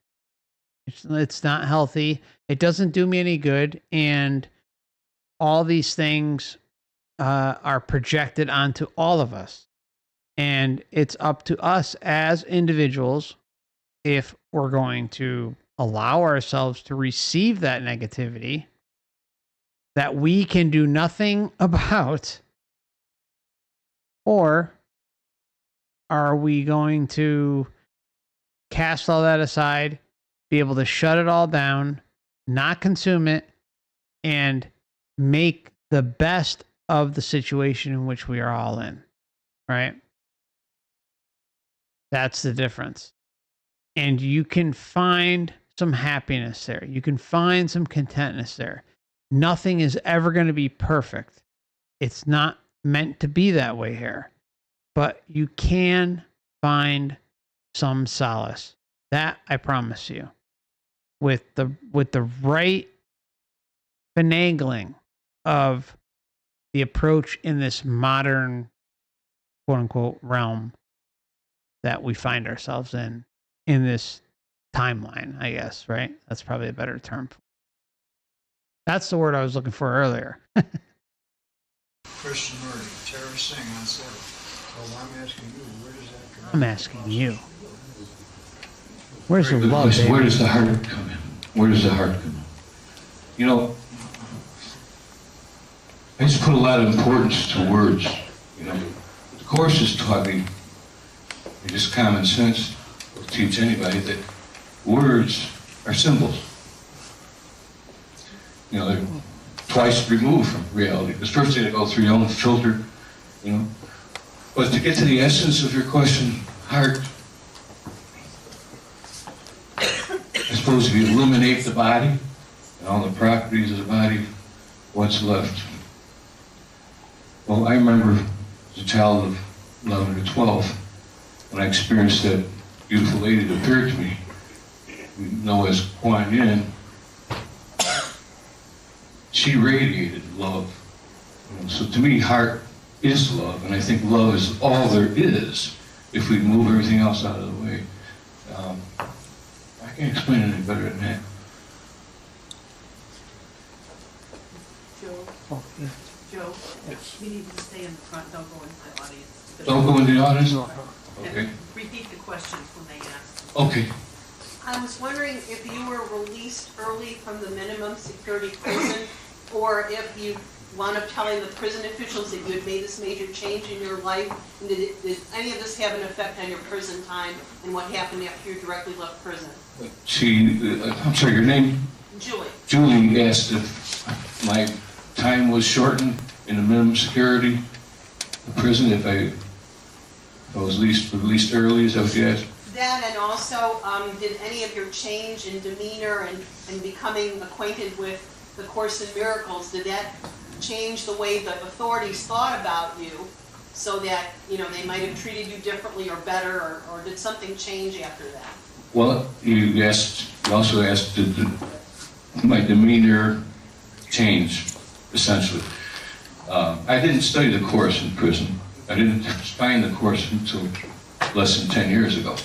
It's not healthy. It doesn't do me any good. And all these things are projected onto all of us. And it's up to us as individuals if we're going to allow ourselves to receive that negativity that we can do nothing about, or are we going to cast all that aside, be able to shut it all down, not consume it, and make the best of the situation in which we are all in, right? That's the difference. And you can find some happiness there. You can find some contentness there. Nothing is ever going to be perfect. It's not meant to be that way here. But you can find some solace. That I promise you. With the right finagling of the approach in this modern quote unquote realm that we find ourselves in this timeline, I guess, right? That's probably a better term. That's the word I was looking for earlier. Christian murder, terrorist thing on set. Well, I'm asking you, where does that come I'm asking you. Where's the Good love, question. baby? Where does the heart come in? Where does the heart come in? You know, I just put a lot of importance to words. You know, the Course has taught me, just common sense will teach anybody that words are symbols. You know, they're twice removed from reality. Because first they go through your own filter, you know. But to get to the essence of your question, heart, I suppose if you eliminate the body and all the properties of the body, what's left? Well, I remember as a child of 11 or 12, when I experienced that beautiful lady that appeared to me, we know as Kuan Yin, she radiated love. You know, so to me, heart is love, and I think love is all there is if we move everything else out of the way. I can't explain it any better than that. Joe, you need to stay in the front, don't go into the audience. Don't go into the audience? Okay. And repeat the questions when they ask. Okay. I was wondering if you were released early from the minimum security prison, or if you wound up telling the prison officials that you had made this major change in your life, and did any of this have an effect on your prison time and what happened after you directly left prison? I'm sorry, your name? Julie. Julie asked if my time was shortened in the minimum security prison, if I was released early, is that what you asked? That, and also, did any of your change in demeanor and becoming acquainted with the Course in Miracles, did that change the way the authorities thought about you, so that, you know, they might have treated you differently or better, or did something change after that? Well, you also asked, did my demeanor change, essentially. I didn't study the Course in prison. I didn't find the Course until less than 10 years ago.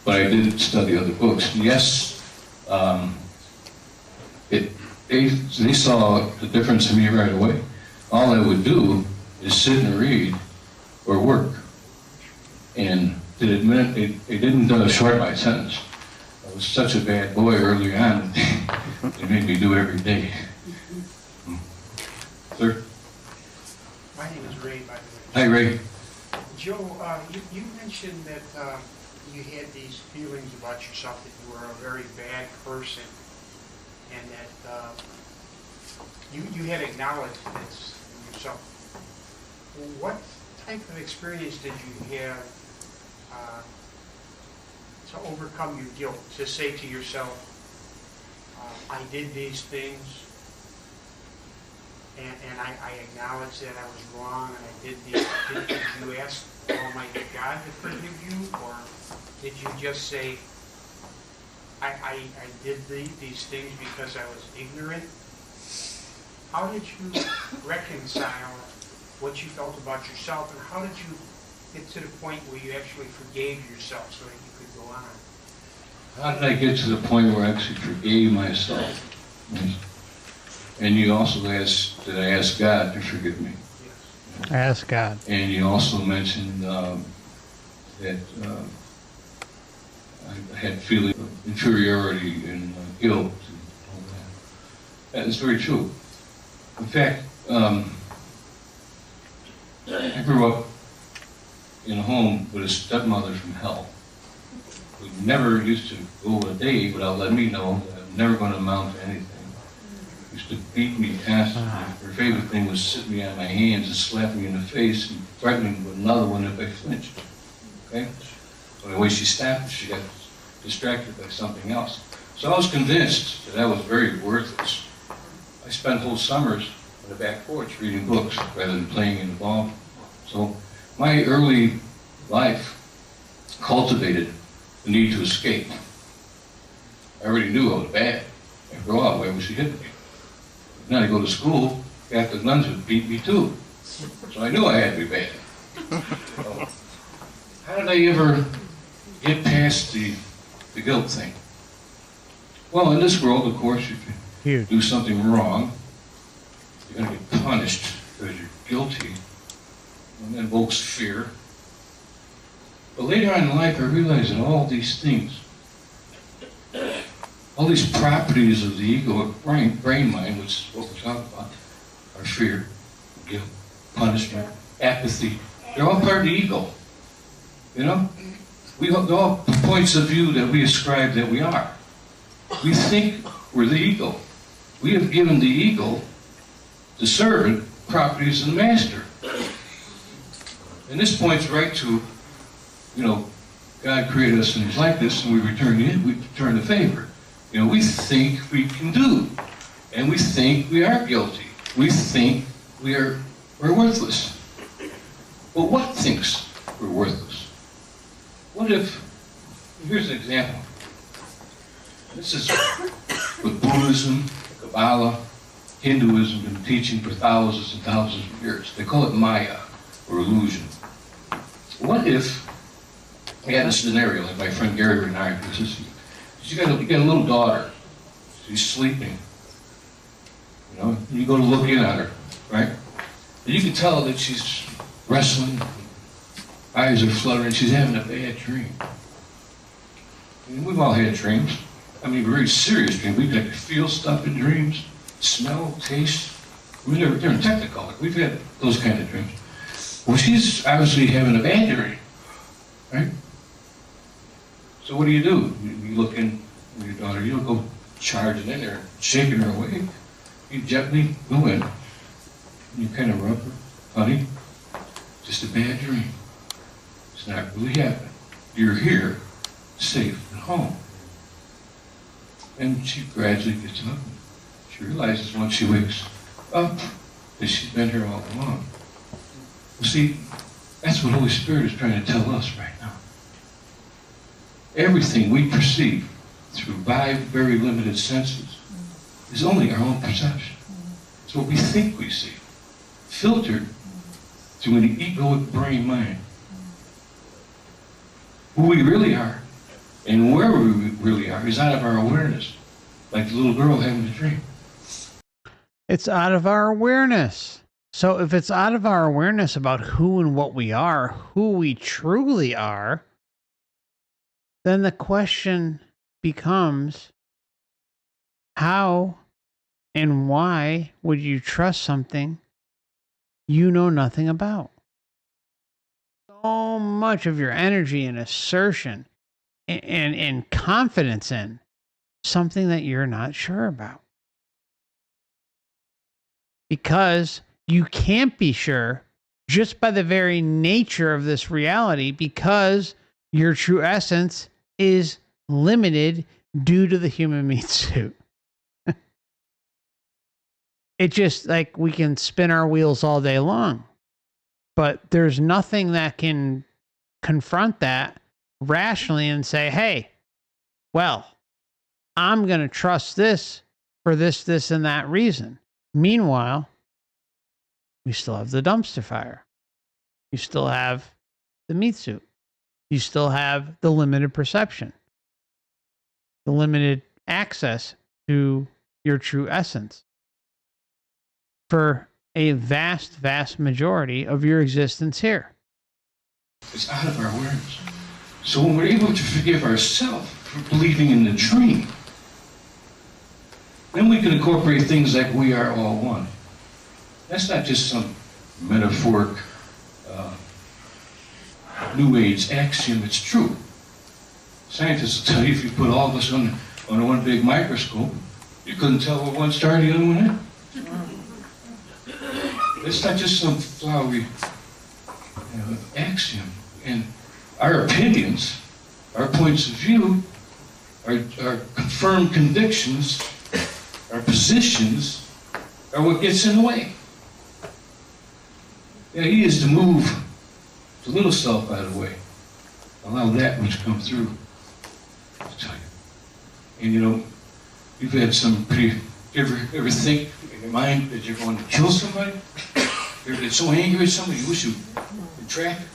But I did study other books. Yes, they saw the difference in me right away. All I would do is sit and read or work. And they didn't short my sentence. I was such a bad boy early on, they made me do every day. Sir? My name is Ray, by the way. Hi, Ray. Joe, you mentioned that you had these feelings about yourself, that you were a very bad person, and that you had acknowledged this in yourself. What type of experience did you have to overcome your guilt, to say to yourself, I did these things, and I acknowledge that I was wrong, and I did these. Did you ask Almighty God to forgive you, or did you just say, I did these things because I was ignorant? How did you reconcile what you felt about yourself, and how did you get to the point where you actually forgave yourself so that you could go on? How did I get to the point where I actually forgave myself? And you also asked, did I ask God to forgive me? Yes. Ask God. And you also mentioned that I had feeling of inferiority and guilt and all that. That is very true. In fact, I grew up in a home with a stepmother from hell, who never used to go a day without letting me know that I'm never going to amount to anything. Used to beat me constantly. Her favorite thing was sitting me on my hands and slapping me in the face and threatening with another one if I flinched. Okay? So the way she stopped, she got distracted by something else. So I was convinced that I was very worthless. I spent whole summers on the back porch reading books rather than playing in the ball. So my early life cultivated the need to escape. I already knew I was bad. After all, where was she hitting me? Then I go to school, half the nuns would beat me too. So I knew I had to be bad. So, how did I ever get past the guilt thing? Well, in this world, of course, if you do something wrong, you're going to get punished because you're guilty. And that invokes fear. But later on in life, I realized that all these things, all these properties of the ego, brain mind, which is what we're talking about, are fear, guilt, punishment, apathy. They're all part of the ego. You know? They're all points of view that we ascribe that we are. We think we're the ego. We have given the ego, the servant, properties of the master. And this points right to, you know, God created us in His likeness, and we return the favor. You know, we think we can do, and we think we are guilty. We think we're worthless. But what thinks we're worthless? What if, here's an example. This is what Buddhism, Kabbalah, Hinduism have been teaching for thousands and thousands of years. They call it Maya, or illusion. What if, I had a scenario, like my friend Gary Renard, you got a little daughter, she's sleeping, you know, and you go to look in at her, right? And you can tell that she's wrestling, eyes are fluttering, she's having a bad dream. And we've all had dreams. I mean, very serious dreams. We can feel stuff in dreams, smell, taste. They're in Technicolor. We've had those kind of dreams. Well, she's obviously having a bad dream, right? So what do? You look in with your daughter. You don't go charging in there, shaking her away. You gently go in, and you kind of rub her. Honey, just a bad dream. It's not really happening. You're here, safe and home. And she gradually gets up. She realizes once she wakes up that she's been here all along. Well, see, that's what Holy Spirit is trying to tell us right now. Everything we perceive through 5 very limited senses is only our own perception. It's what we think we see, filtered through an egoic brain mind. Who we really are and where we really are is out of our awareness, like the little girl having a dream. It's out of our awareness. So if it's out of our awareness about who and what we are, who we truly are, then the question becomes, how and why would you trust something you know nothing about? So much of your energy and assertion and confidence in something that you're not sure about. Because you can't be sure just by the very nature of this reality, because your true essence is limited due to the human meat suit. It just, like, we can spin our wheels all day long, but there's nothing that can confront that rationally and say, hey, well, I'm going to trust this for this, this, and that reason. Meanwhile, we still have the dumpster fire. You still have the meat suit. You still have the limited perception, the limited access to your true essence for a vast, vast majority of your existence here. It's out of our awareness. So when we're able to forgive ourselves for believing in the dream, then we can incorporate things like we are all one. That's not just some metaphoric New Age axiom, it's true. Scientists will tell you if you put all of us on one big microscope, you couldn't tell what one star the other one had. It's not just some flowery axiom. And our opinions, our points of view, our confirmed convictions, our positions are what gets in the way. The idea is to move the little self out of the way. Allow that which comes through to tell you. And you know, you've had some pretty, ever think in your mind that you're going to kill somebody? You ever get so angry at somebody you wish you could track it?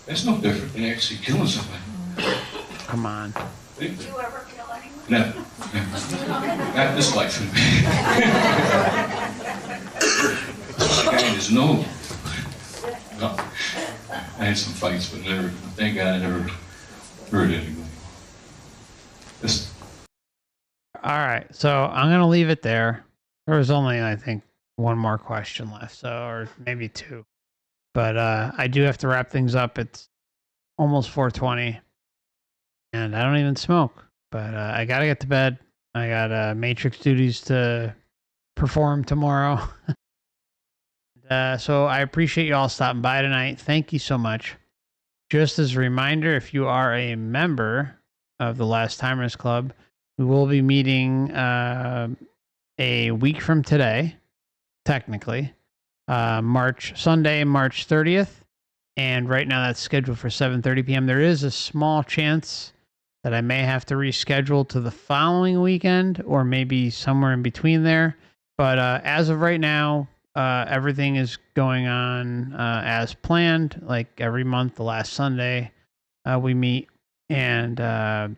That's no different than actually killing somebody. Come on. Did you ever kill anyone? No. Not this life. The guy in his nose. No. I had some fights, but never, thank God I never hurt anybody. Just, All right, so I'm gonna leave it there. There was only, I think, one more question left, so or maybe two. But I do have to wrap things up. It's almost 4:20, and I don't even smoke. But I gotta get to bed. I got Matrix duties to perform tomorrow. So I appreciate you all stopping by tonight. Thank you so much. Just as a reminder, if you are a member of the Last Timers Club, we will be meeting a week from today, technically, Sunday, March 30th. And right now that's scheduled for 7:30 p.m. There is a small chance that I may have to reschedule to the following weekend or maybe somewhere in between there. But as of right now, everything is going on as planned. Like every month, the last Sunday, we meet. But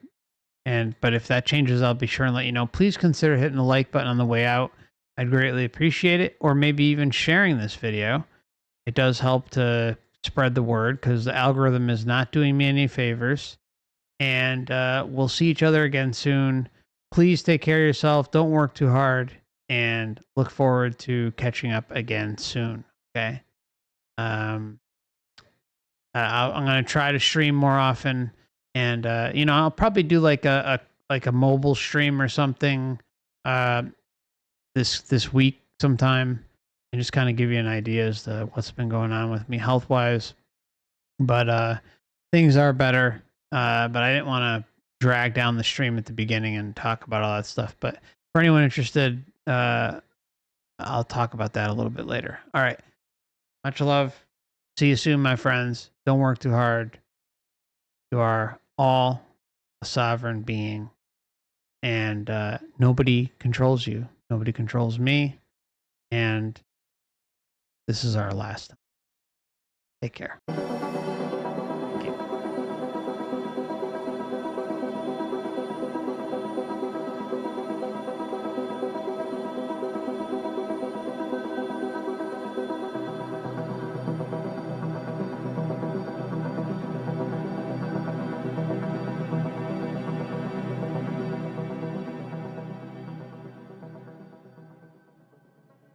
if that changes, I'll be sure and let you know. Please consider hitting the like button on the way out. I'd greatly appreciate it. Or maybe even sharing this video. It does help to spread the word because the algorithm is not doing me any favors. And we'll see each other again soon. Please take care of yourself. Don't work too hard. And look forward to catching up again soon. Okay. I'm going to try to stream more often. And, I'll probably do like a mobile stream or something this week sometime and just kind of give you an idea as to what's been going on with me health-wise. But things are better. But I didn't want to drag down the stream at the beginning and talk about all that stuff. But for anyone interested, I'll talk about that a little bit later. All right. Much love. See you soon, my friends. Don't work too hard. You are all a sovereign being. And nobody controls you. Nobody controls me. And this is our last time. Take care.